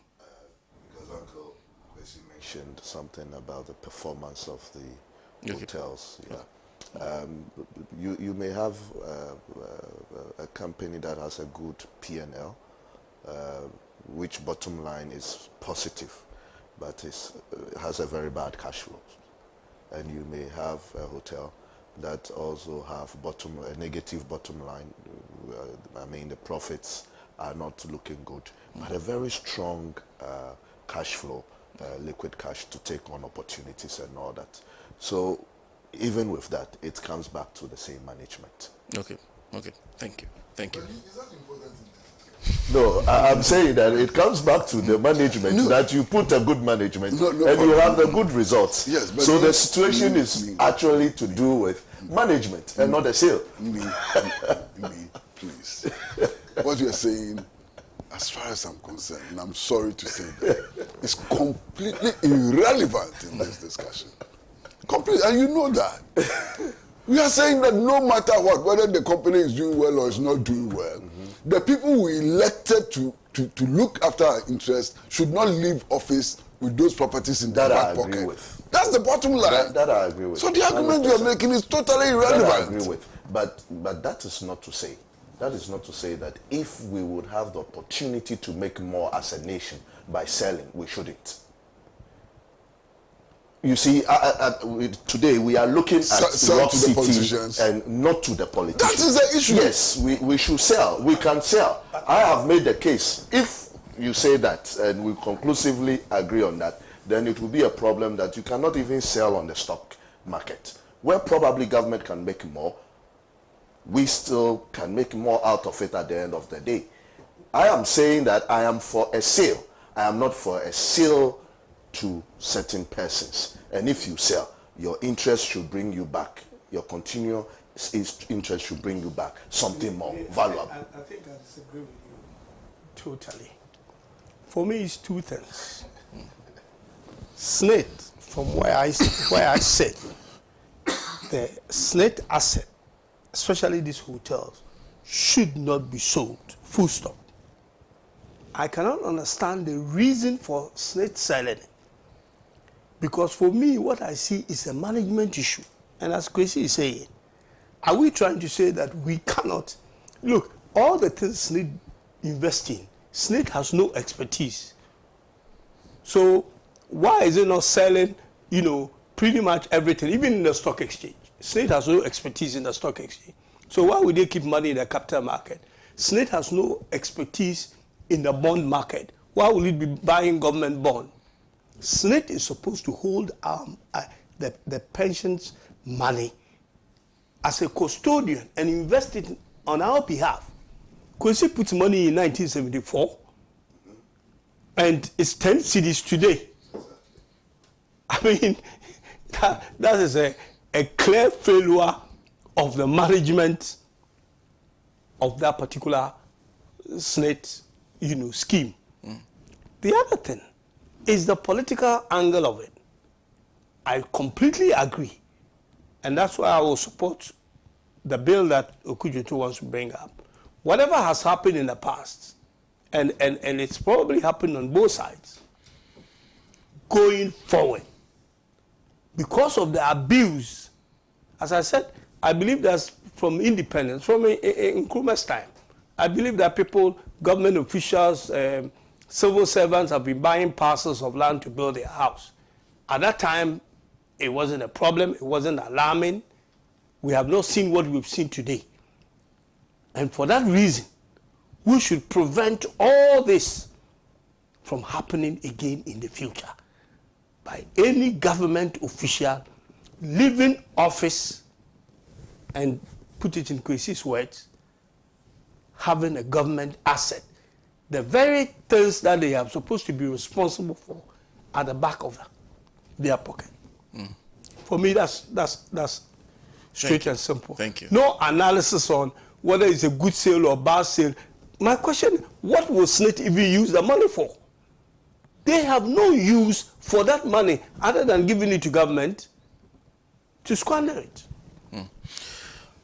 Because Uncle Kwesi mentioned something about the performance of the hotels. Yeah. You may have a company that has a good P&L, which bottom line is positive, but has a very bad cash flow. And you may have a hotel that also have a negative bottom line. I mean, the profits are not looking good, but a very strong cash flow, liquid cash to take on opportunities and all that. So even with that, it comes back to the same management. Okay, thank you. Is that important? No, I'm saying that it comes back to the management, that you put a good management and you have the good results. Yes, but so the situation is actually to do with management and not the sale. Please. What you're saying, as far as I'm concerned, and I'm sorry to say that, is completely irrelevant in this discussion. Completely, and you know that. We are saying that no matter what, whether the company is doing well or is not doing well, the people we elected to look after our interests should not leave office with those properties in their back pocket. That's the bottom line. That I agree with. So the argument you are making is totally irrelevant. That I agree with. But that is not to say. That is not to say that if we would have the opportunity to make more as a nation by selling, we shouldn't. You see, today we are looking at Rock City and not to the politicians. That is the issue. Yes, we should sell. We can sell. I have made the case. If you say that and we conclusively agree on that, then it will be a problem that you cannot even sell on the stock market. Where probably government can make more, we still can make more out of it at the end of the day. I am saying that I am for a sale. I am not for a sale to certain persons. And if you sell, your interest should bring you back. Your continual interest should bring you back something more valuable. I think I disagree with you totally. For me, it's two things. SSNIT, from where I sit, the SSNIT asset, especially these hotels, should not be sold. Full stop. I cannot understand the reason for SSNIT selling it. Because for me, what I see is a management issue. And as Kwesi is saying, are we trying to say that we cannot? Look, all the things SSNIT invest in, SSNIT has no expertise. So why is it not selling, pretty much everything, even in the stock exchange? SSNIT has no expertise in the stock exchange. So why would they keep money in the capital market? SSNIT has no expertise in the bond market. Why will it be buying government bond? SSNIT is supposed to hold the pensions money as a custodian and invest it on our behalf. Kwesi puts money in 1974 and it's 10 cedis today. I mean, that is a clear failure of the management of that particular SSNIT, scheme. The other thing is the political angle of it. I completely agree. And that's why I will support the bill that Okujetu wants to bring up. Whatever has happened in the past, and it's probably happened on both sides, going forward, because of the abuse, as I said, I believe that's from independence, from Nkrumah's time. I believe that people, government officials, civil servants have been buying parcels of land to build their house. At that time, it wasn't a problem, it wasn't alarming. We have not seen what we've seen today. And for that reason, we should prevent all this from happening again in the future by any government official leaving office and, put it in Kwesi's words, having a government asset. The very things that they are supposed to be responsible for at the back of their pocket. For me, that's Straight and simple. Thank you. No analysis on whether it's a good sale or bad sale. My question, what will SSNIT even use the money for? They have no use for that money other than giving it to government to squander it.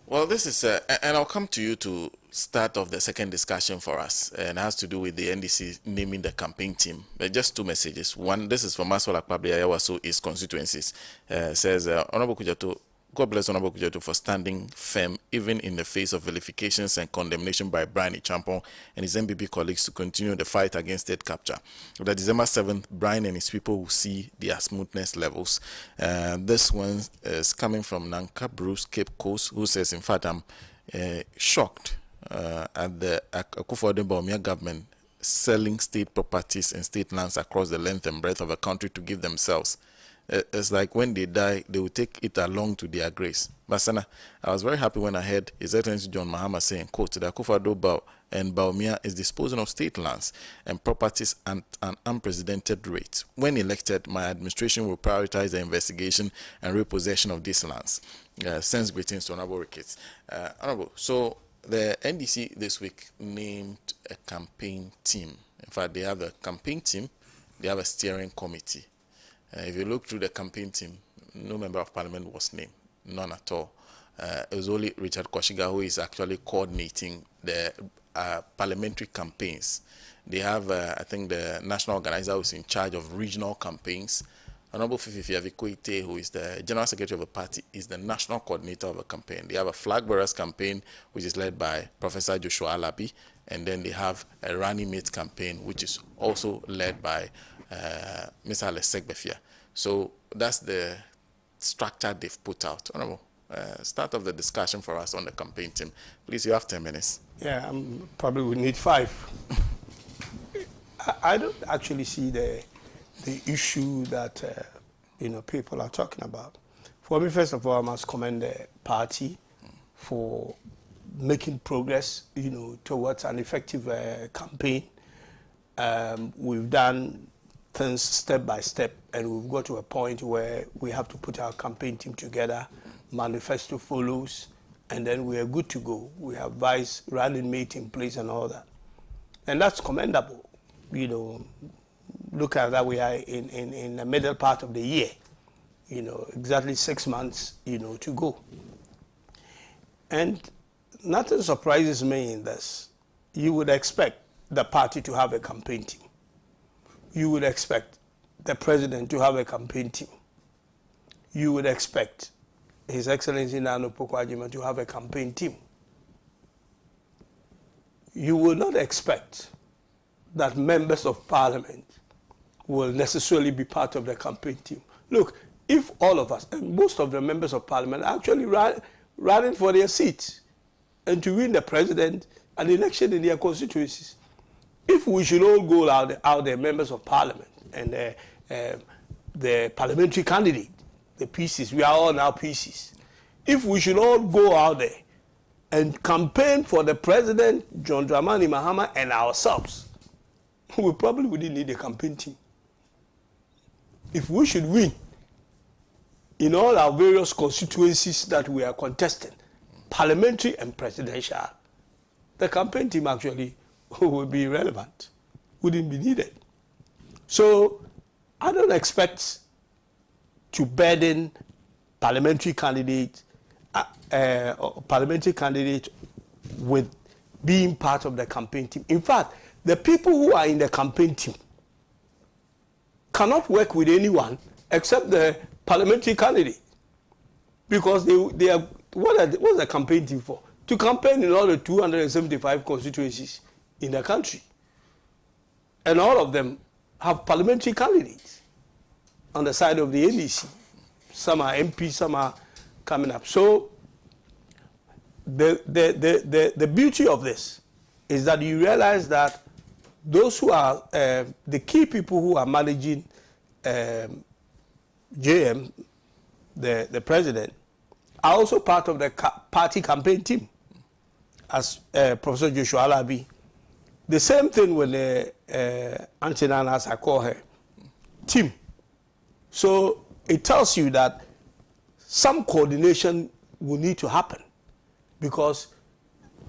Well, this is, and I'll come to you to start off the second discussion for us, and it has to do with the NDC naming the campaign team. Just 2 messages. One, this is from Maswala Kpabli Ayawaso, his constituencies. Says, Honorable Kujato, God bless Honorable Kujato for standing firm even in the face of vilifications and condemnation by Brian Champon and his MBB colleagues to continue the fight against state capture. On December 7th, Brian and his people will see their smoothness levels. This one is coming from Nanka Bruce, Cape Coast, who says, in fact, I'm shocked at the Akufo-Addo government selling state properties and state lands across the length and breadth of the country to give themselves. It's like when they die, they will take it along to their grace. But Sana, I was very happy when I heard His Excellency John Mahama saying, quote, the Akufo-Addo and Bawumia is disposing of state lands and properties at an unprecedented rate. When elected, my administration will prioritize the investigation and repossession of these lands. Sends greetings to Honorable Ricketts. Honorable, so the NDC this week named a campaign team. In fact, they have a campaign team, they have a steering committee. If you look through the campaign team, no member of parliament was named, none at all. It was only Richard Koshiga who is actually coordinating the parliamentary campaigns. They have, I think, the national organizer who is in charge of regional campaigns. Honorable Fifi Avikoite, who is the general secretary of the party, is the national coordinator of a campaign. They have a flag bearers campaign, which is led by Professor Joshua Alabi, and then they have a running mate campaign, which is also led by Mr. Alesek Befia. So that's the structure they've put out. Honorable, start off the discussion for us on the campaign team. Please, you have 10 minutes. Yeah, probably we need 5. I don't actually see the issue that people are talking about. For me, first of all, I must commend the party for making progress, towards an effective campaign. We've done things step by step, and we've got to a point where we have to put our campaign team together, manifesto follows, and then we are good to go. We have vice running mate in place and all that. And that's commendable. Look at that, we are in the middle part of the year, exactly 6 months, to go. And nothing surprises me in this. You would expect the party to have a campaign team. You would expect the president to have a campaign team. You would expect His Excellency Nana Akufo-Addo to have a campaign team. You will not expect that members of parliament will necessarily be part of the campaign team. Look, if all of us, and most of the members of parliament are actually running for their seats and to win the president an election in their constituencies, if we should all go out there, members of parliament and the parliamentary candidate, the PCs, we are all now PCs, if we should all go out there and campaign for the president, John Dramani Mahama, and ourselves, we probably wouldn't need a campaign team. If we should win in all our various constituencies that we are contesting, parliamentary and presidential, the campaign team actually would be irrelevant, wouldn't be needed. So I don't expect to burden parliamentary candidate with being part of the campaign team. In fact, the people who are in the campaign team cannot work with anyone except the parliamentary candidate, because they are what's the campaign team for? To campaign in all the 275 constituencies in the country, and all of them have parliamentary candidates on the side of the NDC. Some are MP, some are coming up. So the beauty of this is that you realize that those who are the key people who are managing JM, the president, are also part of the party campaign team, as Professor Joshua Alabi. The same thing with Auntie Nana, as I call her, team. So it tells you that some coordination will need to happen, because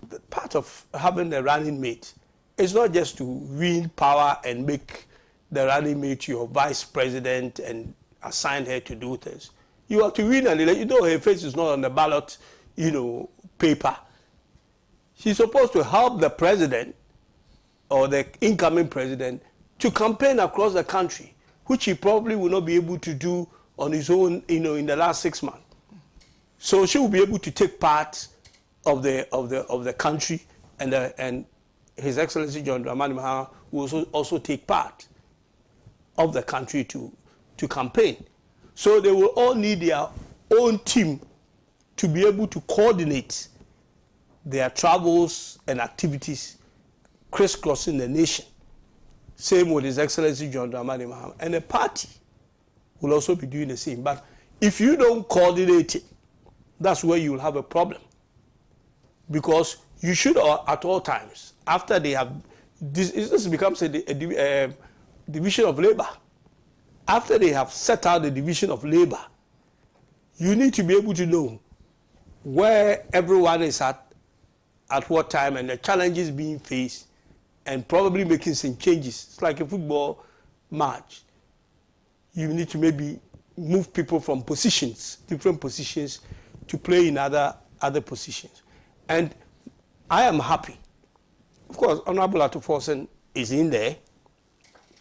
the part of having a running mate is not just to win power and make the running mate your vice president and assign her to do things. You have to win an election. You know, her face is not on the ballot, paper. She's supposed to help the president or the incoming president to campaign across the country, which he probably will not be able to do on his own, in the last 6 months. So she will be able to take part of the country, and His Excellency John Dramani Mahama will also take part of the country to campaign. So they will all need their own team to be able to coordinate their travels and activities crisscrossing the nation. Same with His Excellency John Dramani Mahama. And the party will also be doing the same. But if you don't coordinate it, that's where you will have a problem. Because you should, at all times, after they have, this becomes a division of labor. After they have set out the division of labor, you need to be able to know where everyone is at what time, and the challenges being faced, and probably making some changes. It's like a football match. You need to maybe move people from positions, different positions, to play in other positions. And I am happy. Of course, Honorable Atuforsen is in there,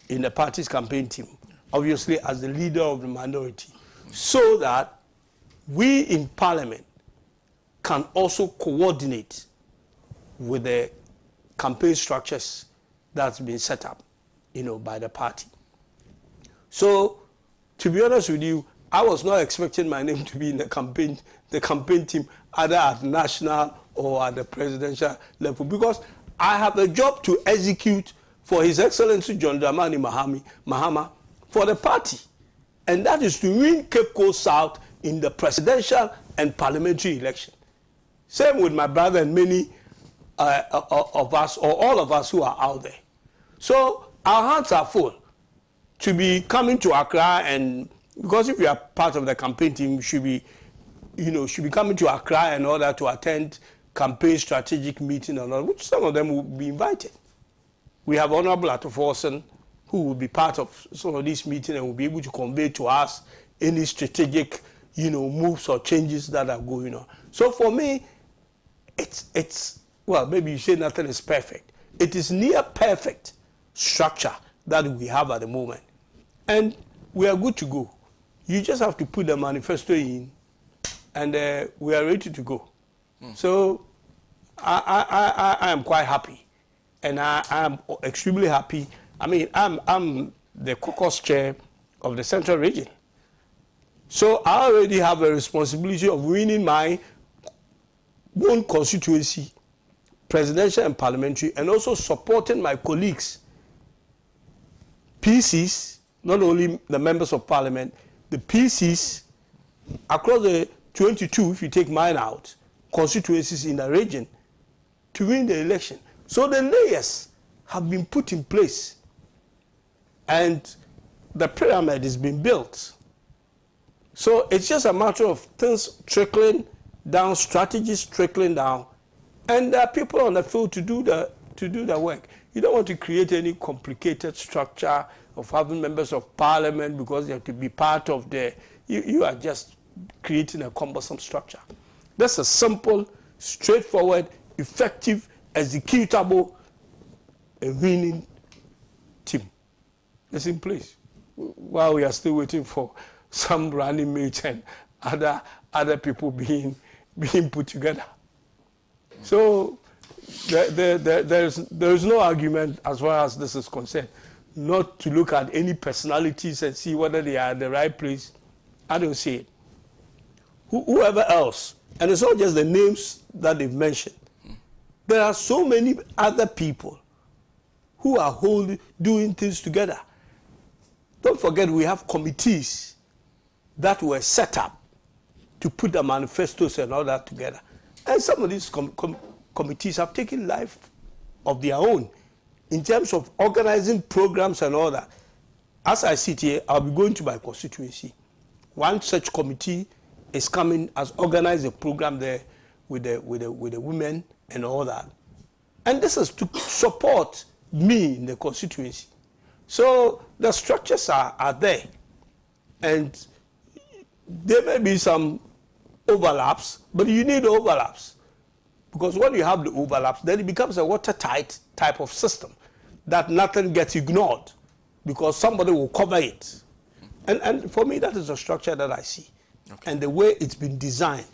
in the party's campaign team, obviously as the leader of the minority, so that we in Parliament can also coordinate with the campaign structures that's been set up, by the party. So, to be honest with you, I was not expecting my name to be in the campaign team, either at national or at the presidential level, because I have a job to execute for His Excellency John Dramani Mahama for the party, and that is to win Cape Coast South in the presidential and parliamentary election. Same with my brother and many of us, or all of us who are out there. So our hands are full to be coming to Accra, and because if you are part of the campaign team, you should be coming to Accra in order to attend campaign strategic meeting and all, which some of them will be invited. We have Honorable Atuforsen, who will be part of some of these meetings and will be able to convey to us any strategic, moves or changes that are going on. So for me, it's well, maybe you say nothing is perfect. It is near perfect structure that we have at the moment. And we are good to go. You just have to put the manifesto in, and we are ready to go. So I am quite happy, and I am extremely happy. I mean, I'm the caucus chair of the Central Region. So I already have a responsibility of winning my own constituency, presidential and parliamentary, and also supporting my colleagues, PCs, not only the members of parliament, the PCs across the 22, if you take mine out, constituencies in the region, to win the election. So the layers have been put in place, and the pyramid has been built. So it's just a matter of things trickling down, strategies trickling down, and there are people on the field to do the work. You don't want to create any complicated structure of having members of parliament because you have to be part of you are just creating a cumbersome structure. That's a simple, straightforward, effective, executable, and winning team. It's in place. While we are still waiting for some running mates and other people being put together. So there is no argument as far as this is concerned, not to look at any personalities and see whether they are at the right place. I don't see it. Whoever else, and it's not just the names that they've mentioned. There are so many other people who are doing things together. Don't forget, we have committees that were set up to put the manifestos and all that together. And some of these committees have taken life of their own in terms of organizing programs and all that. As I sit here, I'll be going to my constituency. One such committee is coming, has organized a program there with the women and all that. And this is to support me in the constituency. So the structures are there. And there may be some overlaps, but you need overlaps. Because when you have the overlaps, then it becomes a watertight type of system that nothing gets ignored because somebody will cover it. And for me, that is a structure that I see. Okay. And the way it's been designed,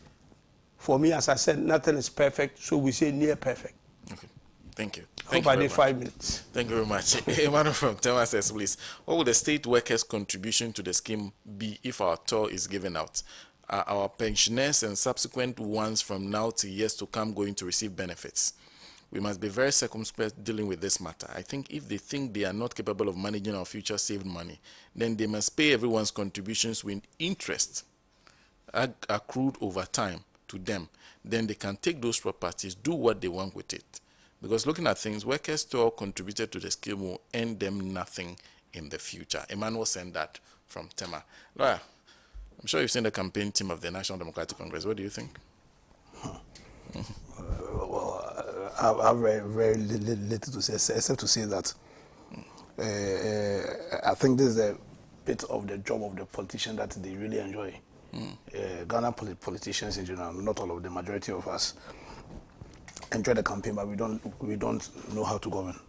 for me, as I said, nothing is perfect, so we say near perfect. Okay, thank you. Hope I need 5 minutes. Thank you very much. Emmanuel from Tema says, please, what will the state workers' contribution to the scheme be if our tour is given out? Are our pensioners and subsequent ones from now to years to come going to receive benefits? We must be very circumspect dealing with this matter. I think if they think they are not capable of managing our future saved money, then they must pay everyone's contributions with interest accrued over time to them. Then they can take those properties, do what they want with it. Because looking at things, workers still contributed to the scheme will earn them nothing in the future. Emmanuel sent that from Tema. Lawyer, I'm sure you've seen the campaign team of the National Democratic Congress. What do you think? I have very little to say, except to say that I think this is a bit of the job of the politician that they really enjoy. Ghana politicians in general, not all of the majority of us, enjoy the campaign, but we don't know how to govern.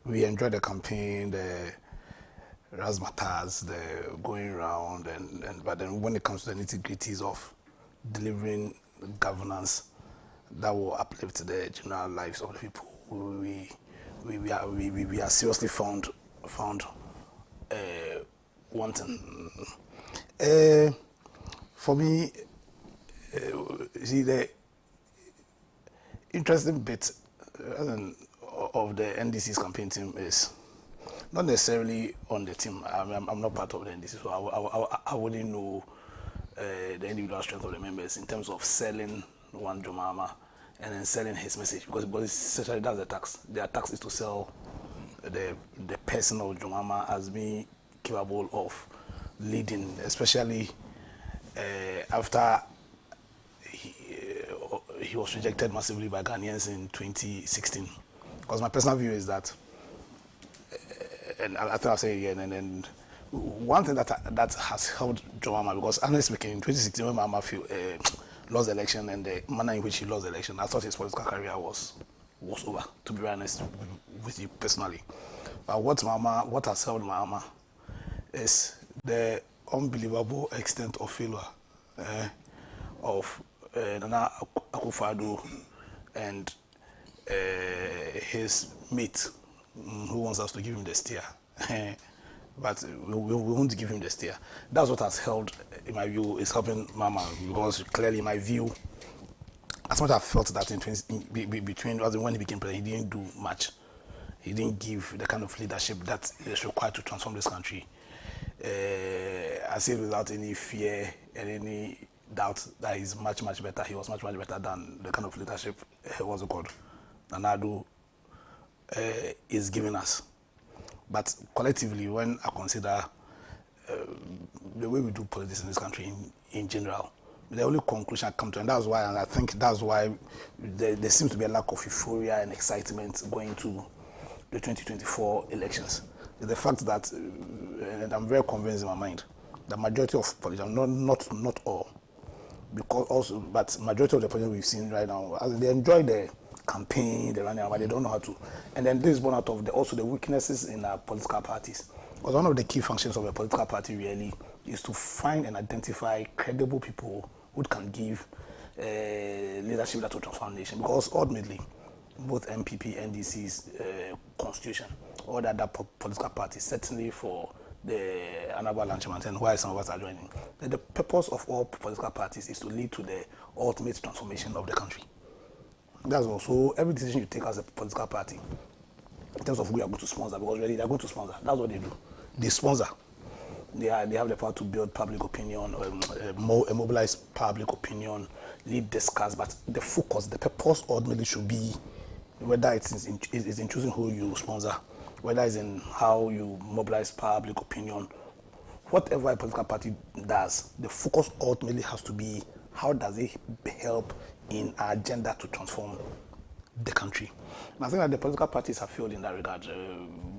We enjoy the campaign, the razzmatazz, the going around, but then when it comes to the nitty-gritties of delivering governance that will uplift the general lives of the people, we are seriously found wanting. For me, see, the interesting bit of the NDC's campaign team is not necessarily on the team. I'm not part of the NDC, so I wouldn't know the individual strength of the members in terms of selling one Jomama and then selling his message, because essentially that's the tax. Their tax is to sell the person of Jomama as being capable of leading, especially after he was rejected massively by Ghanaians in 2016. Because my personal view is that, and I think I'll say it again, and then one thing that has helped Jomama, because honestly speaking, in 2016 when Mama lost the election and the manner in which he lost the election, I thought his political career was over, to be honest with you personally. But what has helped Mama is the unbelievable extent of failure of Nana Akufo-Addo and his mate, who wants us to give him the steer. But we won't give him the steer. That's what has helped, in my view, is helping Mama, because clearly, in my view, as much as I felt that between when he became president, he didn't do much. He didn't give the kind of leadership that is required to transform this country. I say without any fear and any doubt that he's much better. He was much better than the kind of leadership Nanado is giving us. But collectively, when I consider the way we do politics in this country in general, the only conclusion I come to, and that's why, and I think that's why there seems to be a lack of euphoria and excitement going to the 2024 elections, is the fact that, and I'm very convinced in my mind, the majority of politicians, not all, but majority of the politicians we've seen right now, they enjoy the campaign, the running, but they don't know how to. And then this is born out of also the weaknesses in our political parties. Because one of the key functions of a political party really is to find and identify credible people who can give leadership that will transform the nation. Because ultimately, both MPP, NDC's constitution, or the other political parties, certainly for the Honorable Lanchaman and why some of us are joining, that the purpose of all political parties is to lead to the ultimate transformation of the country. That's also every decision you take as a political party, in terms of who you are going to sponsor, because really they are going to sponsor. That's what they do. They sponsor. They have the power to build public opinion, mobilize public opinion, lead discuss, but the focus, the purpose ultimately should be, whether it's in choosing who you sponsor whether it's in how you mobilize public opinion, whatever a political party does, the focus ultimately has to be how does it help in our agenda to transform the country. And I think that the political parties have failed in that regard,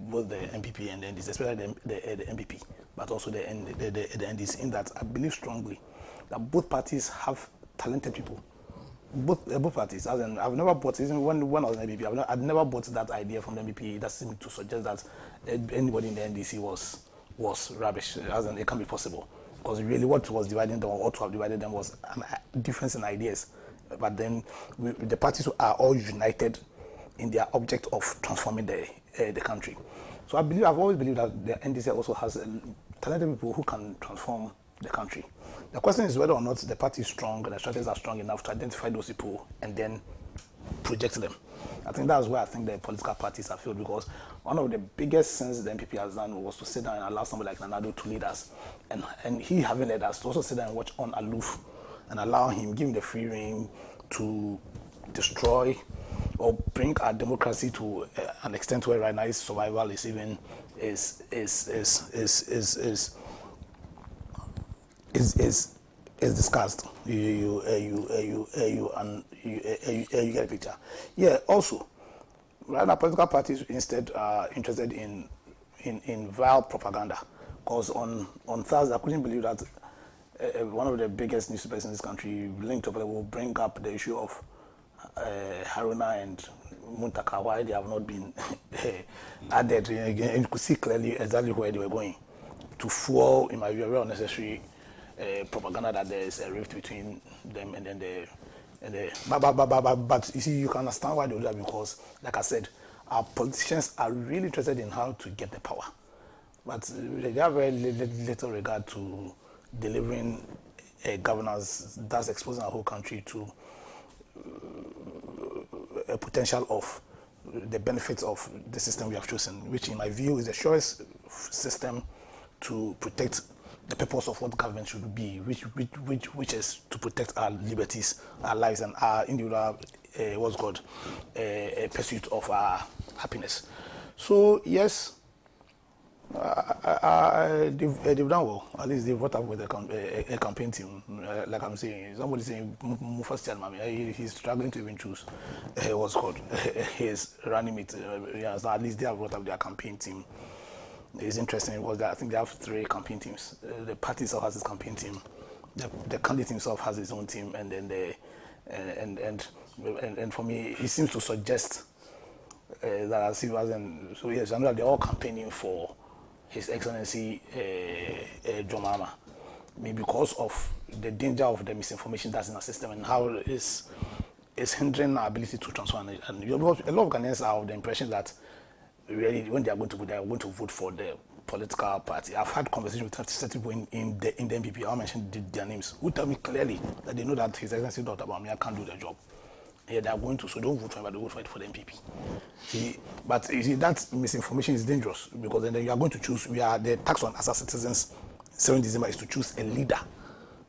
both the MPP and the NDC, especially the MPP, but also the NDC, in that I believe strongly that both parties have talented people. Both parties, as in, I've never bought, even when I was in the MPP, I've never bought that idea from the MPP that seemed to suggest that anybody in the NDC was rubbish, as in it can't be possible. Because really what was dividing them, or ought to have divided them, was a difference in ideas. But then the parties are all united in their object of transforming the country. So I've always believed that the NDC also has talented people who can transform the country. The question is whether or not the party is strong and the strategies are strong enough to identify those people and then project them. I think that's where I think the political parties have failed, because one of the biggest sins the MPP has done was to sit down and allow somebody like Nanado to lead us. And he having led us to also sit down and watch on aloof and allow him, give him the free rein to destroy or bring our democracy to an extent where right now its survival is even is discussed. You get a picture. Yeah. Also, right now political parties instead are interested in vile propaganda. Because on Thursday, I couldn't believe that one of the biggest newspapers in this country, linked up, will bring up the issue of Haruna and Muntaka, why they have not been added. And you could see clearly exactly where they were going to fuel, in my view, a real unnecessary propaganda that there is a rift between them and then but you see, you can understand why they do that, because, like I said, our politicians are really interested in how to get the power, but they have very little regard to delivering a governance that's exposing our whole country to a potential of the benefits of the system we have chosen, which in my view is the surest system to protect the purpose of what government should be, which is to protect our liberties, our lives, and our individual pursuit of our happiness. So yes, they've done well. At least they've brought up with a campaign team. Like I'm saying, somebody saying he's struggling to even choose his running mate. So at least they have brought up their campaign team. It's interesting was that I think they have 3 campaign teams. The party itself has its campaign team. The candidate himself has his own team, and then and for me, it seems to suggest that as he wasn't. So yes, I know that they're all campaigning for His Excellency Jomama, maybe because of the danger of the misinformation that's in our system and how it's hindering our ability to transform. And a lot of Ghanaians are of the impression that really, when they are going to vote, they are going to vote for the political party. I've had conversations with certain people in the MPP. I'll mention their names, who tell me clearly that they know that His Excellency Dr. Bawumia can't do the job. Yeah, they are going to, so don't vote for him, but they vote for the MPP. But you see, that misinformation is dangerous, because then you are going to choose. The tax on us as citizens, 7 December, is to choose a leader.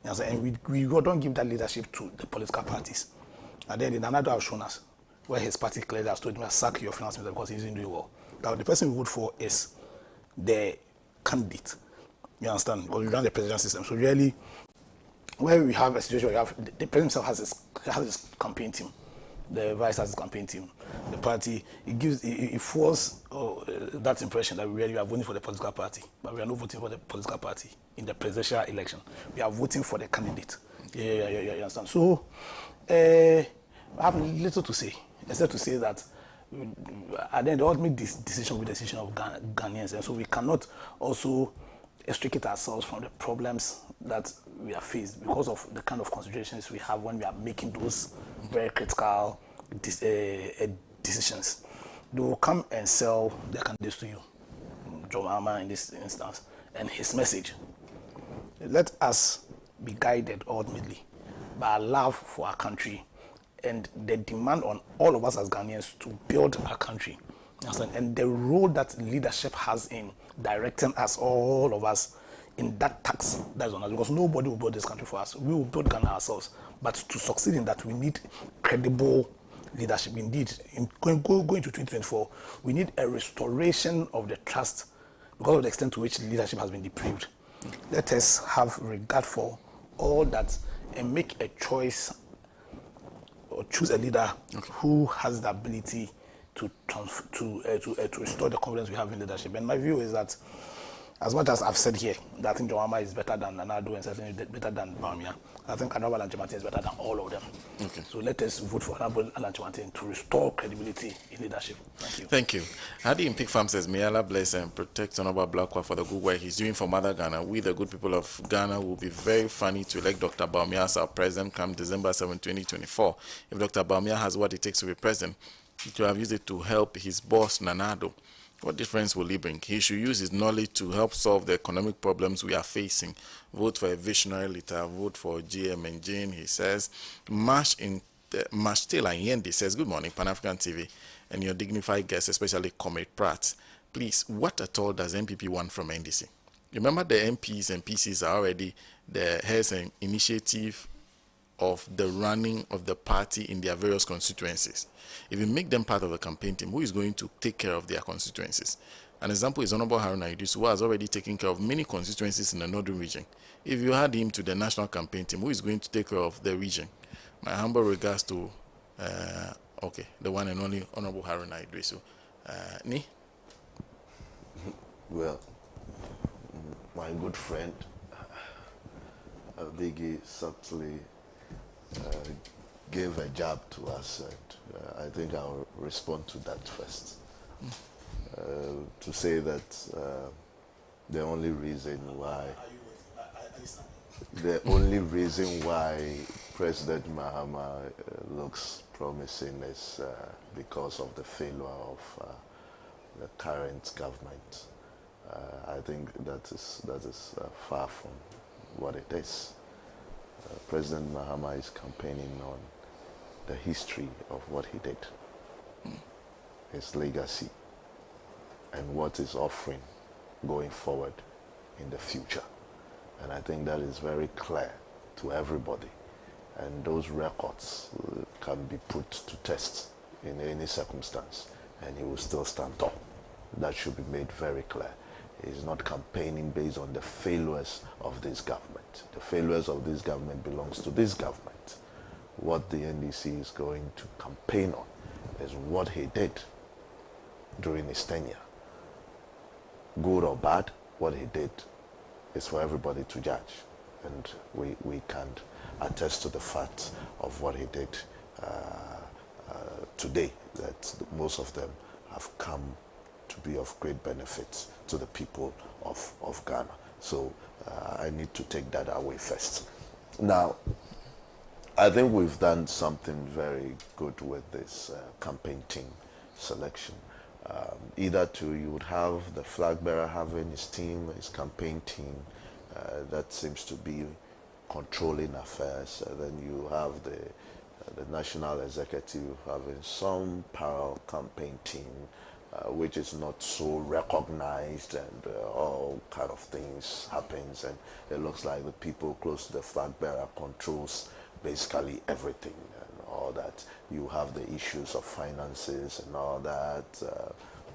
You know, and we don't give that leadership to the political parties. And then another have shown us where his party clearly has told him, sack your finance minister because he's doing well. Now the person we vote for is the candidate. You understand? Because we run the presidential system. So really, where we have a situation where the president himself has his campaign team. The vice has his campaign team. The party, it forces that impression that we really are voting for the political party, but we are not voting for the political party in the presidential election. We are voting for the candidate. Yeah, you understand? So, I have little to say, except to say that at the end, the ultimate decision will be the decision of Ghanaians, and so we cannot also extricate ourselves from the problems that we are faced because of the kind of considerations we have when we are making those very critical decisions. They will come and sell their candidates to you, John Mahama in this instance, and his message. Let us be guided ultimately by our love for our country and the demand on all of us as Ghanaians to build our country. And the role that leadership has in directing us, all of us, in that tax that's on us, because nobody will build this country for us. We will build Ghana ourselves. But to succeed in that, we need credible leadership. Indeed, going to 2024, we need a restoration of the trust because of the extent to which leadership has been deprived. Let us have regard for all that and make a choice or choose a leader who has the ability to restore the confidence we have in leadership. And my view is that, as much as I've said here that I think John Mahama is better than Nana Addo and certainly better than Bawumia, I think Honorable Alhaji Martin is better than all of them. Okay. So let us vote for Honorable Alhaji Martin to restore credibility in leadership. Thank you. Thank you. Hadi in Pig Farm says, may Allah bless and protect Honorable Blakwa for the good work he's doing for Mother Ghana. We, the good people of Ghana, will be very funny to elect Dr. Bawumia as our president come December 7, 2024. If Dr. Bawumia has what it takes to be president, he will have used it to help his boss, Nana Addo. What difference will he bring? He should use his knowledge to help solve the economic problems we are facing. Vote for a visionary leader. Vote for GM and Jane. He says, Mash Taylor Yendi says, good morning, Pan-African TV, and your dignified guests, especially Comrade Pratt. Please, what at all does MPP want from NDC? Remember, the MPs and PCs are already the heads and initiative of the running of the party in their various constituencies. If you make them part of the campaign team, who is going to take care of their constituencies? An example is Honorable Haruna Idris, who has already taken care of many constituencies in the northern region. If you add him to the national campaign team, who is going to take care of the region? My humble regards to, the one and only Honorable Haruna Idris. Ni? Well, my good friend, Biggie subtly gave a jab to us, and I think I'll respond to that first. To say that the only reason why President Mahama looks promising is because of the failure of the current government. I think that is far from what it is. President Mahama is campaigning on the history of what he did, his legacy, and what he's offering going forward in the future. And I think that is very clear to everybody. And those records can be put to test in any circumstance, and he will still stand tall. That should be made very clear. He's not campaigning based on the failures of this government. The failures of this government belongs to this government. What the NDC is going to campaign on is what he did during his tenure. Good or bad, what he did is for everybody to judge. And we can't attest to the fact of what he did today, that most of them have come to be of great benefit to the people of Ghana. So I need to take that away first. Now, I think we've done something very good with this campaign team selection. Either you would have the flag bearer having his team, his campaign team, that seems to be controlling affairs. Then you have the national executive having some parallel campaign team, which is not so recognized, and all kind of things happens, and it looks like the people close to the flag bearer controls basically everything and all that. You have the issues of finances and all that,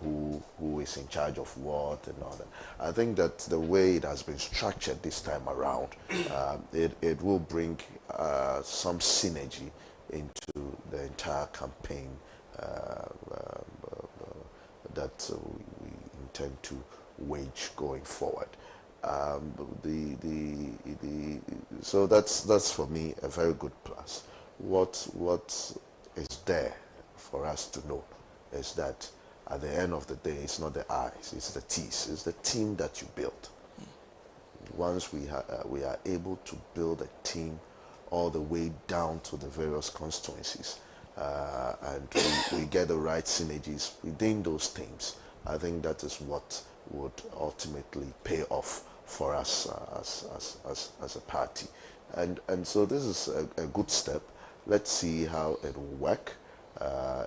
who is in charge of what and all that. I think that the way it has been structured this time around, it will bring some synergy into the entire campaign that we intend to wage going forward. So that's for me a very good plus. What is there for us to know is that at the end of the day, it's not the I's, it's the T's. It's the team that you build. Once we are able to build a team all the way down to the various constituencies, and we get the right synergies within those teams, I think that is what would ultimately pay off for us as a party. And so this is a good step. Let's see how it will work.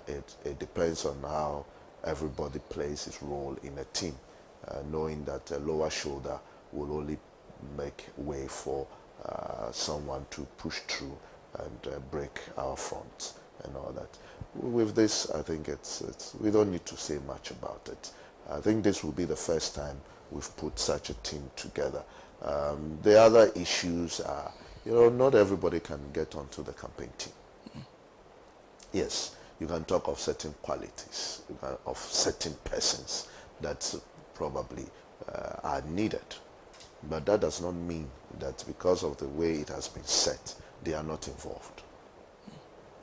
It depends on how everybody plays his role in a team, knowing that a lower shoulder will only make way for someone to push through and break our front. and all that. With this, I think we don't need to say much about it. I think this will be the first time we've put such a team together. The other issues are, not everybody can get onto the campaign team. Yes, you can talk of certain qualities, of certain persons that probably are needed. But that does not mean that because of the way it has been set, they are not involved.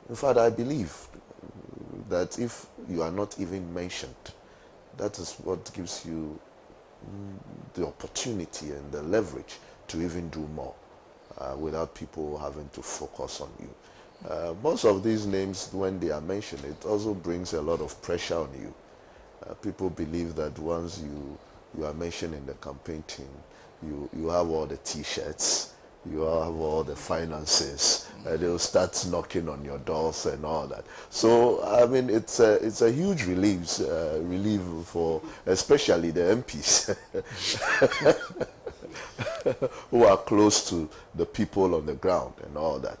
In fact, I believe that if you are not even mentioned, that is what gives you the opportunity and the leverage to even do more without people having to focus on you. Most of these names, when they are mentioned, it also brings a lot of pressure on you. People believe that once you are mentioned in the campaign team, you have all the T-shirts, you have all the finances, they'll start knocking on your doors and all that. So, I mean, it's a huge relief for especially the MPs who are close to the people on the ground and all that.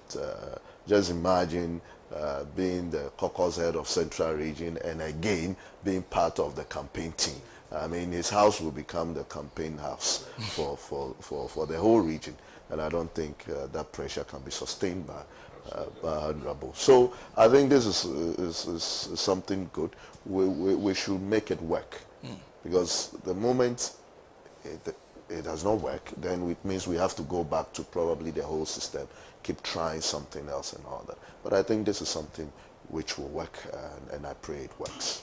Just imagine being the caucus head of Central Region and again being part of the campaign team. I mean, his house will become the campaign house for the whole region. And I don't think that pressure can be sustained by Honorable. So I think this is something good. We should make it work. Because the moment it does not work, then it means we have to go back to probably the whole system, keep trying something else and all that. But I think this is something which will work, and I pray it works.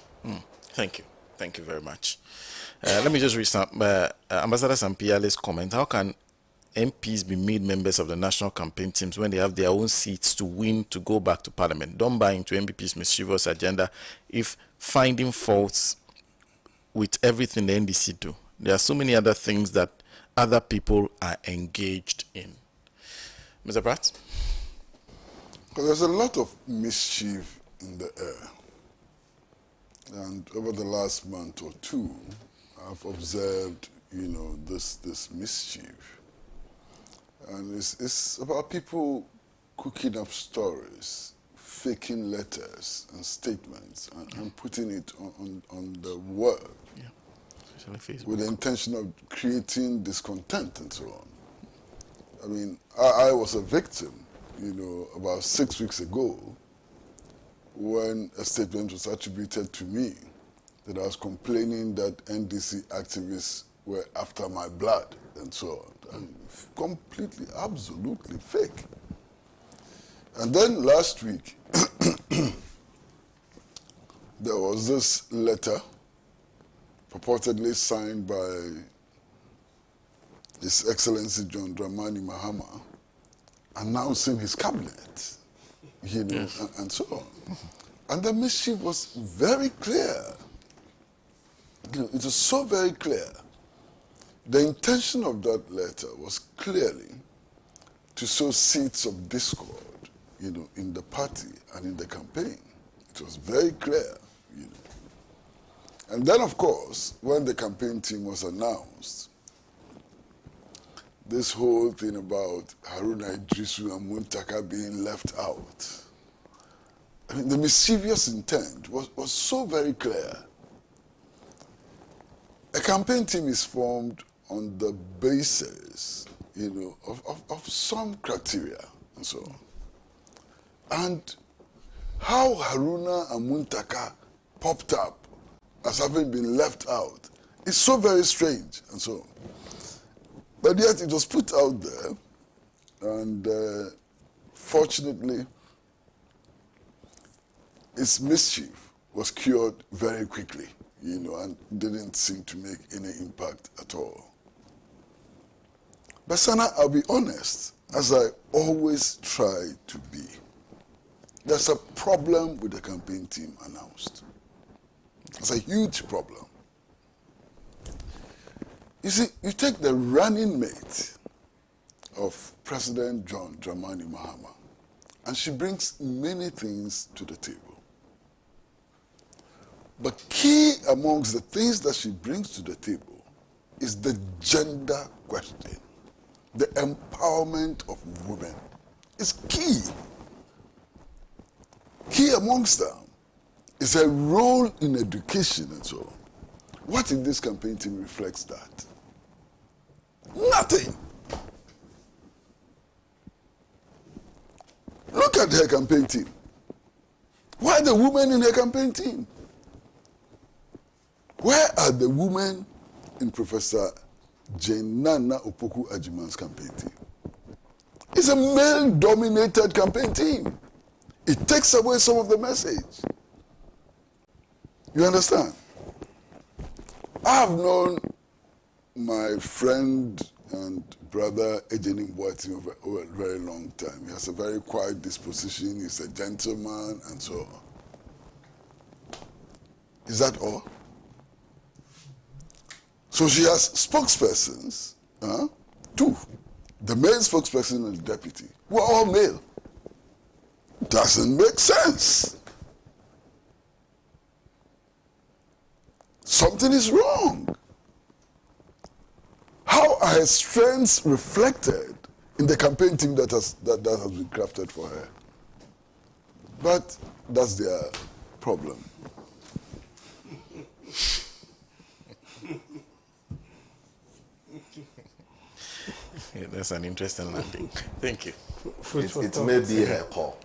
Thank you. Thank you very much. Let me just read some Ambassador Sampiale's comment. How can MPs be made members of the national campaign teams when they have their own seats to win to go back to parliament? Don't buy into MPP's mischievous agenda if finding faults with everything the NDC do. There are so many other things that other people are engaged in. Mr. Pratt? Because there's a lot of mischief in the air. And over the last month or two, I've observed, this mischief. And it's about people cooking up stories, faking letters and statements, and putting it on the web with the intention of creating discontent and so on. I mean, I was a victim, about 6 weeks ago, when a statement was attributed to me that I was complaining that NDC activists were after my blood and so on. And completely, absolutely fake. And then last week, there was this letter purportedly signed by His Excellency John Dramani Mahama announcing his cabinet, and so on. And the mischief was very clear. It was so very clear. The intention of that letter was clearly to sow seeds of discord, in the party and in the campaign. It was very clear, And then, of course, when the campaign team was announced, this whole thing about Haruna Idrisu and Muntaka being left out, I mean, the mischievous intent was so very clear. A campaign team is formed on the basis, of some criteria and so on. And how Haruna and Muntaka popped up as having been left out is so very strange and so on. But yet it was put out there, and fortunately, its mischief was cured very quickly, and didn't seem to make any impact at all. But Sana, I'll be honest, as I always try to be, there's a problem with the campaign team announced. It's a huge problem. You see, you take the running mate of President John Dramani Mahama, and she brings many things to the table. But key amongst the things that she brings to the table is the gender question. The empowerment of women is key. Key amongst them is a role in education and so on. What if this campaign team reflects that? Nothing. Look at her campaign team. Why are the women in her campaign team? Where are the women in Professor Jane Nana Opoku Ajiman's campaign team? It's a male-dominated campaign team. It takes away some of the message. You understand? I've known my friend and brother Ejeni Boatin over a very long time. He has a very quiet disposition. He's a gentleman and so on. Is that all? So she has spokespersons, two. The male spokesperson and the deputy, who are all male. Doesn't make sense. Something is wrong. How are her strengths reflected in the campaign team that has been crafted for her? But that's their problem. Yeah, that's an interesting landing. Thank you. It may be her call.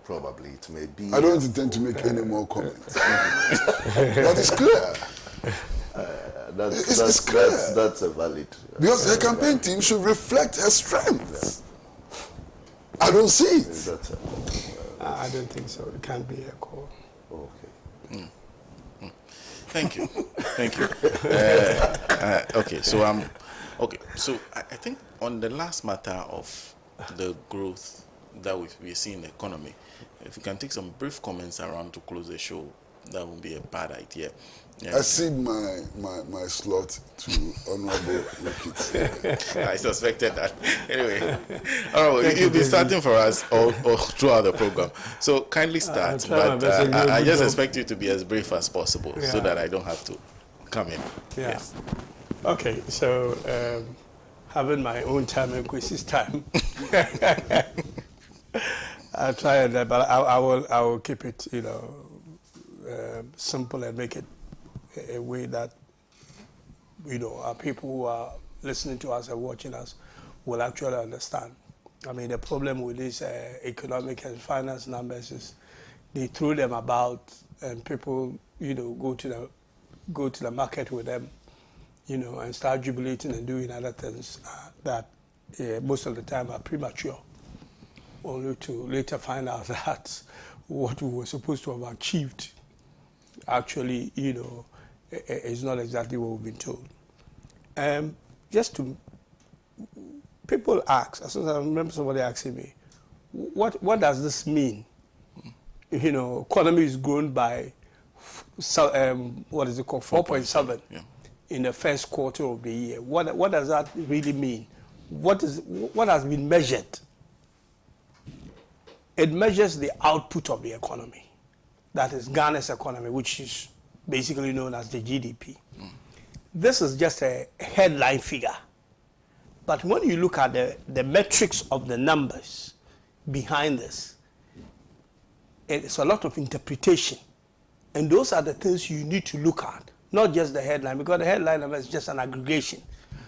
Probably it may be. I don't intend to make any more comments. That is clear. It's clear. That's a valid. Because her campaign team should reflect her strengths. I don't see it. I don't think so. It can't be a call. Okay. Thank you. Thank you. Okay, so I think on the last matter of the growth that we see in the economy, if we can take some brief comments around to close the show, that would be a bad idea. Yeah. I cede my slot to Honorable Ricketts. I suspected that. Anyway, all right, you'll be starting for us all throughout the program. So kindly start, but I just expect you to be as brief as possible so that I don't have to come in. Yeah. Yes. Okay, so having my own time and Chris's time, I'll try it, but I will keep it, simple and make it a way that, our people who are listening to us and watching us will actually understand. I mean, the problem with these economic and finance numbers is they throw them about and people, go to the market with them, and start jubilating and doing other things that most of the time are premature, only to later find out that what we were supposed to have achieved actually, is not exactly what we've been told. People ask, as soon as I remember somebody asking me, what does this mean? Economy is grown by, 4.7 in the first quarter of the year. What does that really mean? What has been measured? It measures the output of the economy. That is Ghana's economy, which is basically known as the GDP. This is just a headline figure. But when you look at the metrics of the numbers behind this, it's a lot of interpretation. And those are the things you need to look at, not just the headline, because the headline number is just an aggregation.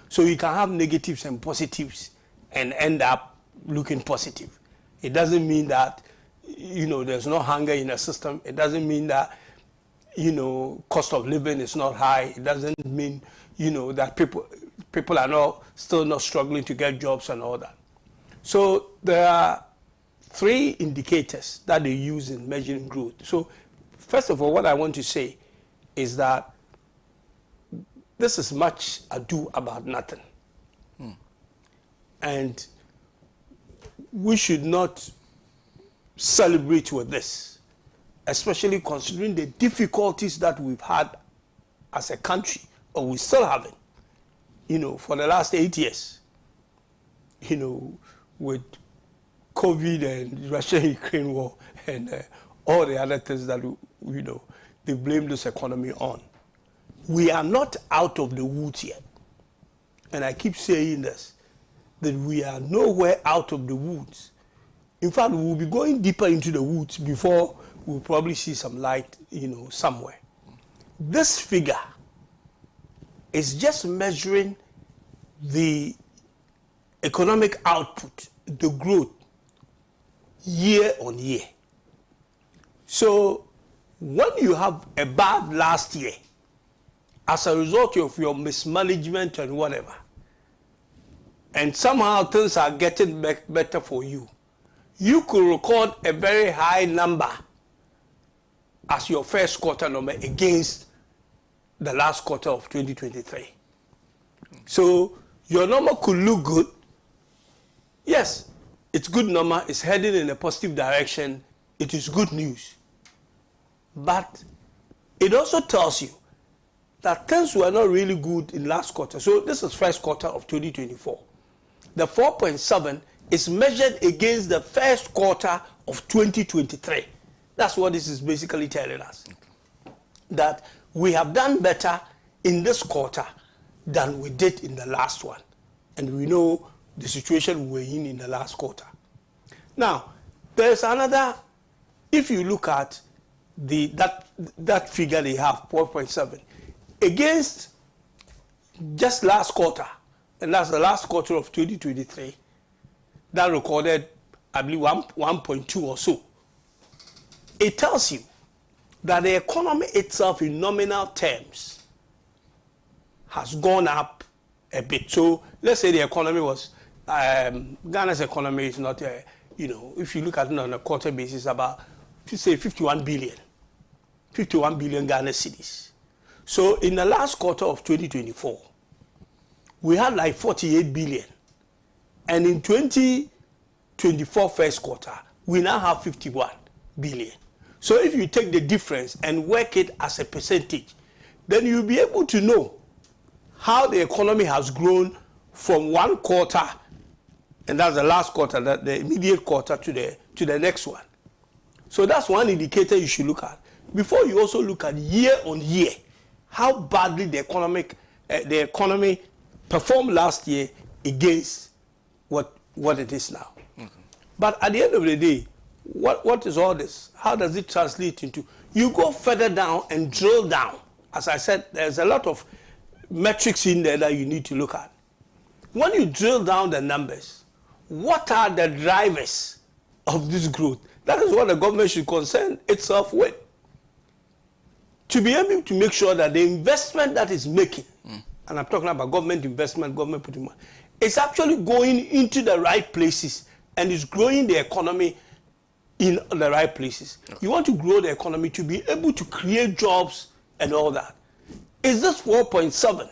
So you can have negatives and positives and end up looking positive. It doesn't mean that, there's no hunger in the system. It doesn't mean that, cost of living is not high. It doesn't mean, that people are still not struggling to get jobs and all that. So there are 3 indicators that they use in measuring growth. So first of all, what I want to say is that this is much ado about nothing. And we should not celebrate with this, especially considering the difficulties that we've had as a country, or we still having, for the last 8 years, with COVID and Russia-Ukraine war and all the other things that, they blame this economy on. We are not out of the woods yet. And I keep saying this, that we are nowhere out of the woods. In fact, we will be going deeper into the woods before we'll probably see some light, somewhere. This figure is just measuring the economic output, the growth, year on year. So when you have a bad last year, as a result of your mismanagement and whatever, and somehow things are getting better for you, you could record a very high number as your first quarter number against the last quarter of 2023. So your number could look good. Yes, it's good number, it's heading in a positive direction, it is good news. But it also tells you that things were not really good in last quarter. So this is first quarter of 2024. The 4.7 is measured against the first quarter of 2023. That's what this is basically telling us. Okay. That we have done better in this quarter than we did in the last one. And we know the situation we were in the last quarter. Now, there's another, if you look at that figure they have, 4.7, against just last quarter, and that's the last quarter of 2023, that recorded, I believe, 1.2 or so. It tells you that the economy itself in nominal terms has gone up a bit. So let's say the economy was, Ghana's economy is not, if you look at it on a quarter basis, about, say, 51 billion Ghana cedis. So in the last quarter of 2024, we had like 48 billion. And in 2024 first quarter, we now have 51 billion. So if you take the difference and work it as a percentage, then you'll be able to know how the economy has grown from one quarter, and that's the last quarter, the immediate quarter, to the next one. So that's one indicator you should look at. Before you also look at year on year, how badly the economy performed last year against what it is now. Mm-hmm. But at the end of the day, what is all this? How does it translate into? You go further down and drill down. As I said, there's a lot of metrics in there that you need to look at. When you drill down the numbers, what are the drivers of this growth? That is what the government should concern itself with. To be able to make sure that the investment that is making, and I'm talking about government investment, government putting money, it's actually going into the right places and is growing the economy in the right places. Okay. You want to grow the economy to be able to create jobs and all that. Is this 4.7?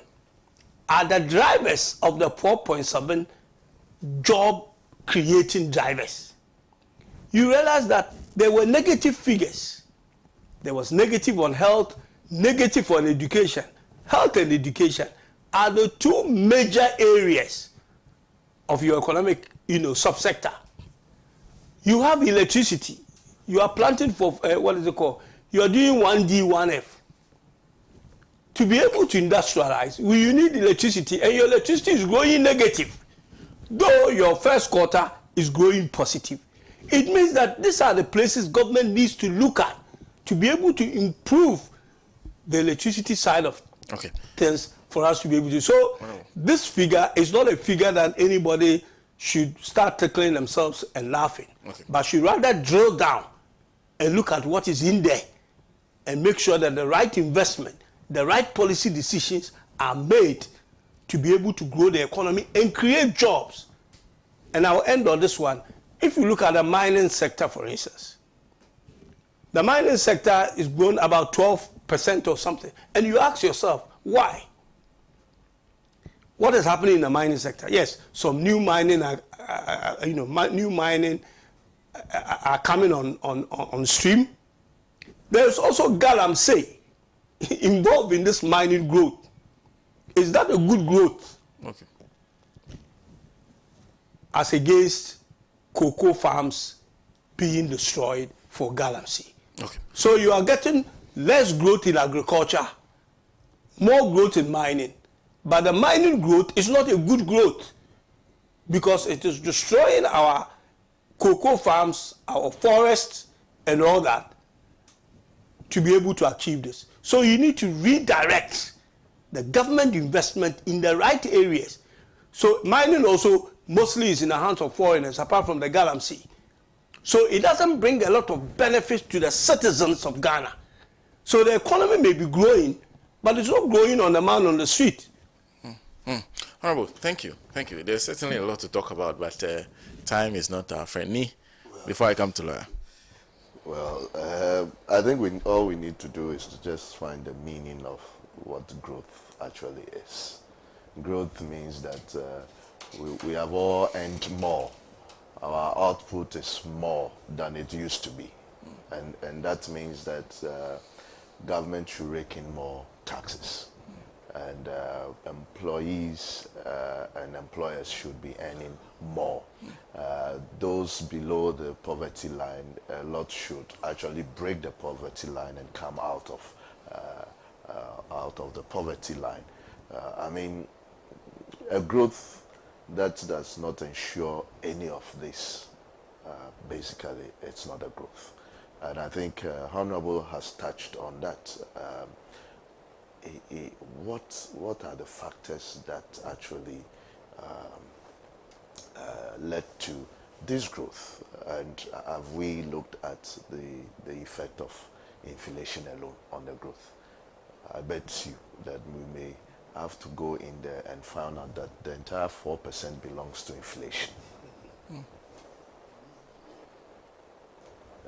Are the drivers of the 4.7 job creating drivers? You realize that there were negative figures. There was negative on health, negative on education. Health and education are the two major areas of your economic, subsector. You have electricity. You are planting for, what is it called? You are doing 1D, 1F. To be able to industrialize, you need electricity, and your electricity is growing negative, though your first quarter is growing positive. It means that these are the places government needs to look at to be able to improve the electricity side of things for us to be able to. So this figure is not a figure that anybody should start tickling themselves and laughing, but should rather drill down and look at what is in there and make sure that the right investment, the right policy decisions are made to be able to grow the economy and create jobs. And I'll end on this one. If you look at the mining sector, for instance, the mining sector is grown about 12% or something. And you ask yourself, why? What is happening in the mining sector? Yes, some new mining are coming on stream. There's also galamsey involved in this mining growth. Is that a good growth? Okay. As against cocoa farms being destroyed for galamsey. Okay. So you are getting less growth in agriculture, more growth in mining. But the mining growth is not a good growth because it is destroying our cocoa farms, our forests, and all that to be able to achieve this. So you need to redirect the government investment in the right areas. So mining also mostly is in the hands of foreigners, apart from the Galamsey. So it doesn't bring a lot of benefits to the citizens of Ghana. So the economy may be growing, but it's not growing on the man on the street. Honorable, thank you. Thank you. There's certainly a lot to talk about, but time is not our friend. Ni, before I come to lawyer. Well, I think all we need to do is to just find the meaning of what growth actually is. Growth means that we have all earned more. Our output is more than it used to be. And that means that government should rake in more taxes. And employees and employers should be earning more. Those below the poverty line, a lot should actually break the poverty line and come out of the poverty line. I mean, a growth that does not ensure any of this, basically, it's not a growth. And I think Honorable has touched on that. What are the factors that actually led to this growth, and have we looked at the effect of inflation alone on the growth? I bet you that we may have to go in there and find out that the entire 4% belongs to inflation.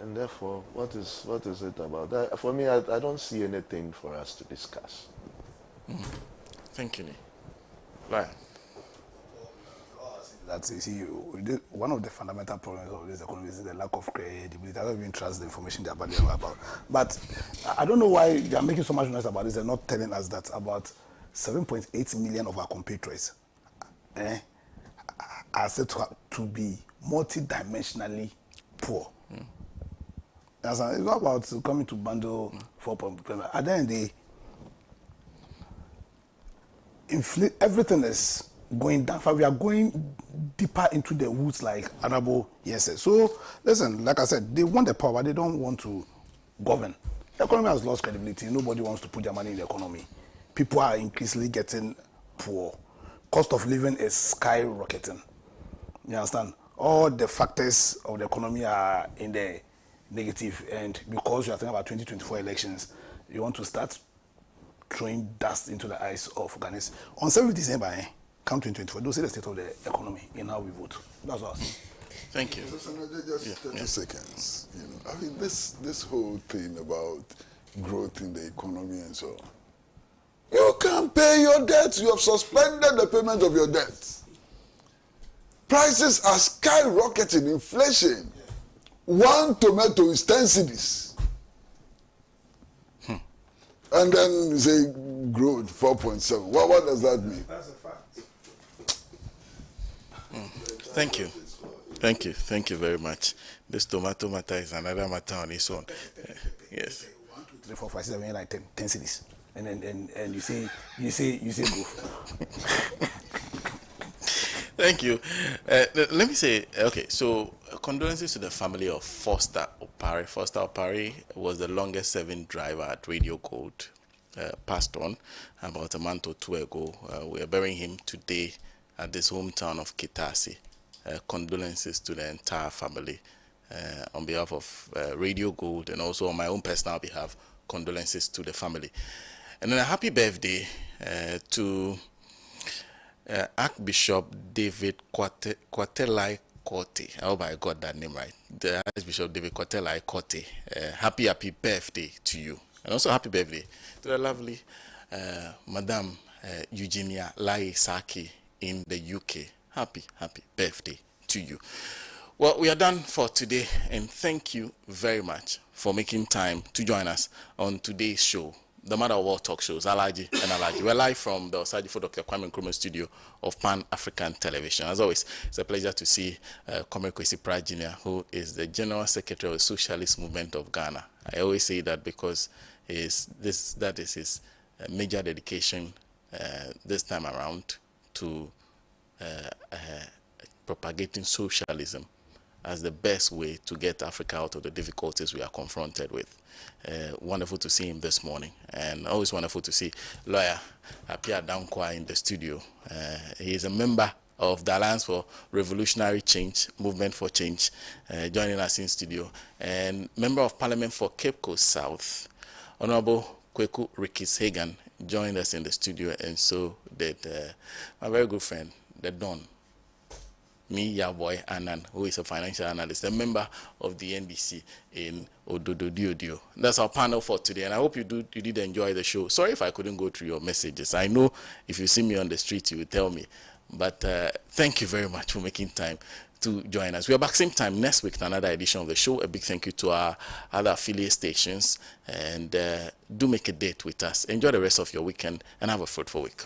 And therefore, what is it about that? For me, I don't see anything for us to discuss. Thank you, Right. That's easy. One of the fundamental problems of this economy is the lack of credibility. I don't even trust the information they are valuable about. But I don't know why they are making so much noise about this. They're not telling us that about 7.8 million of our compatriots are said to be multidimensionally poor. It's not about coming to bundle 4.5. At the end of the day, everything is going down. We are going deeper into the woods, like Honorable said. So, listen, like I said, they want the power, they don't want to govern. The economy has lost credibility. Nobody wants to put their money in the economy. People are increasingly getting poor. Cost of living is skyrocketing. You understand? All the factors of the economy are in the negative, and because you are thinking about 2024 elections, you want to start throwing dust into the eyes of Ghanaians. On 7th December, come 2024, they'll see the state of the economy in how we vote. That's what I see. Thank you. Just 30 seconds. You know, I mean, this whole thing about growth in the economy and so on. You can't pay your debts. You have suspended the payment of your debts. Prices are skyrocketing. Inflation. One tomato is 10 cedis. And then you say growth 4.7. What does that mean? That's a fact. Thank you. Thank you. Thank you very much. This tomato matter is another matter on its own. Yes. 1, 2, 3, 4, 5, 6, 7, 8, 9, 10 cities. And you say growth. Thank you. Let me say, okay, so condolences to the family of Foster Opare. Foster Opare was the longest serving driver at Radio Gold, passed on about a month or two ago. We are burying him today at this hometown of Kitasi. Condolences to the entire family. On behalf of Radio Gold and also on my own personal behalf, condolences to the family. And then a happy birthday to Archbishop David Kwatelai Kote. I hope I got that name right. The Archbishop David Kwatelai Kote. Happy birthday to you. And also happy birthday to the lovely Madam Eugenia Lai Saki in the UK. Happy birthday to you. Well, we are done for today, and thank you very much for making time to join us on today's show, the Mother of All Talk Shows, Alhaji and Alhaji. We're live from the Alhaji for Dr. Kwame Nkrumah studio of Pan African Television. As always, it's a pleasure to see Kleptocracy Jr., who is the General Secretary of the Socialist Movement of Ghana. I always say that because that is his major dedication this time around to propagating socialism as the best way to get Africa out of the difficulties we are confronted with. Wonderful to see him this morning, and always wonderful to see lawyer Apia Dankwa in the studio. He is a member of the Alliance for Revolutionary Change, Movement for Change, joining us in studio, and Member of Parliament for Cape Coast South, Honorable Kweku Rikis-Hagan, joined us in the studio, and so did my very good friend, the Don, me, your boy, Anan, who is a financial analyst, a member of the NDC in Ododo. That's our panel for today, and I hope you did enjoy the show. Sorry if I couldn't go through your messages. I know if you see me on the street, you will tell me. But thank you very much for making time to join us. We are back same time next week to another edition of the show. A big thank you to our other affiliate stations, and do make a date with us. Enjoy the rest of your weekend and have a fruitful week.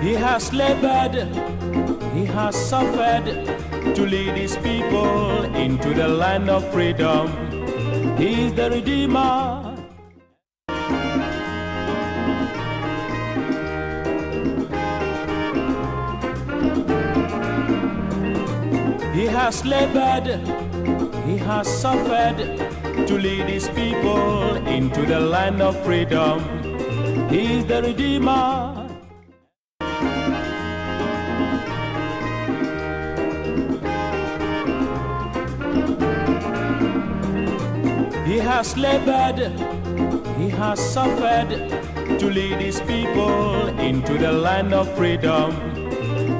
He has labored, he has suffered to lead his people into the land of freedom. He is the Redeemer. He has labored, he has suffered to lead his people into the land of freedom. He is the Redeemer. He has labored, he has suffered to lead his people into the land of freedom.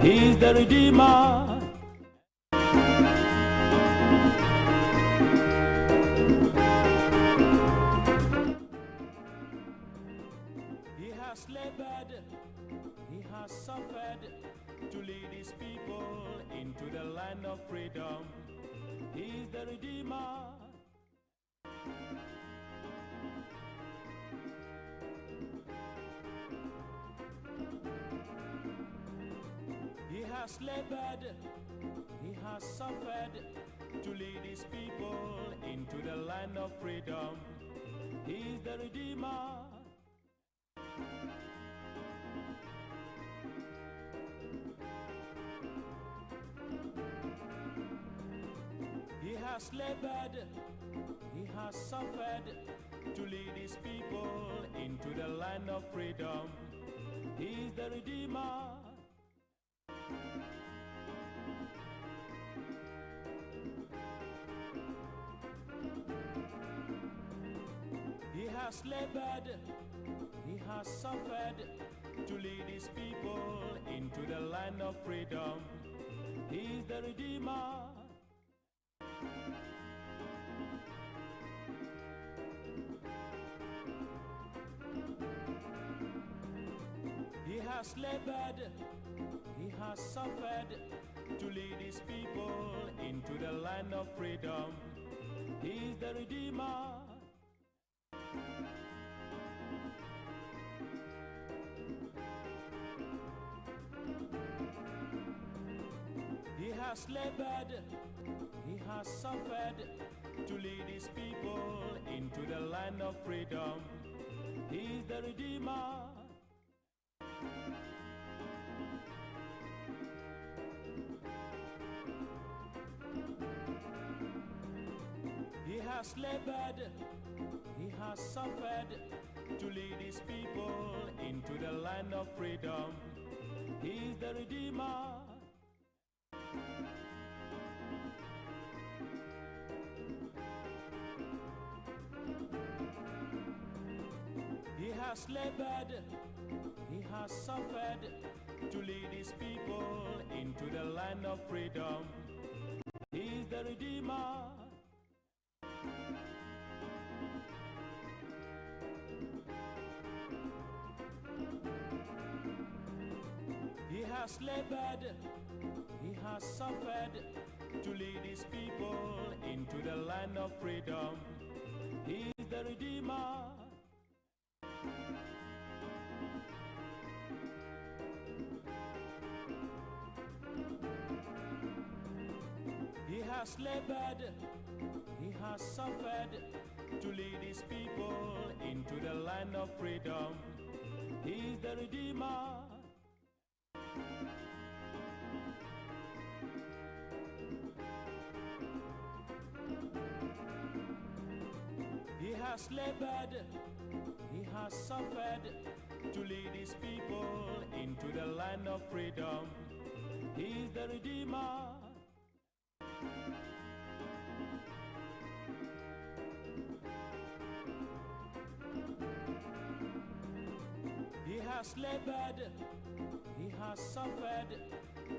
He is the Redeemer. He has labored, he has suffered to lead his people into the land of freedom. He is the Redeemer. He has labored, he has suffered to lead his people into the land of freedom. He is the Redeemer. He has labored, he has suffered to lead his people into the land of freedom. He is the Redeemer. He has labored, he has suffered to lead his people into the land of freedom. He is the Redeemer. He has labored, he has suffered to lead his people into the land of freedom. He is the Redeemer. He has labored, he has suffered to lead his people into the land of freedom. He is the Redeemer. He has labored, he has suffered to lead his people into the land of freedom. He is the Redeemer. He has labored, he has suffered to lead his people into the land of freedom. He is the Redeemer. He has labored, he has suffered to lead his people into the land of freedom. He is the Redeemer. He has labored, he has suffered to lead his people into the land of freedom. He is the Redeemer. has labored, he has suffered to lead his people into the land of freedom. He is the Redeemer. He has labored, he has suffered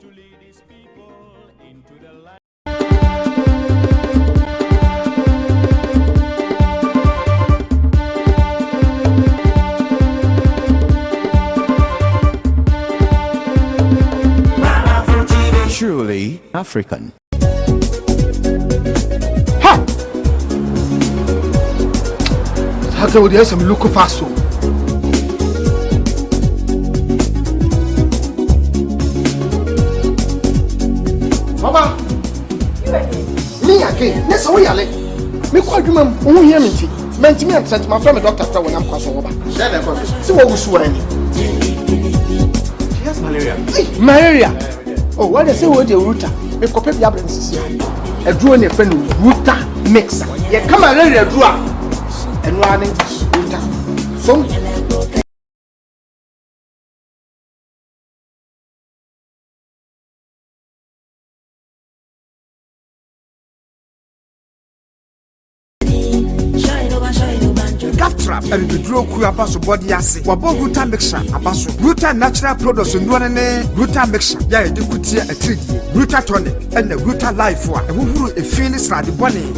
to lead his people into the land. Truly African. Ha! How can we have some local fast? Baba, me again. Let's go yale. Me call you mum. Who hear me? Menti me sent my friend doctor when I'm crossing over. Share the conversation. See what we saw any. She has malaria. Malaria. Oh, what they say what the router. Me copy the absence here. A draw in a friend router mixer. Yeah, come and ready a draw. And running router. So and the draw ku abaso body ase wabo ruta mixture abaso ruta natural products nduane ne ruta mixture ya yedi kutia atiri ruta tonic and the ruta life wa ehuru e feel srade bone